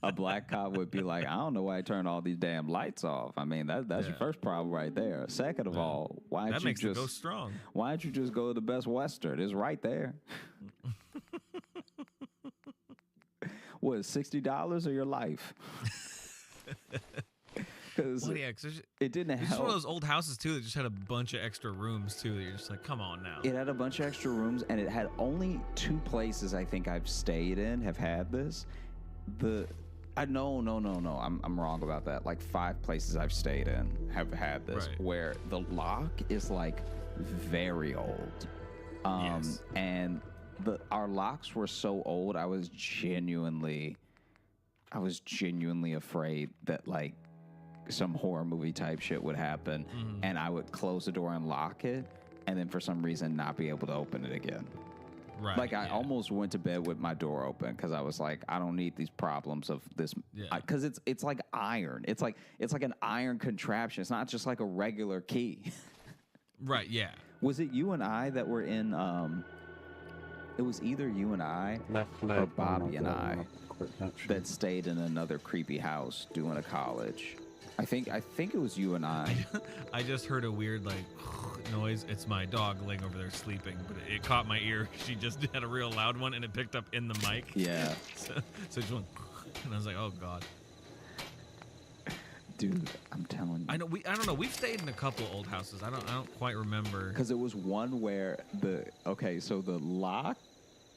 A black cop would be like, I don't know why I turned all these damn lights off. I mean, that's your first problem right there. Second of all, why don't you just go strong? Why don't you just go to the Best Western? It's right there. What, $60 or your life? Because it didn't help. It's one of those old houses too that just had a bunch of extra rooms too. That you're just like, come on now. It had a bunch of extra rooms, and it had only 2 places I think I've stayed in have had this. No, I'm wrong about that. Like 5 places I've stayed in have had this, right, where the lock is like very old. Yes. And our locks were so old, I was genuinely afraid that like some horror movie type shit would happen, and I would close the door and lock it, and then for some reason not be able to open it again. Right. Like I almost went to bed with my door open because I was like, I don't need these problems of this. Because it's like iron. It's like an iron contraption. It's not just like a regular key. Right. Yeah. Was it you and I that were in? It was either you and I or Bobby and I that stayed in another creepy house doing a college. I think it was you and I. I just heard a weird like noise. It's my dog laying over there sleeping, but it caught my ear. She just had a real loud one, and it picked up in the mic. Yeah. So it just went, and I was like, oh god. Dude, I'm telling you. I don't know. We've stayed in a couple old houses. I don't quite remember. Because it was one where so the lock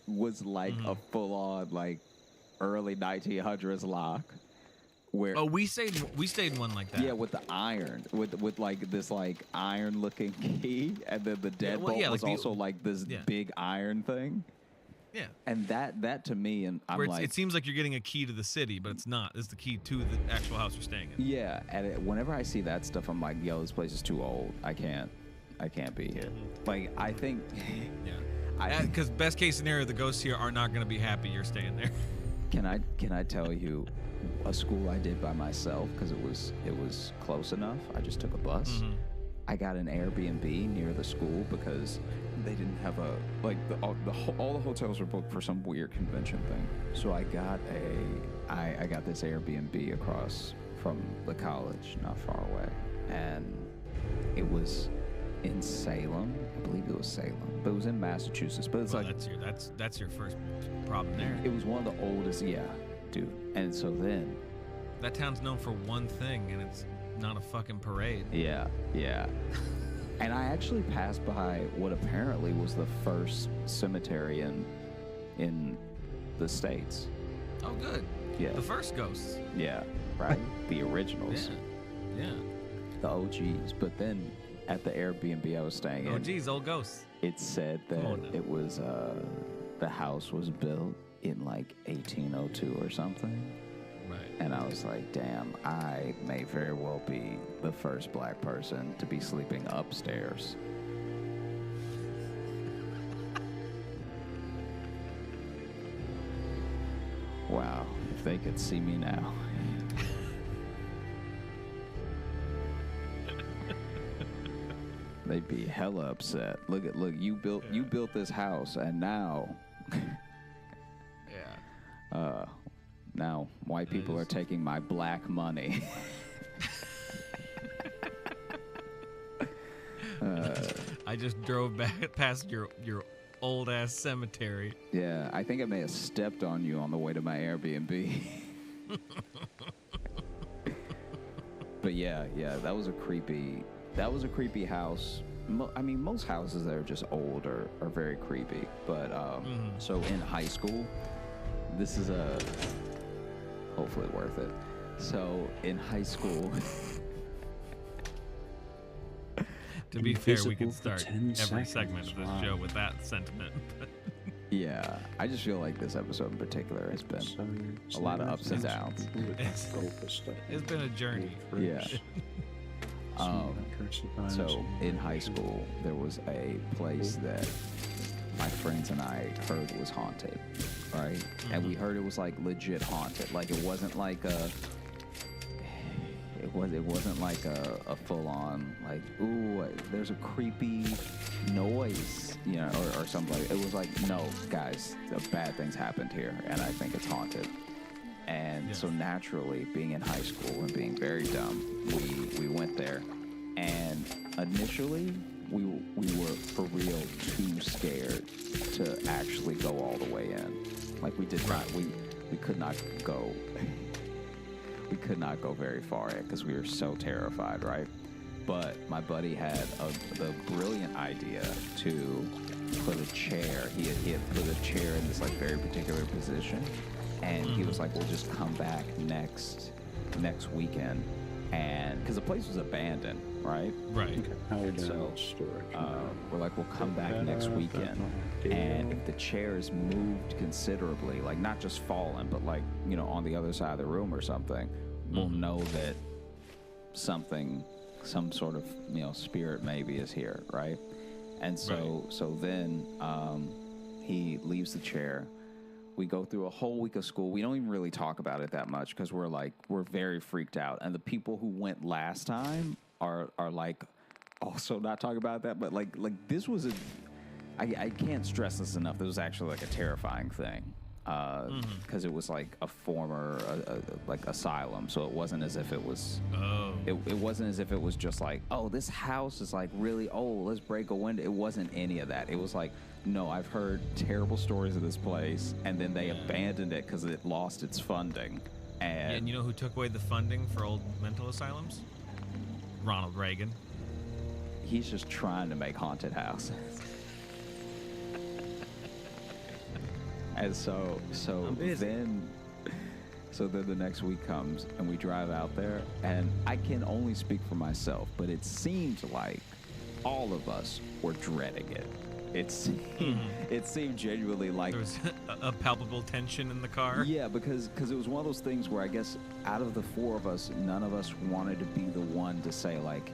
was like a full-on like early 1900s lock. Where we stayed in one like that. Yeah, with the iron, with like this like iron looking key, and then the deadbolt was also like this big iron thing. Yeah. And that to me, and I'm like, it seems like you're getting a key to the city, but it's not. It's the key to the actual house you're staying in. Yeah, and whenever I see that stuff, I'm like, yo, this place is too old. I can't be here. Like, I think. Yeah. Because best case scenario, the ghosts here are not going to be happy you're staying there. Can I tell you a school I did by myself because it was close enough. I just took a bus. I got an Airbnb near the school because they didn't have all the hotels were booked for some weird convention thing. So I got this Airbnb across from the college, not far away, and it was in Salem. I believe it was Salem, but it was in Massachusetts. But it's that's your first problem there. It was one of the oldest, dude. And so then that town's known for one thing, and it's not a fucking parade. Yeah. And I actually passed by what apparently was the first cemetery in the States. Oh, good. Yeah. The first ghosts. Yeah, right. The originals. Yeah. The OGs. But then at the Airbnb I was staying in, OGs, old ghosts. it said that it was the house was built in like 1802 or something. Right. And I was like, damn, I may very well be the first black person to be sleeping upstairs. Wow, if they could see me now. They'd be hella upset. Look, you built this house, and now now white people are taking my black money. I just drove back past your old ass cemetery. Yeah, I think I may have stepped on you on the way to my Airbnb. But yeah, that was a creepy house. I mean, most houses that are just old are very creepy. But so in high school, this is hopefully worth it. So in high school, to be fair, we can start every segment of this show with that sentiment. Yeah, I just feel like this episode in particular has been a lot of ups and downs. It's been a journey. Yeah. So in high school, there was a place that my friends and I heard was haunted, right? And we heard it was like legit haunted. Like it wasn't like it wasn't like a full on like, ooh, there's a creepy noise, you know, or something. It was like, no, guys, bad things happened here, and I think it's haunted. And so naturally, being in high school and being very dumb, we went there. And initially, we were for real too scared to actually go all the way in. Like we did not, we could not go. We could not go very far in because we were so terrified, right? But my buddy had the brilliant idea to put a chair. He had put a chair in this like very particular position. And he was like, we'll just come back next weekend. And because the place was abandoned, right? Right. So we're like, we'll come back next weekend. And if the chairs moved considerably, like not just fallen, but like, you know, on the other side of the room or something, we'll know that some sort of, you know, spirit maybe is here, right? And so then He leaves the chair. We go through a whole week of school. We don't even really talk about it that much because we're very freaked out. And the people who went last time are like also not talking about that. But like this was I can't stress this enough. This was actually like a terrifying thing because it was like a former like asylum. So it wasn't as if it was. It wasn't as if it was just like, oh, this house is like really old. Let's break a window. It wasn't any of that. It was like, no, I've heard terrible stories of this place, and then they abandoned it because it lost its funding. And you know who took away the funding for old mental asylums? Ronald Reagan. He's just trying to make haunted houses. And so then the next week comes and we drive out there, and I can only speak for myself, but it seemed like all of us were dreading it. It seemed genuinely like there was a palpable tension in the car. Yeah, because it was one of those things where I guess out of the four of us, none of us wanted to be the one to say like,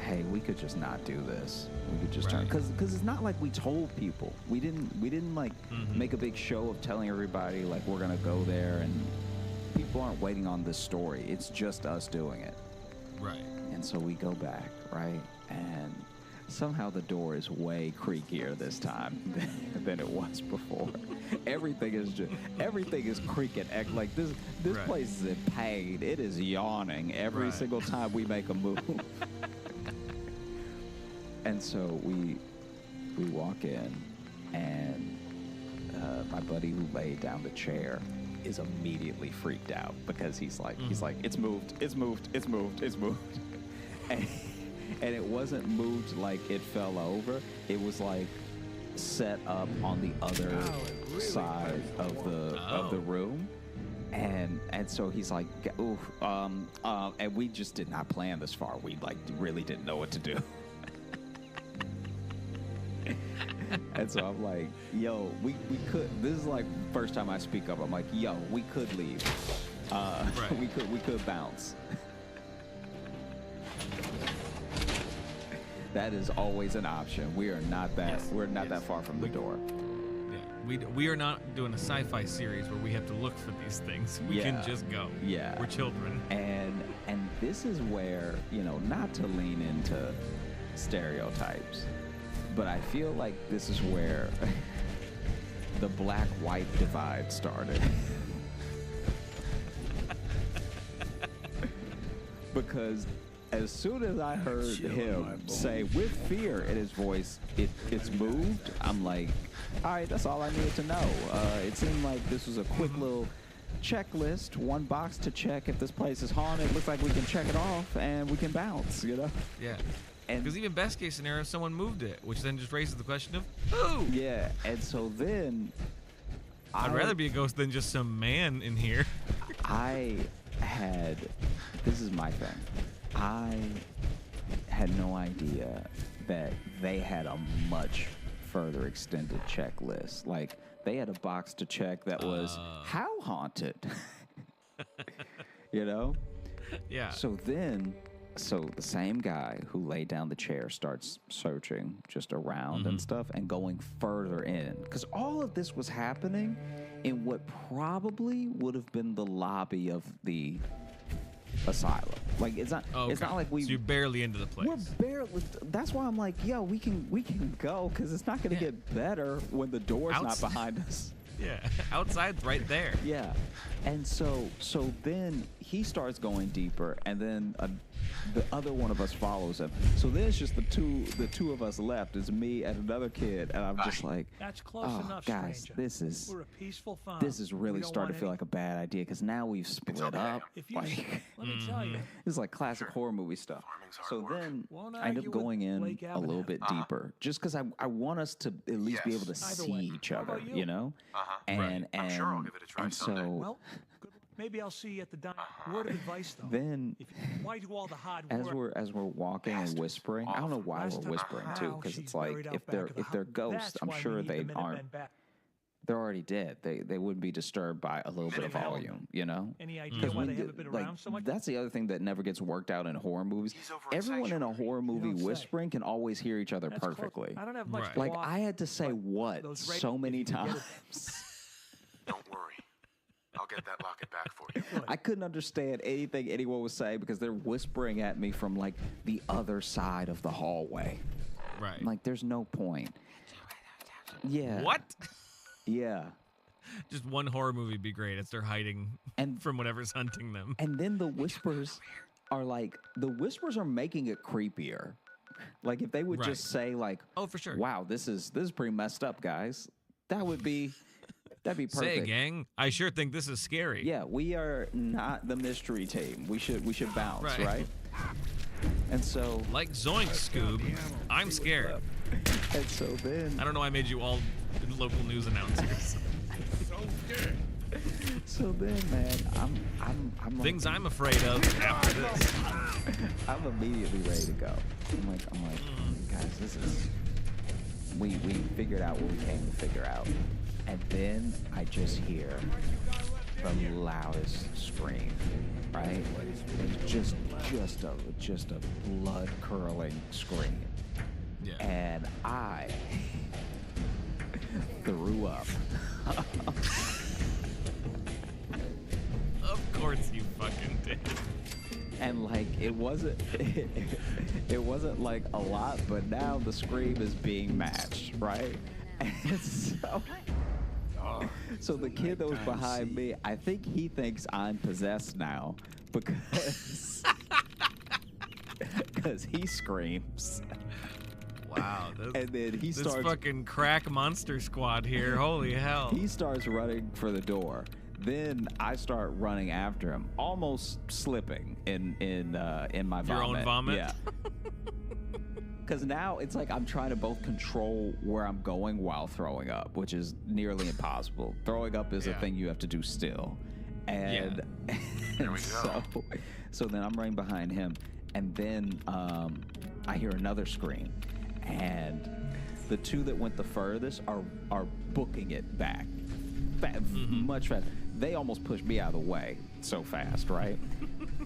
hey, we could just not do this. We could just turn, because it's not like we told people. We didn't like make a big show of telling everybody like we're gonna go there, and people aren't waiting on this story. It's just us doing it. Right. And so we go back, right? And somehow the door is way creakier this time than it was before. Everything is creaking. Like this place is in pain. It is yawning every single time we make a move. And so we walk in, and my buddy who laid down the chair is immediately freaked out because he's like, it's moved. And it wasn't moved like it fell over. It was like set up on the other side of the room. And so he's like, oof, and we just did not plan this far. We like really didn't know what to do. And so I'm like, yo, we could, this is like first time I speak up. I'm like, yo, we could leave. We could bounce. That is always an option. We are not that that far from the door. Yeah, we are not doing a sci-fi series where we have to look for these things. We can just go. Yeah, we're children. And this is where, you know, not to lean into stereotypes, but I feel like this is where the black-white divide started. Because as soon as I heard him say with fear in his voice, it's moved, I'm like, all right, that's all I needed to know. It seemed like this was a quick little checklist, one box to check if this place is haunted. Looks like we can check it off and we can bounce, you know? Yeah. Because even best case scenario, someone moved it, which then just raises the question of who? Yeah, and so then I'd rather be a ghost than just some man in here. This is my thing. I had no idea that they had a much further extended checklist. Like, they had a box to check that was how haunted? You know? Yeah. So the same guy who laid down the chair starts searching just around and stuff and going further in. Because all of this was happening in what probably would have been the lobby of the asylum. Like, it's not like we... So you're barely into the place. We're barely... That's why I'm like, yo, we can go, because it's not going to get better when the door's not behind us. Yeah, outside's right there. Yeah, and so then he starts going deeper, and then the other one of us follows him. So then it's just the two of us left. It's me and another kid, and I'm just like, that's close enough, guys, stranger. We're a peaceful farm. this is really starting to feel like a bad idea because now we've split up. If you, like, let me tell you, this is like classic horror movie stuff. So then I end up going in a little bit deeper, just because I want us to at least be able to see each other, you know. And I'm sure I'll give it a try someday. Well, maybe I'll see you at the diner. Word of advice, though. Then, why do all the hard work? as we're walking and whispering, I don't know why we're whispering too, because it's like if they're ghosts, I'm sure they aren't. They're already dead. They wouldn't be disturbed by a little bit of volume, you know? Any idea why they haven't been around so much? That's the other thing that never gets worked out in horror movies. Everyone in a horror movie whispering can always hear each other perfectly. I don't have much to Like, walk, I had to say what so many times. Don't worry. I'll get that locket back for you. I couldn't understand anything anyone was saying because they're whispering at me from, like, the other side of the hallway. Right. I'm like, there's no point. Yeah. What? Yeah. Just one horror movie would be great. It's they're hiding from whatever's hunting them. And then the whispers are like, the whispers are making it creepier. Like, if they would just say, like, oh, for sure. Wow, this is pretty messed up, guys. That'd be perfect. Say, gang, I sure think this is scary. Yeah, we are not the mystery team. We should bounce, right? And so, like Zoink, Scoob, I'm scared. And so then, I don't know why I made you all local news announcers. So then, man, I'm like, things I'm afraid of after this. I'm immediately ready to go. I'm like, guys, this is. We figured out what we came to figure out, and then I just hear the loudest scream, right? It's just a blood curdling scream. Yeah. And I threw up. Of course you fucking did. And like it wasn't like a lot, but now the scream is being matched, right? And so the kid that was behind me, I think he thinks I'm possessed now because he screams. Wow. And then he this starts fucking crack monster squad here. Holy hell. He starts running for the door. Then I start running after him, almost slipping in my vomit. Your own vomit? Yeah. Because now it's like I'm trying to both control where I'm going while throwing up, which is nearly impossible. Throwing up is a thing you have to do still. And, There we go. So then I'm running behind him, and then I hear another scream. And the two that went the furthest are booking it back. Much faster. They almost pushed me out of the way so fast, right?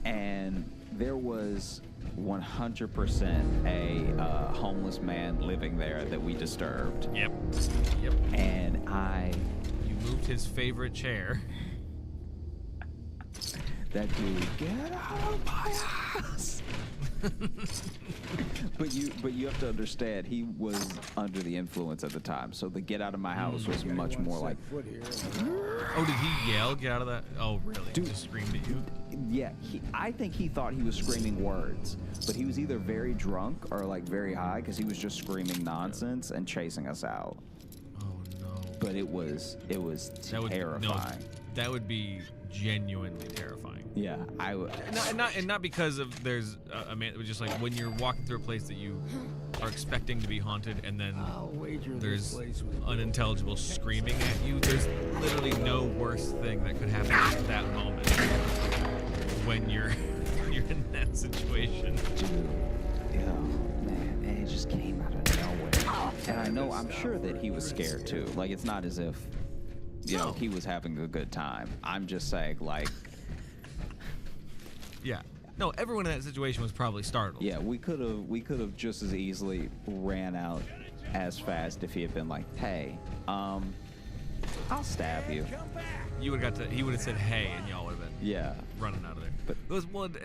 And there was 100% a homeless man living there that we disturbed. Yep. And you moved his favorite chair. That dude, get out of my house. But you have to understand, he was under the influence at the time, so the get out of my house was much more like. Oh, did he yell? Get out of that? Oh, really? Dude, he just screamed at you? Yeah, I think he thought he was screaming words, but he was either very drunk or like very high because he was just screaming nonsense and chasing us out. Oh no! But it was terrifying. That would be genuinely terrifying. Yeah, I would. Not because of there's a man. It was just like when you're walking through a place that you are expecting to be haunted, and then there's unintelligible screaming at you. There's literally no worse thing that could happen at that moment when you're in that situation. Dude, man, and it just came out of nowhere. And I'm sure that he was scared too. Like, it's not as if he was having a good time. I'm just saying, like. Yeah. No, everyone in that situation was probably startled. Yeah, we could have just as easily ran out as fast if he had been like, "Hey, I'll stab you." You would have got to. He would have said, "Hey," and y'all would have been running out of there. But it was one.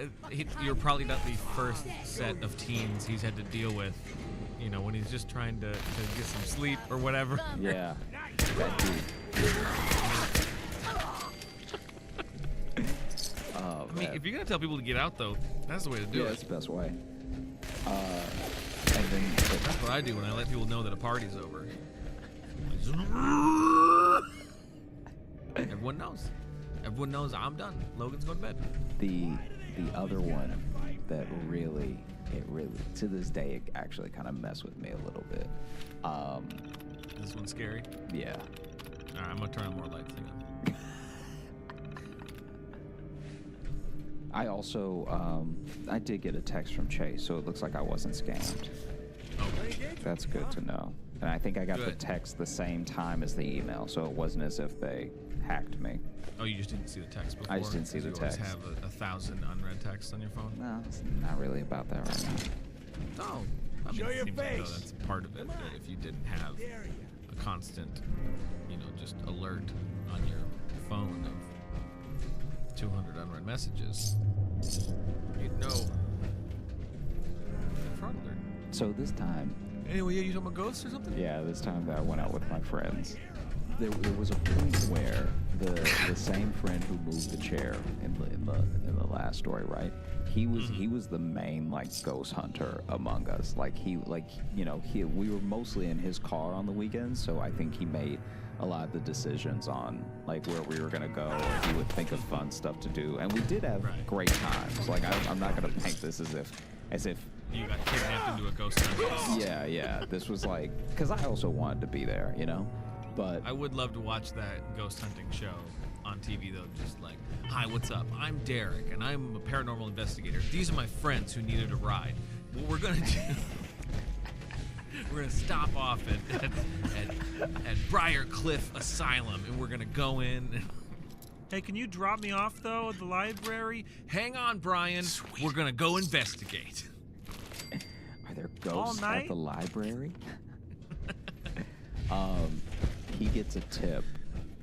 You're probably not the first set of teens he's had to deal with. You know, when he's just trying to get some sleep or whatever. Yeah. That dude. I mean, if you're gonna tell people to get out, though, that's the way to do it. Yeah, that's the best way. And then that's what I do when I let people know that a party's over. Everyone knows. Everyone knows I'm done. Logan's going to bed. The other one that really to this day it actually kind of messed with me a little bit. This one's scary. Yeah. All right, I'm gonna turn on more lights. Hang on. I also I did get a text from Chase, so it looks like I wasn't scammed. Okay. That's good to know. And I think I got the Good. text the same time as the email, so it wasn't as if they hacked me. Oh, you just didn't see the text before? I just didn't see the You always text. have 1,000 unread texts on your phone? No, it's not really about that right now. Oh, I mean, Show it your seems like, though, face. that's part of it. That if you didn't have a constant, just alert on your phone of 200 unread messages, you'd know. Fraud alert. So this time, Anyway, you talking about ghosts or something? yeah, this time that I went out with my friends, there was a point where the same friend who moved the chair in the last story, right? He was the main ghost hunter among us. We were mostly in his car on the weekends, so I think he made a lot of the decisions on where we were gonna go, or he would think of fun stuff to do, and we did have great times. I'm not gonna paint this as if You got kidnapped into a ghost hunt. yeah. This was because I also wanted to be there, But I would love to watch that ghost hunting show on TV, though. Just hi, what's up? I'm Derek, and I'm a paranormal investigator. These are my friends who needed a ride. What we're gonna do? We're gonna stop off at Briar Cliff Asylum, and we're gonna go in. Hey, can you drop me off though at the library? Hang on, Brian. Sweet. We're gonna go investigate. Are there ghosts night? at the library? He gets a tip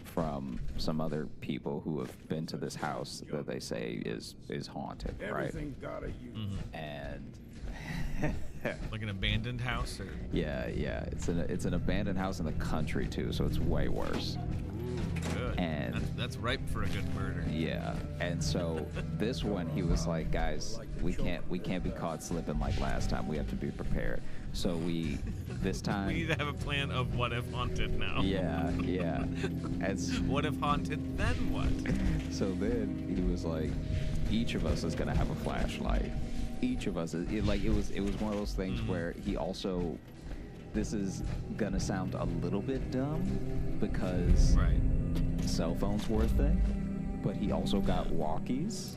from some other people who have been to this house that they say is haunted, right? Everything's got a use. And Like an abandoned house, or yeah, it's an abandoned house in the country too, so it's way worse. good. And That's ripe for a good murder. yeah, and so this one he was like, guys, we can't be caught slipping like last time. We have to be prepared. So this time We need to have a plan of what if haunted now. Yeah. What if haunted, then what? So then he was like, each of us is gonna have a flashlight. Each of us it was one of those things where he also, this is gonna sound a little bit dumb because cell phones were a thing, but he also got walkies.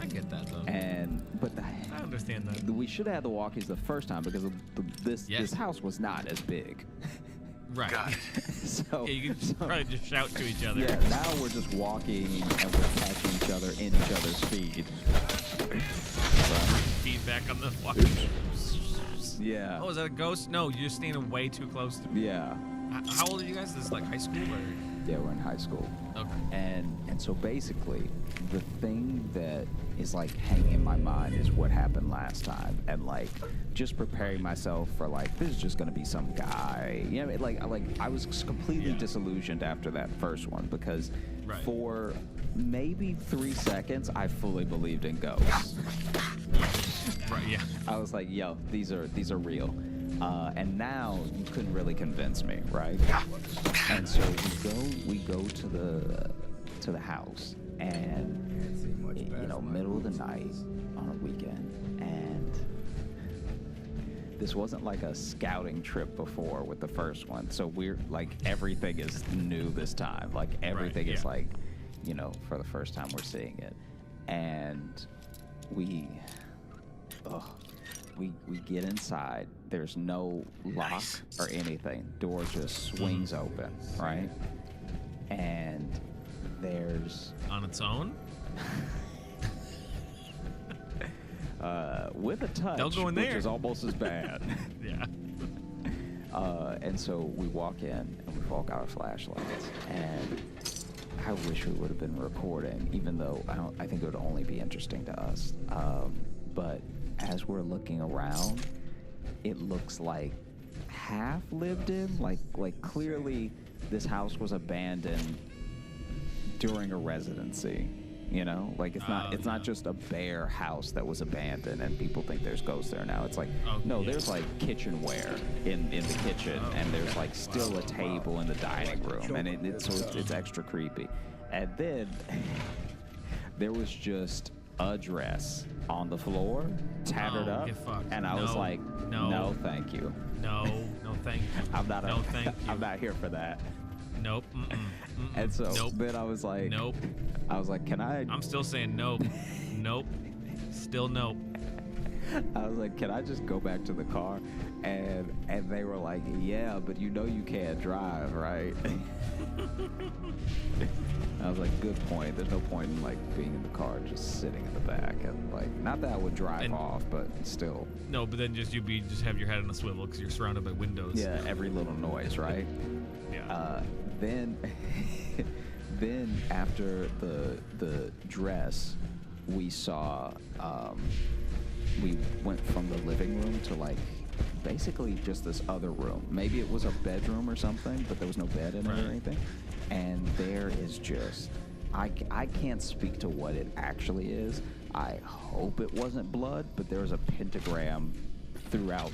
I get that though. I understand that. We should have had the walkies the first time because this house was not as big. Right. So yeah, you can probably just shout to each other. Yeah, now we're just walking and we're catching each other in each other's feed. Feedback on the walkie. Yeah. Oh, is that a ghost? No, you're just standing way too close to me. Yeah. How old are you guys? This is high school or? Yeah, we're in high school. Okay. And so basically, the thing that is hanging in my mind is what happened last time, and just preparing myself for this is just gonna be some guy. I was completely disillusioned after that first one because for maybe 3 seconds I fully believed in ghosts. Right. Yeah. I was like, yo, these are real. And now you couldn't really convince me, right? And so we go to the house, and middle of the night on a weekend, and this wasn't like a scouting trip before with the first one. So we're everything is new this time. Everything is for the first time we're seeing it, and we get inside. There's no lock or anything. Door just swings open, right? And there's on its own. With a touch, They'll go in which there. is almost as bad. Yeah. And so we walk in and we walk out our flashlights, and I wish we would have been recording, even though I think it would only be interesting to us. But as we're looking around, it looks like half lived in, like clearly this house was abandoned during a residency. It's not just a bare house that was abandoned and people think there's ghosts there now. It's there's kitchenware in the kitchen, and there's still a table in the dining room, and it's extra creepy. And then there was just a dress on the floor, tattered up, and I was like, no, thank you. No, thank you. I'm not. No, thank you. I'm not here for that. Nope. And so then I was like, nope. I was like, can I? I'm still saying nope. Nope. Still nope. I was like, can I just go back to the car? And they were like, yeah, but you know you can't drive, right? I was like, good point. There's no point in like being in the car, just sitting in the back, and like, not that I would drive off, but still. No, but then just just have your head on a swivel because you're surrounded by windows. Yeah, every little noise, right? Yeah. Then after the dress, we saw we went from the living room to like basically just this other room. Maybe it was a bedroom or something, but there was no bed in it or anything. And there is just, I can't speak to what it actually is. I hope it wasn't blood, but there was a pentagram throughout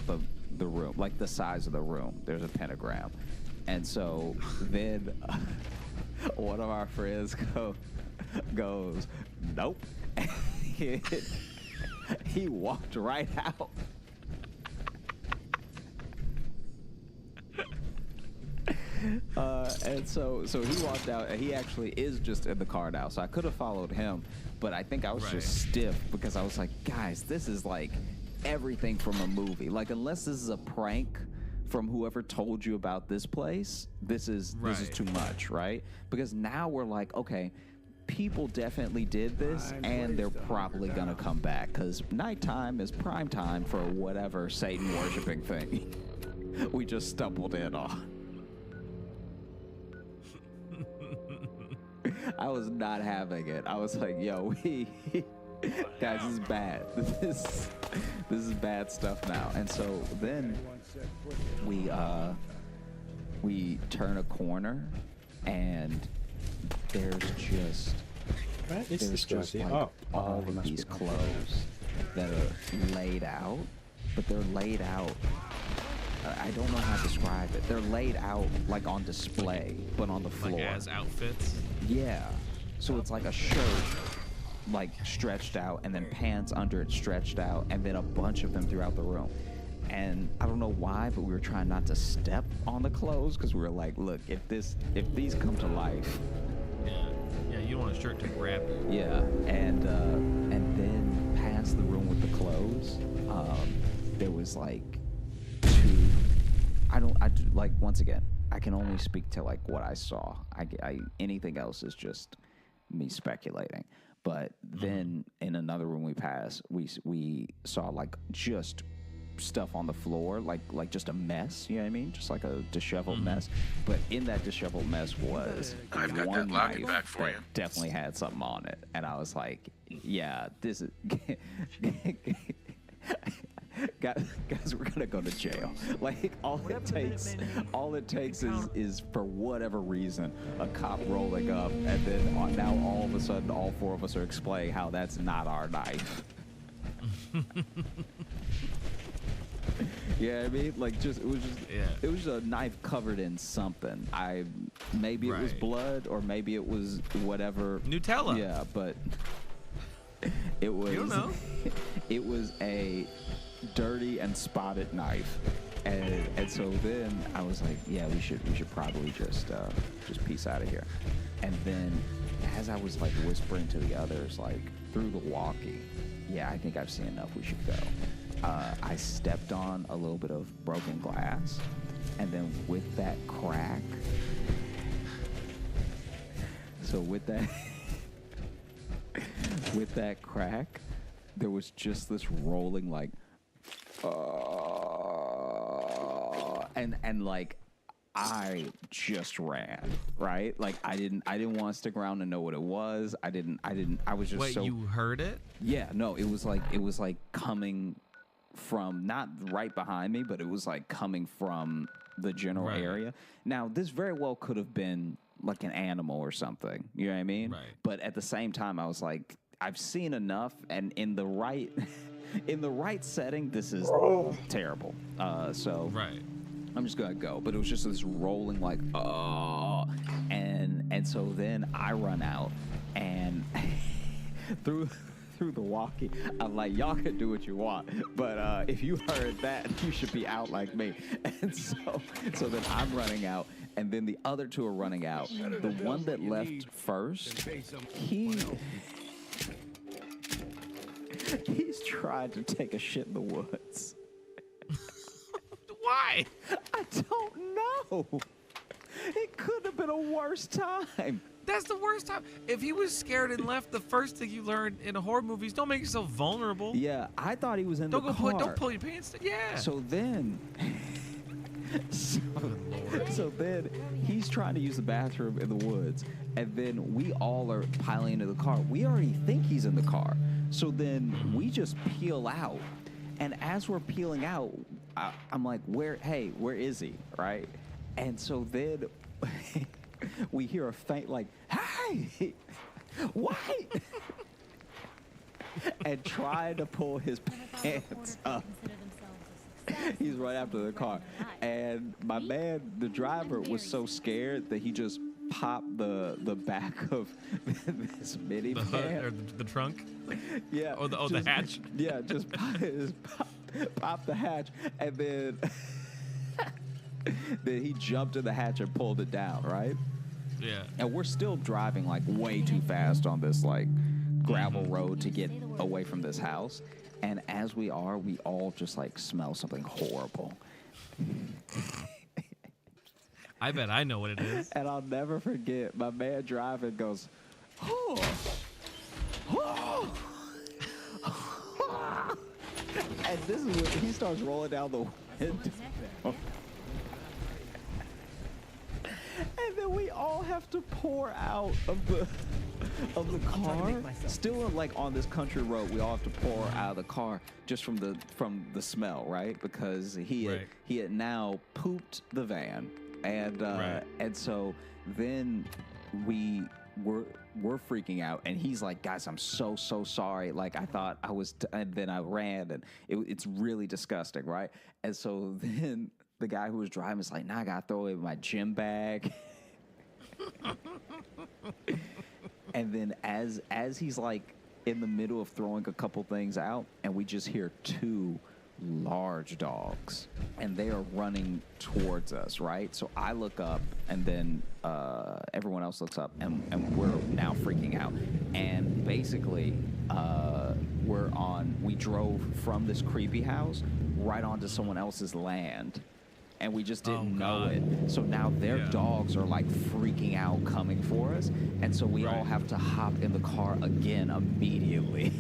the room, like the size of the room. There's a pentagram. And so then one of our friends goes, nope. He walked right out. And so he walked out, and he actually is just in the car now. So I could have followed him, but I think I was just stiff because I was like, guys, this is like everything from a movie. Like, unless this is a prank from whoever told you about this place, this is too much, right? Because now we're like, okay, people definitely did this, and they're probably gonna come back because nighttime is prime time for whatever Satan worshiping thing we just stumbled in on. I was not having it. I was like, yo, guys, this is bad. This is bad stuff now. And so then we turn a corner, and there's just like all of these clothes that are laid out, but they're laid out. I don't know how to describe it. They're laid out like on display, but on the floor. Like as outfits? Yeah. So it's like a shirt, like stretched out, and then pants under it stretched out, and then a bunch of them throughout the room. And I don't know why, but we were trying not to step on the clothes because we were like, look, if these come to life. Yeah, you don't want a shirt to grab you. Yeah, and then past the room with the clothes, there was like once again, I can only speak to like what I saw. Anything else is just me speculating. But then in another room we passed, we saw like just stuff on the floor, like just a mess, you know what I mean? Just like a disheveled mess. But in that disheveled mess was I've got one that locket knife back for that you. definitely had something on it. And I was like, yeah, this is guys, we're gonna go to jail. Like all it takes is for whatever reason a cop rolling up, and then now all of a sudden all four of us are explaining how that's not our knife. Yeah, I mean, like it was just a knife covered in something. Maybe it was blood, or maybe it was whatever Nutella. Yeah, but it was. You don't know. It was a dirty and spotted knife, and so then I was like, yeah, we should probably just peace out of here. And then as I was like whispering to the others, like through the walkie, yeah, I think I've seen enough, we should go. I stepped on a little bit of broken glass, and then with that crack, with that crack, there was just this rolling like, and like I just ran, right? Like I didn't want to stick around and know what it was. I was just Wait, you heard it? Yeah, no, it was like coming from not right behind me, but it was like coming from the general area. Now, this very well could have been like an animal or something. You know what I mean? Right. But at the same time, I was like, I've seen enough, and in the right setting, this is terrible. So I'm just gonna go. But it was just this rolling like, and so then I run out, and through the walkie, I'm like, y'all can do what you want, but if you heard that, you should be out like me. And so then I'm running out, and then the other two are running out. The one that left first, He's trying to take a shit in the woods. Why? I don't know. It could have been a worse time. That's the worst time. If he was scared and left, the first thing you learn in a horror movie is don't make yourself vulnerable. Yeah, I thought he was in the car. Don't pull your pants down. Yeah. So then, so then he's trying to use the bathroom in the woods, and then we all are piling into the car. We already think he's in the car. So then we just peel out, and as we're peeling out, I'm like, where is he, right? And so then we hear a faint like, hey, wait! And try to pull his pants up. He's right after the car. And my man, the driver, was so scared that he just popped the back of this minivan. The trunk? Yeah. Oh, the hatch? Yeah, just pop the hatch, and then then he jumped in the hatch and pulled it down, right? Yeah. And we're still driving like way too fast on this like gravel road to get away from this house. And as we all just like smell something horrible. I bet I know what it is. And I'll never forget, my man driving goes, oh, oh. And this is when he starts rolling down the window. And then we all have to pour out of the car. Still like on this country road, we all have to pour out of the car just from the smell, right? Because he had now pooped the van. And so then we're freaking out, and he's like, guys, I'm so sorry. Like, I thought I was, and then I ran, and it's really disgusting, right? And so then the guy who was driving is like, nah, I gotta throw away my gym bag. And then as he's like in the middle of throwing a couple things out, and we just hear two large dogs, and they are running towards us, right? So I look up, and then everyone else looks up, and we're now freaking out. And basically, we drove from this creepy house right onto someone else's land, and we just didn't know it. So now their dogs are like freaking out, coming for us, and so we all have to hop in the car again immediately.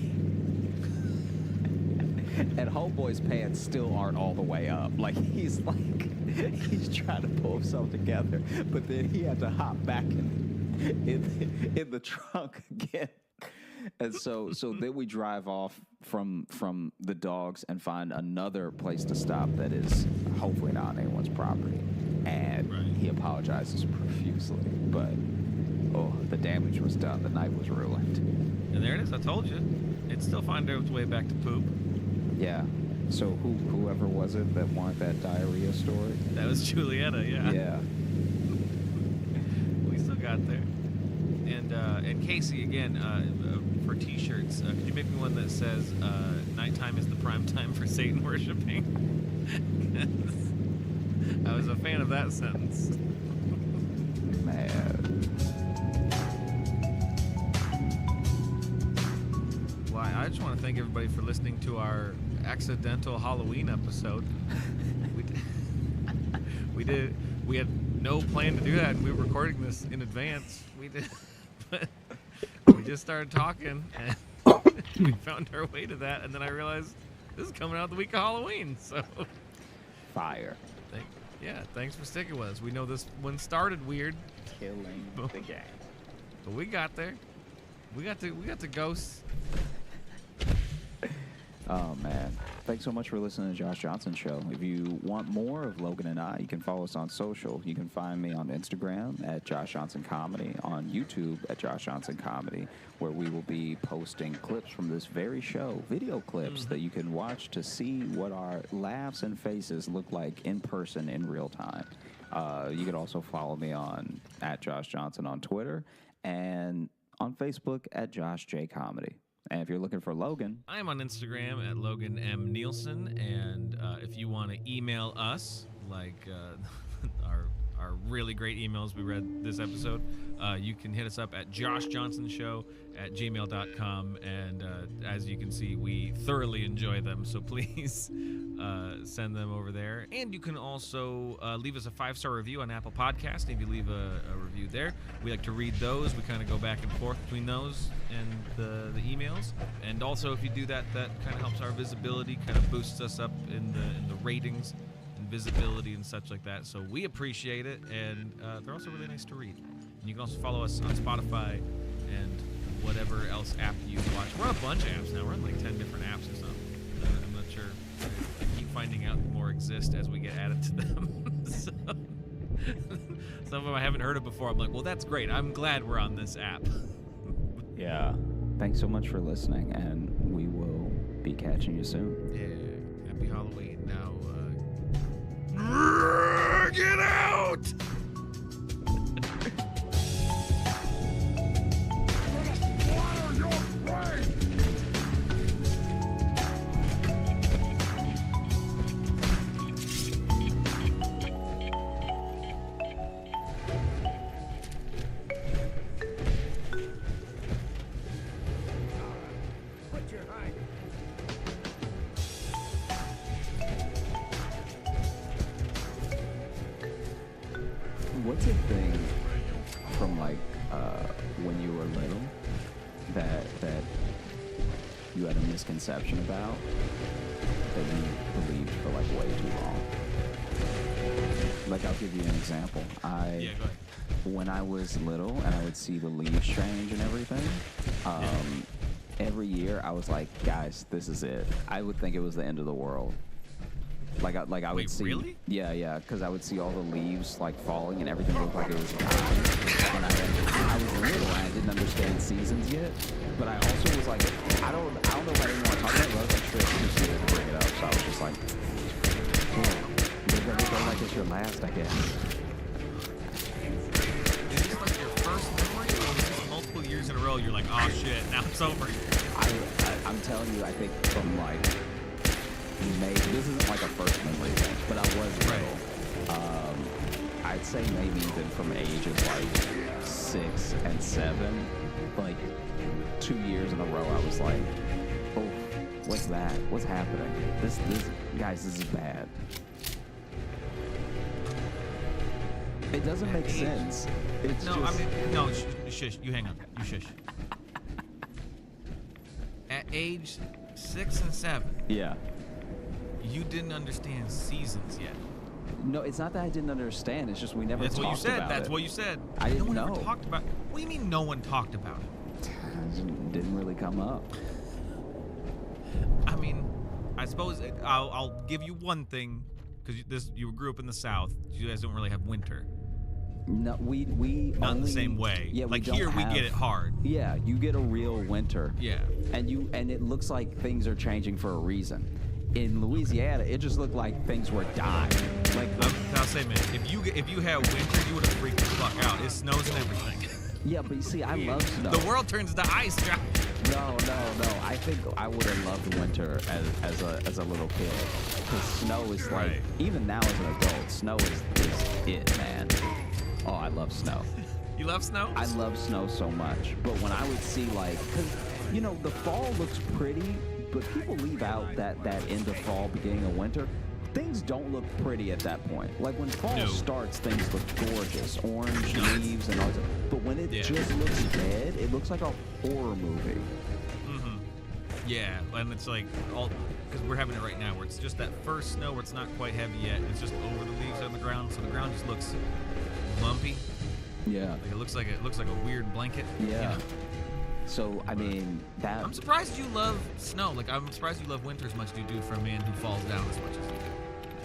And Homeboy's pants still aren't all the way up. Like, he's trying to pull himself together, but then he had to hop back in the trunk again. And so then we drive off from the dogs and find another place to stop that is hopefully not on anyone's property. And he apologizes profusely, but the damage was done. The night was ruined. And there it is. I told you. It'd still find its way back to poop. Yeah. So whoever was it that wanted that diarrhea story? That was Julietta, yeah. Yeah. We still got there. And Casey, again, for t-shirts, could you make me one that says nighttime is the prime time for Satan worshiping? I was a fan of that sentence. Man. Well, I just want to thank everybody for listening to our accidental Halloween episode. We had no plan to do that, and we were recording this in advance. We did, but we just started talking, and we found our way to that, and then I realized this is coming out the week of Halloween, so fire. Thanks for sticking with us. We know this one started weird, killing the game, but we got there. We got the ghosts. Oh, man. Thanks so much for listening to Josh Johnson Show. If you want more of Logan and I, you can follow us on social. You can find me on Instagram at Josh Johnson Comedy, on YouTube at Josh Johnson Comedy, where we will be posting clips from this very show, video clips that you can watch to see what our laughs and faces look like in person in real time. You can also follow me on at Josh Johnson on Twitter and on Facebook at Josh J Comedy. And if you're looking for Logan, I am on Instagram at Logan M. Nielsen. And if you want to email us, like our our really great emails we read this episode, you can hit us up at joshjohnsonshow@gmail.com. And as you can see, we thoroughly enjoy them. So please send them over there. And you can also leave us a 5-star review on Apple Podcast. If you leave a review there, we like to read those. We kind of go back and forth between those and the emails. And also, if you do that, that kind of helps our visibility, kind of boosts us up in the ratings and visibility and such like that. So we appreciate it, and they're also really nice to read. And you can also follow us on Spotify and whatever else app you watch. We're on a bunch of apps now. We're on like 10 different apps or something. I'm not sure. I keep finding out more exist as we get added to them. So, some of them I haven't heard of before. I'm like, well, that's great. I'm glad we're on this app. Yeah. Thanks so much for listening, and we will be catching you soon. Yeah. Happy Halloween. Now, get out! What's a thing from like when you were little that you had a misconception about that you believed for like way too long? Like, I'll give you an example. Go ahead. When I was little and I would see the leaves change and everything, every year I was like, guys, this is it. I would think it was the end of the world. Like I would Wait, see. really? Yeah, because I would see all the leaves like falling and everything looked like it was dying. And I was little and I didn't understand seasons yet. But I also was like, I don't know if I didn't want to talk about it, but I was like, sure, it's too serious to bring it up. So I was just like, everything like it's your last, I guess. Is this like your first memory, or is this multiple years in a row? You're like, oh shit, now it's over. I'm telling you, I think from like. This isn't like a first memory thing, but I was little. I'd say maybe even from ages like 6 and 7, like 2 years in a row, I was like, oh, what's that? What's happening? This guys, this is bad. It doesn't make sense. It's no, just... I mean, no, shush, you hang on, you shush. At age 6 and 7. Yeah. You didn't understand seasons yet. No, it's not that I didn't understand. It's just we never talked about it. That's what you said. That's what you said. I didn't know. know. No one ever talked about it. What do you mean no one talked about it? It didn't really come up. I mean, I suppose I'll give you one thing, because you grew up in the South. You guys don't really have winter. No, we not only, in the same way. Yeah, like here we get it hard. Yeah, you get a real winter. Yeah, and it looks like things are changing for a reason. In Louisiana, it just looked like things were dying. Like I'll say, man, if you had winter, you would have freaked the fuck out. It snows and everything. Yeah, but you see, I love snow. The world turns to ice, Josh. No. I think I would have loved winter as a little kid. Because snow is like, even now as an adult, snow is it, man. Oh, I love snow. You love snow? I love snow so much. But when I would see like, because, the fall looks pretty, but people leave out that end of fall, beginning of winter. Things don't look pretty at that point. Like when fall starts, things look gorgeous. Orange leaves and all that. But when it just looks dead, it looks like a horror movie. Mm-hmm. Yeah, and it's like because we're having it right now where it's just that first snow where it's not quite heavy yet. It's just over the leaves on the ground, so the ground just looks lumpy. Yeah. Like it looks like a weird blanket. Yeah. So, I mean, I'm surprised you love snow. Like, I'm surprised you love winter as much as you do for a man who falls down as much as you do.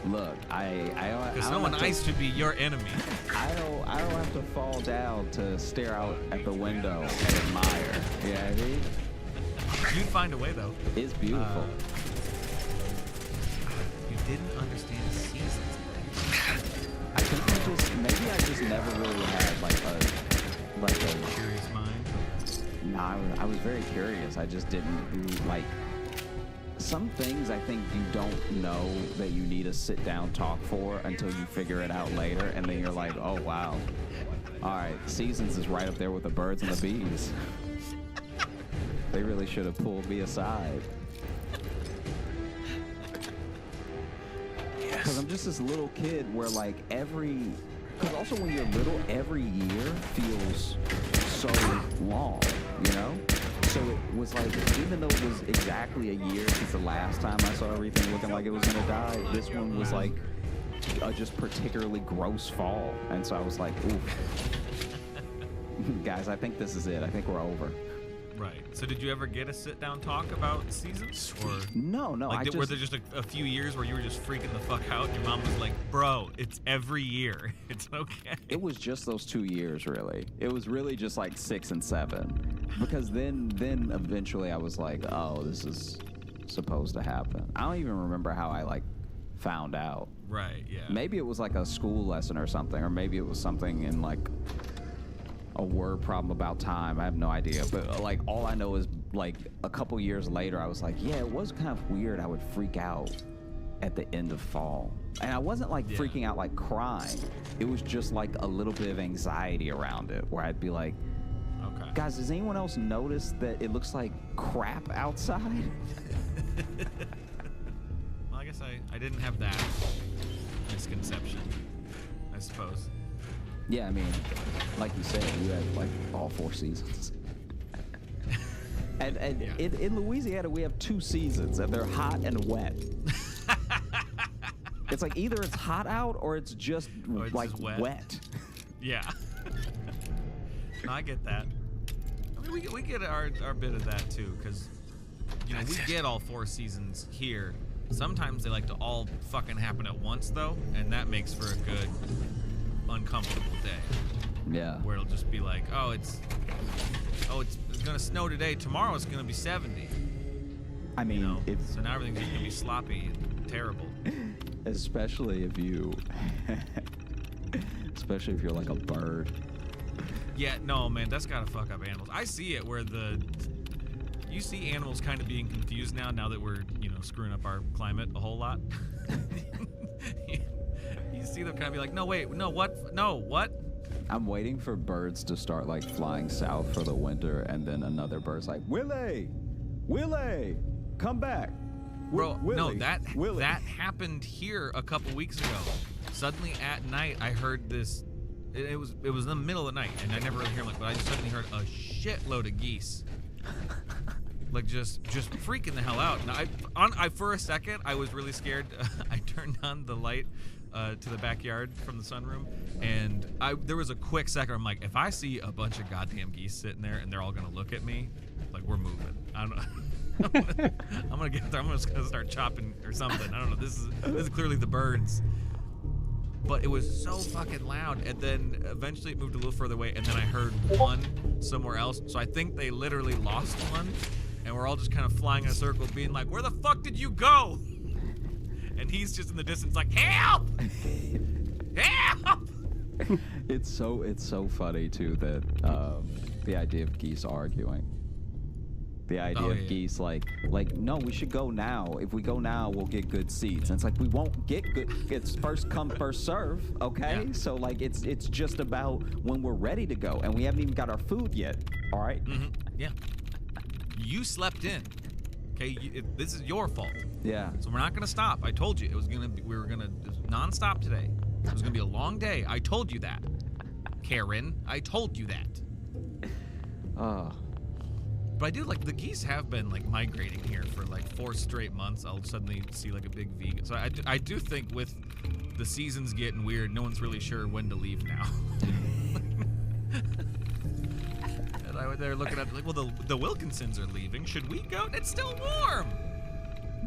Look, because snow and ice should be your enemy. I don't have to fall down to stare out at the window and admire. You know what I mean? You'd find a way, though. It's beautiful. You didn't understand seasons. I think maybe I just never really had like a curious mind. No, I was very curious. I just didn't like some things I think you don't know that you need a sit-down talk for until you figure it out later, and then you're like, oh wow, all right, Seasons is right up there with the birds and the bees. They really should have pulled me aside. Because I'm just this little kid where like because also when you're little, every year feels so long, you know? So it was like, even though it was exactly a year since the last time I saw everything looking like it was gonna die, this one was like a just particularly gross fall. And so I was like, oof. Guys, I think this is it. I think we're over. Right. So did you ever get a sit-down talk about Seasons? Or No. Like, were there just a few years where you were just freaking the fuck out? Your mom was like, bro, it's every year. It's okay. It was just those 2 years, really. It was really just like 6 and 7. Because then eventually I was like, oh, this is supposed to happen. I don't even remember how I like found out. Right, yeah. Maybe it was like a school lesson or something, or maybe it was something in like a word problem about time. I have no idea. But like all I know is like a couple years later I was like, yeah, it was kind of weird. I would freak out at the end of fall. And I wasn't like freaking out like crying. It was just like a little bit of anxiety around it where I'd be like, okay, guys, does anyone else notice that it looks like crap outside? Well, I guess I didn't have that misconception, I suppose. Yeah, I mean, like you said, you had like all 4 seasons. and in Louisiana, we have 2 seasons, and they're hot and wet. It's like either it's hot out or it's just like just wet. Yeah. No, I get that. I mean, we get our bit of that too, because you know we get all 4 seasons here. Sometimes they like to all fucking happen at once though, and that makes for a good uncomfortable day. Yeah. Where it'll just be like, oh, it's gonna snow today. Tomorrow it's gonna be 70. I mean, you know? So now everything's just gonna be sloppy and terrible. Especially if you're like a bird. Yeah, no, man, that's gotta fuck up animals. I see it where you see animals kind of being confused now that we're, you know, screwing up our climate a whole lot. You see them kind of be like, no, wait, no, what? No, what? I'm waiting for birds to start like flying south for the winter, and then another bird's like, Willie, come back. Bro, Willie, no, that happened here a couple weeks ago. Suddenly at night, I heard this. It was in the middle of the night, and I never really hear them, but I just suddenly heard a shitload of geese. Like just freaking the hell out. And I for a second I was really scared. I turned on the light to the backyard from the sunroom, and there was a quick second. I'm like, if I see a bunch of goddamn geese sitting there and they're all gonna look at me, like we're moving. I don't know. I'm gonna get there. I'm just gonna start chopping or something. I don't know. This is clearly the birds. But it was so fucking loud, and then eventually it moved a little further away, and then I heard one somewhere else. So I think they literally lost one, and we're all just kind of flying in a circle, being like, "Where the fuck did you go?" And he's just in the distance, like, "Help! Help!" It's so funny too that the idea of geese arguing. The idea of geese like, no, we should go now. If we go now, we'll get good seats. And it's like, we won't get good. It's first come, first serve, okay? Yeah. So like, it's just about when we're ready to go, and we haven't even got our food yet. All right? Mm-hmm. Yeah. You slept in. Okay, this is your fault. Yeah. So we're not gonna stop. I told you we were gonna non-stop today. It was gonna be a long day. I told you that, Karen. I told you that. But I do like the geese have been like migrating here for like 4 straight months. I'll suddenly see like a big vegan. So I do think with the seasons getting weird, no one's really sure when to leave now. And they're looking at like, well, the Wilkinsons are leaving. Should we go? It's still warm.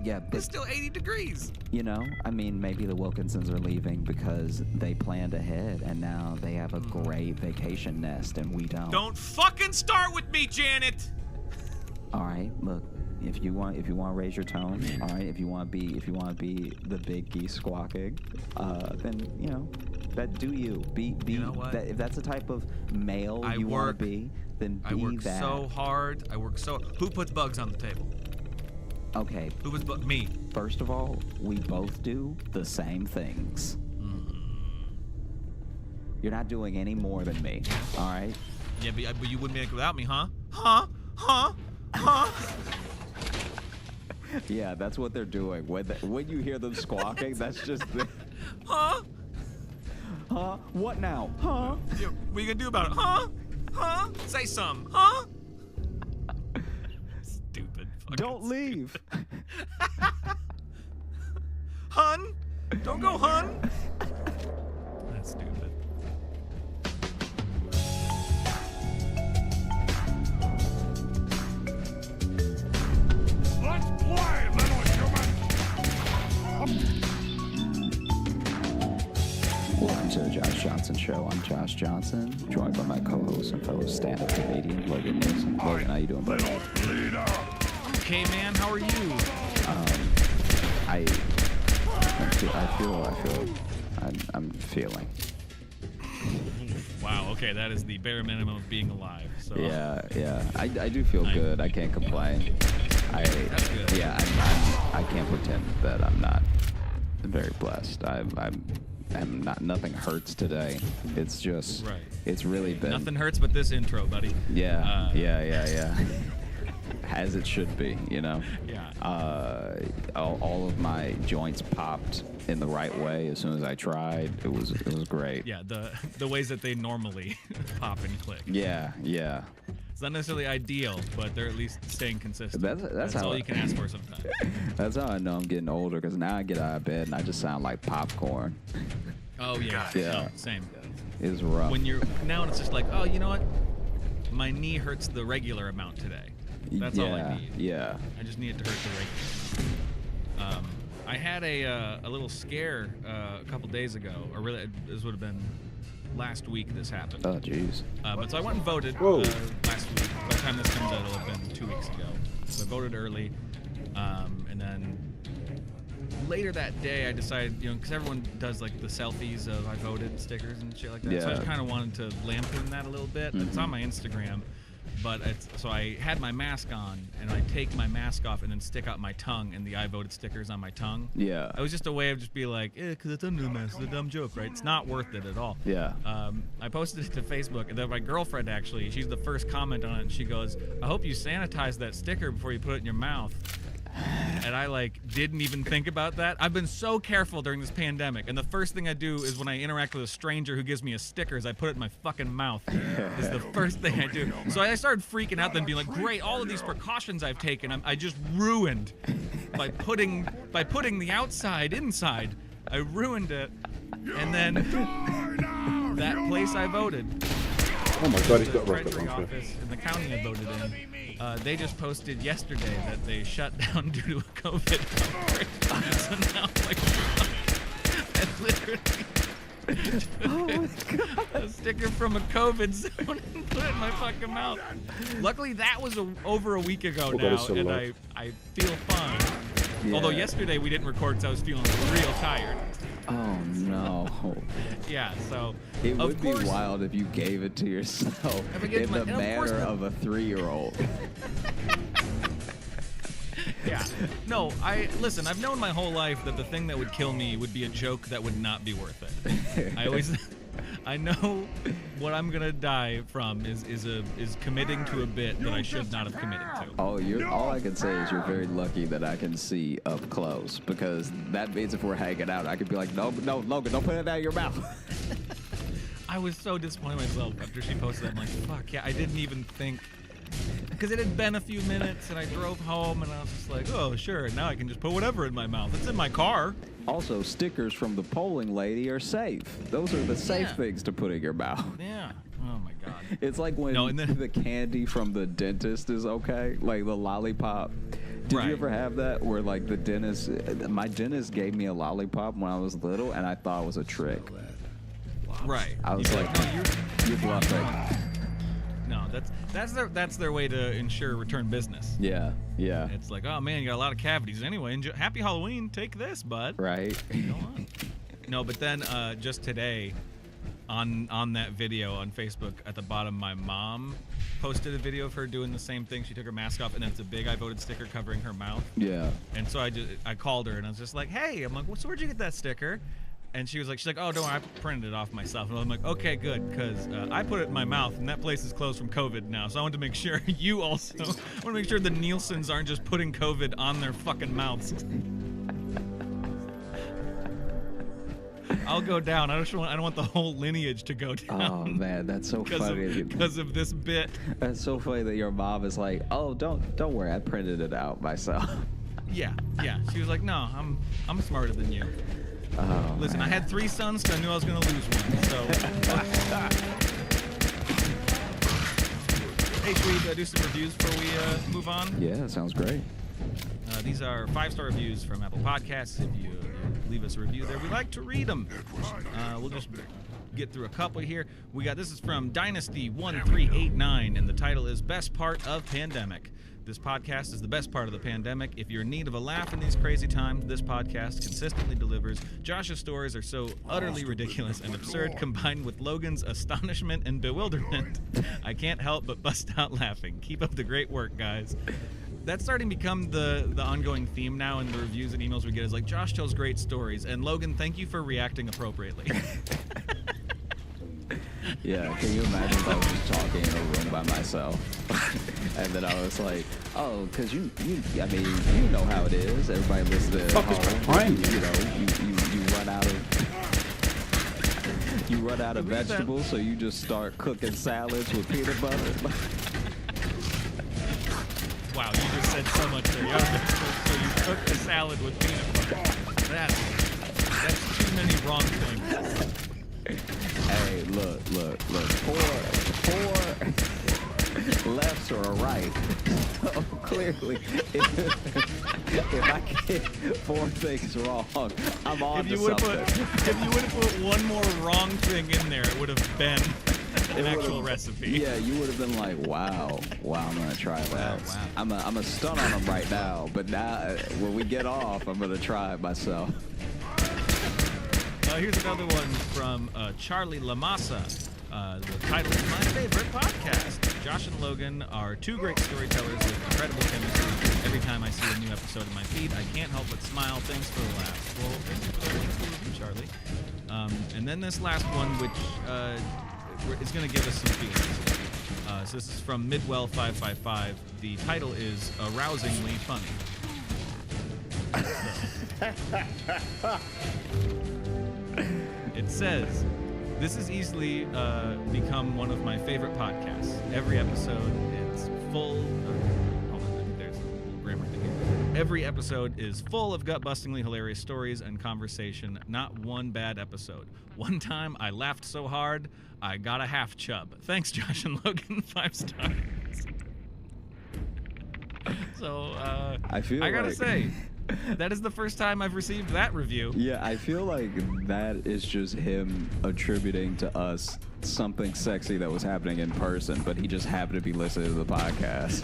Yeah, but it's still 80 degrees. You know, I mean, maybe the Wilkinsons are leaving because they planned ahead and now they have a great vacation nest and we don't. Don't fucking start with me, Janet. All right, look, if you want to raise your tone, all right, if you want to be the big geese squawking, then you know, that do you be you know what? That if that's the type of male you want to be, then be that. I work so hard. Who puts bugs on the table? Okay. Who was me? First of all, we both do the same things. You're not doing any more than me, all right? Yeah, but you wouldn't make it without me, huh? Huh? Huh? Huh? Yeah, that's what they're doing. When you hear them squawking, that's just the... Huh? Huh? What now? Huh? Yeah, what are you gonna do about it? Huh? Huh? Say something. Huh? Stupid. Don't leave. Hun? Don't go, hun? That's stupid. Let's play, little human! Welcome to the Josh Johnson Show. I'm Josh Johnson, joined by my co-host and fellow stand-up comedian, Logan Nielsen. Logan, how you doing, buddy? Okay, man, how are you? I'm feeling. Wow, okay, that is the bare minimum of being alive. So. Yeah. I do feel good. I can't complain. That's good. Yeah, I can't pretend that I'm not very blessed. I'm not. Nothing hurts today. It's just. Right. It's really been. Nothing hurts but this intro, buddy. Yeah. As it should be, you know. Yeah. All of my joints popped in the right way as soon as I tried. It was great. Yeah, the ways that they normally pop and click. Yeah. It's not necessarily ideal, but they're at least staying consistent. That's all you can ask for sometimes. That's how I know I'm getting older, because now I get out of bed and I just sound like popcorn. Oh yeah. No, same. It's rough. When you're now, it's just like, oh, you know what? My knee hurts the regular amount today. That's all I need. Yeah. I just need it to hurt the regular. I had a little scare a couple days ago, or really, this would have been last week. This happened. Oh, jeez. But so I went and voted last week. By the time this comes out, it'll have been 2 weeks ago. So I voted early, and then later that day, I decided, because everyone does like the selfies of I voted stickers and shit like that. So I just kind of wanted to lampoon that a little bit. It's on my Instagram. But so I had my mask on, and I take my mask off and then stick out my tongue, and the I voted stickers on my tongue. Yeah. It was just a way of just being like, because it's under the mask. It's a dumb joke, right? It's not worth it at all. Yeah. I posted it to Facebook, and then my girlfriend, actually, she's the first comment on it, and she goes, I hope you sanitize that sticker before you put it in your mouth. And I didn't even think about that. I've been so careful during this pandemic, and the first thing I do is when I interact with a stranger who gives me a sticker is I put it in my fucking mouth. It's the first thing I do. So I started freaking out then, being like, great, all of these precautions I've taken, I just ruined by putting the outside inside. I ruined it. And then that place I voted, oh my god, he's got a the rocket Treasury launcher. office in the county I voted in, they just posted yesterday that they shut down due to a COVID outbreak. So now I literally oh my god. a sticker from a COVID zone and put it in my fucking mouth. Luckily, that was over a week ago now, and I feel fine. Yeah. Although yesterday we didn't record because I was feeling real tired. Oh no. Yeah, so it would course, be wild if you gave it to yourself in the manner of a 3-year-old. Yeah. No, listen, I've known my whole life that the thing that would kill me would be a joke that would not be worth it. I know what I'm gonna die from is committing to a bit that I should not have committed to. Oh, all I can say is you're very lucky that I can see up close, because that means if we're hanging out, I could be like, no, Logan, don't put it out of your mouth. I was so disappointed in myself after she posted that. I'm like, fuck yeah, I didn't even think. Because it had been a few minutes, and I drove home, and I was just like, oh, sure, now I can just put whatever in my mouth. It's in my car. Also, stickers from the polling lady are safe. Those are the safe things to put in your mouth. Yeah. Oh, my God. It's like when the candy from the dentist is okay, like the lollipop. Did you ever have that where, like, my dentist gave me a lollipop when I was little, and I thought it was a trick. Right. I was like, you're bluffing. No, that's their way to ensure return business. Yeah. It's like, oh man, you got a lot of cavities. Anyway, happy Halloween. Take this, bud. Right. Go on. No, but then just today, on that video on Facebook at the bottom, my mom posted a video of her doing the same thing. She took her mask off, and then it's a big I voted sticker covering her mouth. Yeah. And so I called her, and I was just like, hey, I'm like, so where'd you get that sticker? And she's like, oh, don't worry, I printed it off myself. And I'm like, okay, good, because I put it in my mouth, and that place is closed from COVID now. So I want to make sure you also, I want to make sure the Nielsen's aren't just putting COVID on their fucking mouths. I'll go down. I don't want the whole lineage to go down. Oh man, that's so funny. Because of this bit. That's so funny that your mom is like, oh, don't worry, I printed it out myself. Yeah. She was like, no, I'm smarter than you. Oh, listen, man. I had 3 sons, so I knew I was gonna lose one. So. Hey, should we do some reviews before we move on? Yeah, that sounds great. These are 5-star reviews from Apple Podcasts. If you leave us a review there, we like to read them. We'll just get through a couple here. This is from Dynasty1389, and the title is Best Part of Pandemic. This podcast is the best part of the pandemic. If you're in need of a laugh in these crazy times, this podcast consistently delivers. Josh's stories are so utterly ridiculous and absurd, combined with Logan's astonishment and bewilderment. I can't help but bust out laughing. Keep up the great work, guys. That's starting to become the ongoing theme now in the reviews and emails we get is like, Josh tells great stories, and Logan, thank you for reacting appropriately. Yeah, can you imagine if I was just talking in a room by myself? And then I was like, oh, because you know how it is. Everybody listening at home, you run out of vegetables, so you just start cooking salads with peanut butter. Wow, you just said so much there. You have vegetables, so you cook the salad with peanut butter. That's too many wrong things. Hey, look. Four lefts or a right. So clearly, if I get 4 things wrong, I'm on to something. If you would have put one more wrong thing in there, it would have been an actual recipe. Yeah, you would have been like, wow, I'm gonna try that. Wow. I'm a stun on them right now, but now when we get off, I'm gonna try it myself. Here's another one from Charlie Lamassa. The title is My Favorite Podcast. Josh and Logan are 2 great storytellers with incredible chemistry. Every time I see a new episode in my feed, I can't help but smile. Thanks for the laughs. Well, thank you for the review, Charlie. And then this last one, which is going to give us some feelings. So this is from Midwell555. The title is Arousingly Funny. It says, this has easily become one of my favorite podcasts. Every episode is full of... Hold on, I think there's a little grammar thing here. Every episode is full of gut-bustingly hilarious stories and conversation. Not one bad episode. One time, I laughed so hard, I got a half chub. Thanks, Josh and Logan. 5 stars. So, I gotta say... That is the first time I've received that review. Yeah, I feel like that is just him attributing to us something sexy that was happening in person, but he just happened to be listening to the podcast.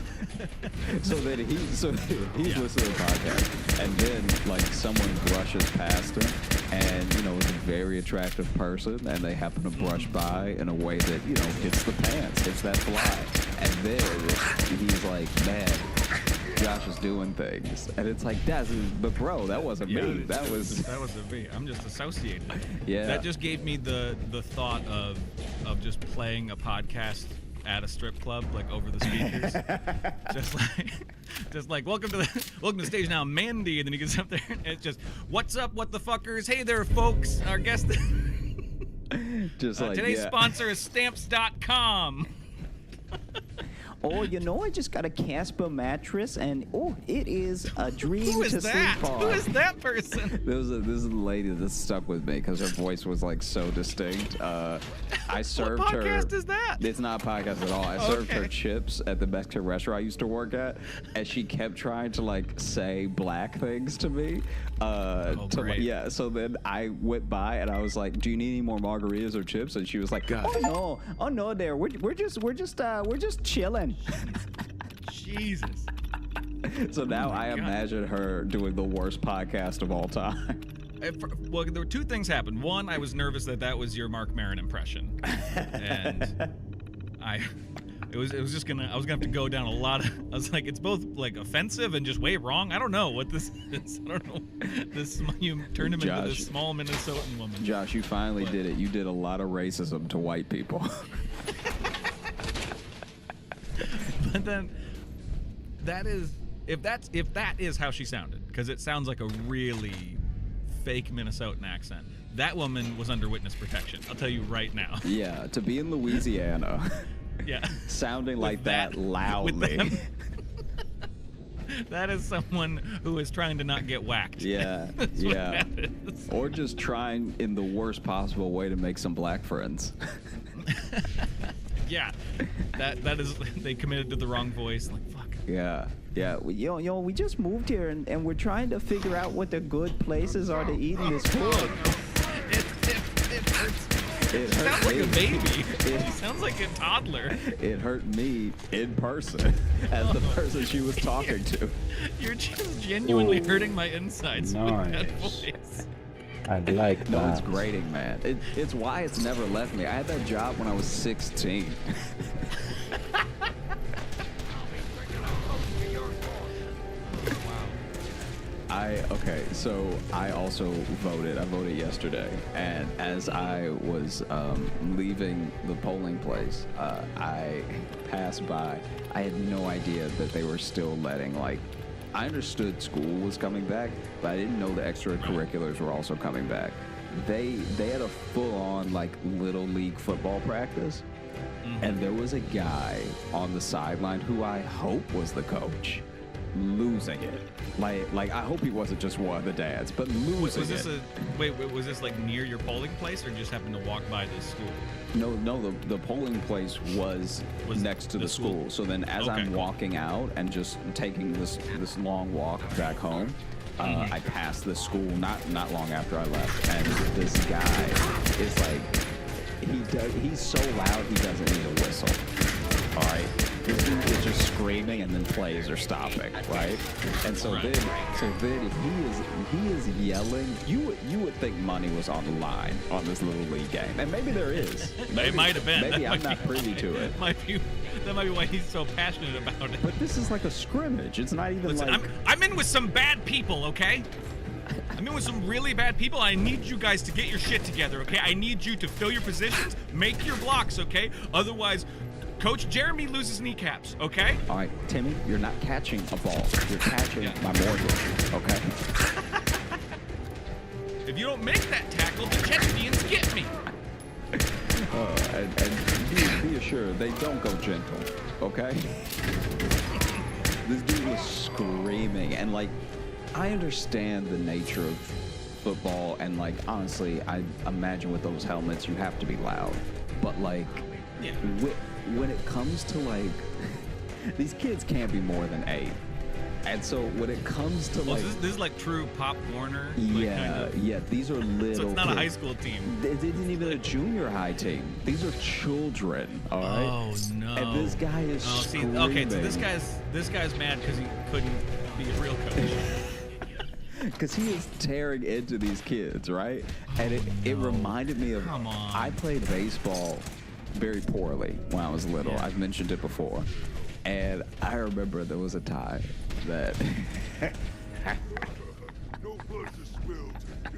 so he's listening to the podcast, and then like someone brushes past him, and it's a very attractive person, and they happen to brush by in a way that hits the pants, hits that fly, and then he's like, man, Josh is doing things, and it's like but bro, that wasn't me. That wasn't me. I'm just associated. Yeah. That just gave me the thought of just playing a podcast at a strip club, like over the speakers, just like welcome to the stage now, Mandy, and then he gets up there and it's just what's up, what the fuckers? Hey there, folks. Our guest. Today's sponsor is Stamps.com. Oh, I just got a Casper mattress, and it is a dream to sleep on. Who is that person? This is a lady that stuck with me because her voice was like so distinct. I served what her. What podcast is that? It's not a podcast at all. I served her chips at the Mexican restaurant I used to work at, and she kept trying to like say black things to me. Great. So then I went by and I was like, "Do you need any more margaritas or chips?" And she was like, "Oh no, there. We're just chilling." Jesus. So now I imagine her doing the worst podcast of all time. Well, there were two things happened. One, I was nervous that was your Mark Maron impression, and I was just gonna have to go down a lot of. I was like, it's both like offensive and just way wrong. I don't know what this is. I don't know. You turned him into this small Minnesotan woman. Josh, you finally did it. You did a lot of racism to white people. But then, if that is how she sounded, because it sounds like a really fake Minnesotan accent. That woman was under witness protection. I'll tell you right now. Yeah, to be in Louisiana. Yeah. Sounding like that loudly. That is someone who is trying to not get whacked. Yeah, yeah. Or just trying in the worst possible way to make some black friends. Yeah. That is, they committed to the wrong voice. Like, fuck. Yeah. Yeah, we just moved here and we're trying to figure out what the good places are to eat in this food. It sounds like a baby. It sounds like a toddler. It hurt me in person as the person she was talking to. You're just genuinely hurting my insides with that voice. I'd like that. No, it's grating, man. It's why it's never left me. I had that job when I was 16. Okay, so I also voted. I voted yesterday, and as I was leaving the polling place, I passed by. I had no idea that they were still letting, like, I understood school was coming back, but I didn't know the extracurriculars were also coming back. They had a full-on, like, little league football practice, and there was a guy on the sideline who I hope was the coach. Losing it, like I hope he wasn't just one of the dads, but losing it. Wait, was this like near your polling place, or just happened to walk by this school? No, the polling place was next to the school. So then, as I'm walking out and just taking this long walk back home, I passed the school not long after I left, and this guy is like, he's so loud he doesn't need a whistle. All right. This dude is just screaming and then plays are stopping, right? And so then he is yelling. You would think money was on the line on this little league game, and maybe there is. It might have been. Maybe I'm not privy to it. That might be why he's so passionate about it. But this is like a scrimmage. It's not even like. I'm in with some bad people, okay? I'm in with some really bad people. I need you guys to get your shit together, okay? I need you to fill your positions, make your blocks, okay? Otherwise, Coach Jeremy loses kneecaps, okay? All right, Timmy, you're not catching a ball. You're catching my mortgage, okay? If you don't make that tackle, the Chechenians get me. And be assured, they don't go gentle, okay? This dude was screaming, and like, I understand the nature of football, and like, honestly, I imagine with those helmets, you have to be loud. But like, when it comes to like, these kids can't be more than 8. And so when it comes to like, this is like true Pop Warner. Yeah, these are little. So it's not kids. a high school team. They didn't even a junior high team. These are children. All right. Oh no. And this guy is screaming. Okay, so this guy's mad because he couldn't be a real coach. Because he is tearing into these kids, right? And it reminded me of. Come on. I played baseball very poorly when I was little. Yeah. I've mentioned it before. And I remember there was a time that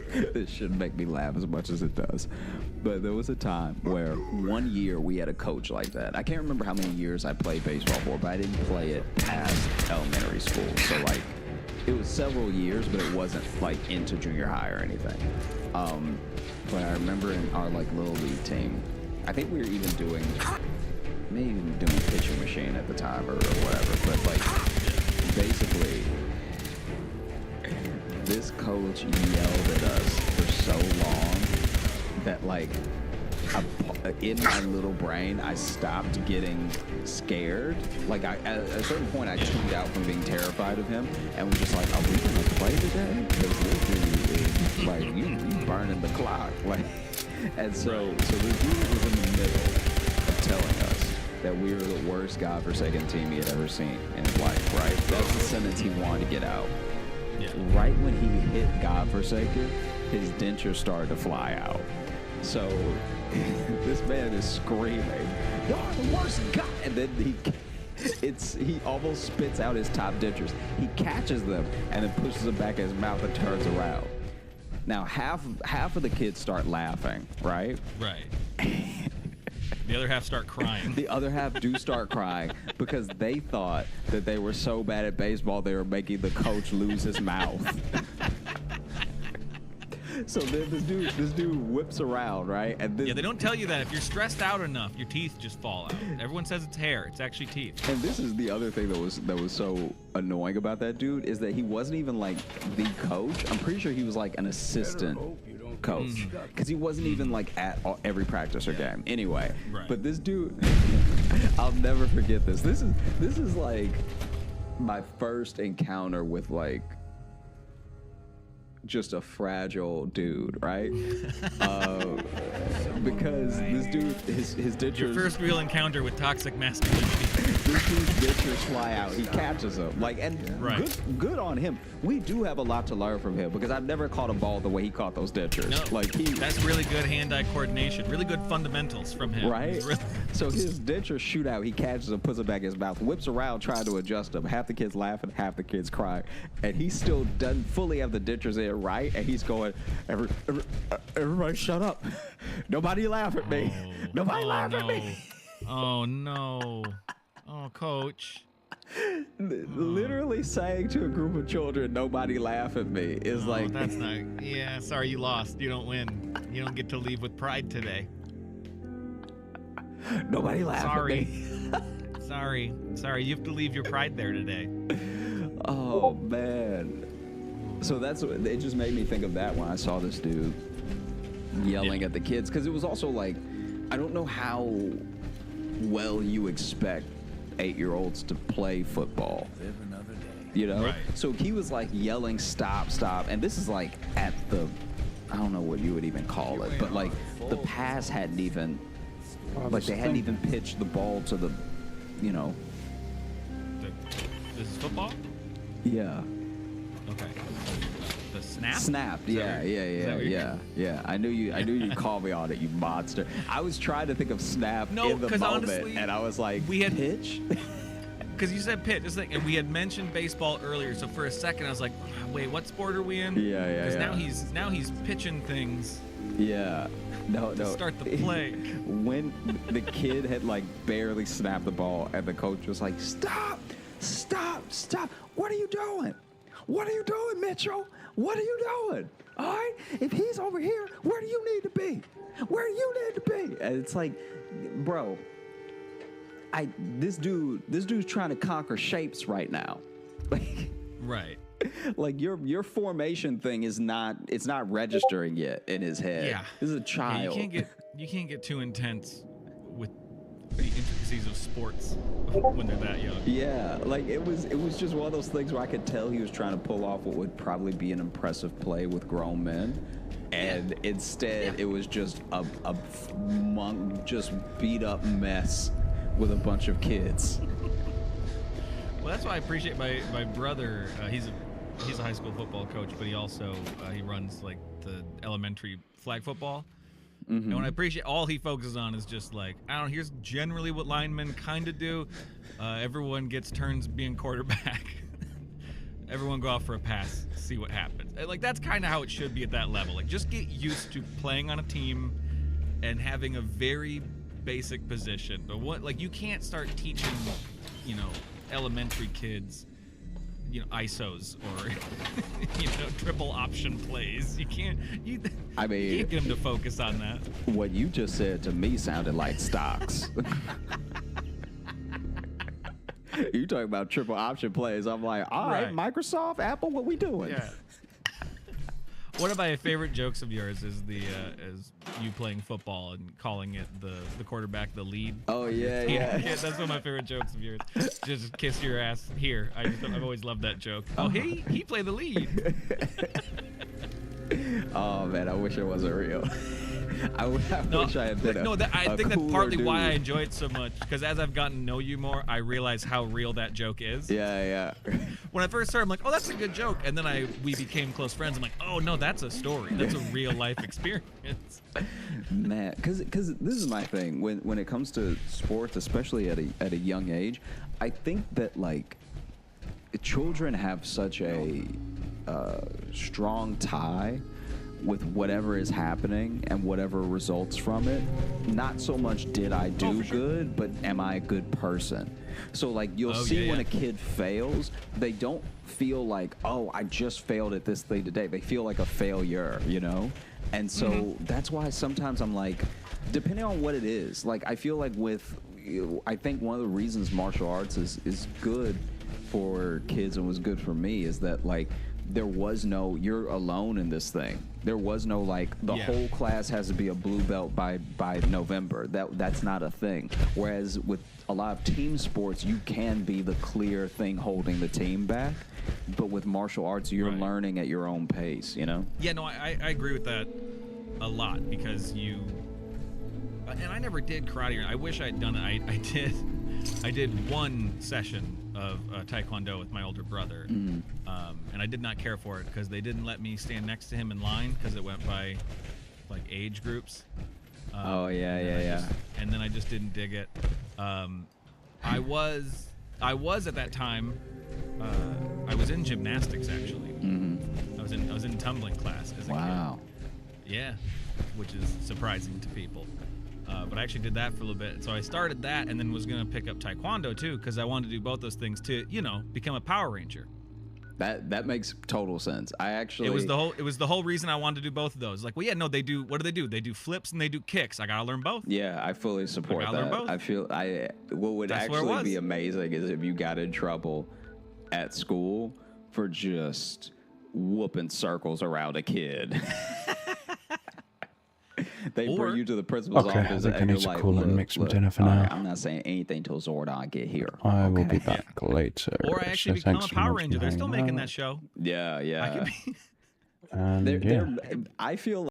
this shouldn't make me laugh as much as it does. But there was a time where one year we had a coach like that. I can't remember how many years I played baseball for, but I didn't play it past elementary school. So like, it was several years, but it wasn't like into junior high or anything. But I remember in our like little league team, I think we were even doing, maybe even doing pitching machine at the time or whatever. But like, basically, this coach yelled at us for so long that like, in my little brain, I stopped getting scared. Like at a certain point, I tuned out from being terrified of him, and was just like, "Are we gonna play today? Because this dude is like, you burning the clock." Like, and so the dude was in the middle of telling us that we were the worst godforsaken team he had ever seen in his life. Right? That's the sentence he wanted to get out. Yeah. Right when he hit godforsaken, his dentures started to fly out. So this man is screaming, "You're the worst guy!" And then he almost spits out his top dentures. He catches them and then pushes them back in his mouth and turns around. Now half of the kids start laughing, right? Right. The other half start crying. The other half do start crying because they thought that they were so bad at baseball they were making the coach lose his mouth. So then this dude whips around, right? And Yeah, they don't tell you that. If you're stressed out enough, your teeth just fall out. Everyone says it's hair. It's actually teeth. And this is the other thing that was so annoying about that dude is that he wasn't even like the coach. I'm pretty sure he was like an assistant coach because he wasn't even like at every practice or game. Anyway, but this dude, I'll never forget this. This is like my first encounter with like just a fragile dude, right? Because this dude, his dentures. Your first real encounter with toxic masculinity. This dude's dentures fly out. He catches them. Like, and good on him. We do have a lot to learn from him because I've never caught a ball the way he caught those dentures. No, like that's really good hand-eye coordination. Really good fundamentals from him. Right? So his dentures shoot out. He catches them, puts them back in his mouth, whips around trying to adjust them. Half the kids laughing, half the kids crying. And he still doesn't fully have the dentures in right. And he's going, everybody shut up. Nobody laugh at me. Nobody laugh at me. Oh, no. Oh, coach. Literally saying to a group of children, nobody laugh at me is like. That's not. Yeah, sorry you lost. You don't win. You don't get to leave with pride today. Nobody laugh at me. Sorry. You have to leave your pride there today. Oh, man. So it just made me think of that when I saw this dude yelling at the kids. Because it was also like, I don't know how well you expect 8-year-olds to play football. Live another day. You know? Right. So he was like yelling, stop. And this is like at the, I don't know what you would even call it, but like the pass hadn't even, like they hadn't even pitched the ball to the, you know. This is football? Yeah. Okay. The snap? Snapped. Yeah. I knew you'd call me on it, you monster. I was trying to think of snap in the moment, honestly, and I was like, we had pitch? Because you said pitch, and we had mentioned baseball earlier, so for a second I was like, wait, what sport are we in? Yeah. Because now he's pitching things. Yeah. No. Start the play. When the kid had like barely snapped the ball, and the coach was like, stop! What are you doing? What are you doing, Mitchell? What are you doing? All right? If he's over here, where do you need to be? Where do you need to be? And it's like, bro, this dude's trying to conquer shapes right now. Right. Like your formation thing it's not registering yet in his head. Yeah. This is a child. Yeah, you can't get too intense with the intricacies of sports when they're that young. Yeah, like it was just one of those things where I could tell he was trying to pull off what would probably be an impressive play with grown men, and instead it was just a just beat up mess with a bunch of kids. Well, that's why I appreciate my brother. He's a high school football coach, but he also he runs like the elementary flag football. Mm-hmm. And what I appreciate, all he focuses on is just like, I don't know, here's generally what linemen kind of do. Everyone gets turns being quarterback. Everyone go out for a pass, see what happens. Like, that's kind of how it should be at that level. Like, just get used to playing on a team and having a very basic position. But you can't start teaching, elementary kids, ISOs or, triple option plays. You can't get them to focus on that. What you just said to me sounded like stocks. You talking about triple option plays. I'm like, all right, Microsoft, Apple, what we doing? Yeah. One of my favorite jokes of yours is is you playing football and calling it the quarterback the lead. Oh yeah. That's one of my favorite jokes of yours. Just kiss your ass here. I've always loved that joke. Oh, he played the lead. Oh man, I wish it wasn't real. I wish I had been. I think that's partly dude. why I enjoy it so much. Because as I've gotten to know you more, I realize how real that joke is. Yeah. When I first started, I'm like, oh, that's a good joke, and then we became close friends. I'm like, oh no, that's a story. That's a real life experience. Man, because this is my thing when it comes to sports, especially at a young age. I think that like children have such a strong tie with whatever is happening and whatever results from it. Not so much did I do good, but am I a good person? So like you'll see when a kid fails, they don't feel like, oh, I just failed at this thing today. They feel like a failure, you know? And so that's why sometimes I'm like, depending on what it is, like I feel like I think one of the reasons martial arts is good for kids and was good for me is that like there was no you're alone in this thing. There was no like the whole class has to be a blue belt by November. That's not a thing. Whereas with a lot of team sports, you can be the clear thing holding the team back. But with martial arts, you're learning at your own pace, you know? Yeah, no, I agree with that a lot because and I never did karate. I wish I'd done it. I did one session of Taekwondo with my older brother, and I did not care for it because they didn't let me stand next to him in line because it went by like age groups. And then I just didn't dig it. I was at that time. I was in gymnastics actually. I was in tumbling class as a kid. Yeah, which is surprising to people. But I actually did that for a little bit. So I started that and then was going to pick up Taekwondo too because I wanted to do both those things to, become a Power Ranger. That makes total sense. It was the whole reason I wanted to do both of those. Like, well, yeah, no, they do. What do they do? They do flips and they do kicks. I gotta learn both. Yeah, I fully support that. Learn both. I feel what would actually be amazing is if you got in trouble at school for just whooping circles around a kid. They bring you to the principal's office I think I and need you're to like, call and make some dinner for now. I'm not saying anything till Zordon get here. I will be back later. Or I actually become a Power Ranger. They're still making that show. Yeah. I could be. And I feel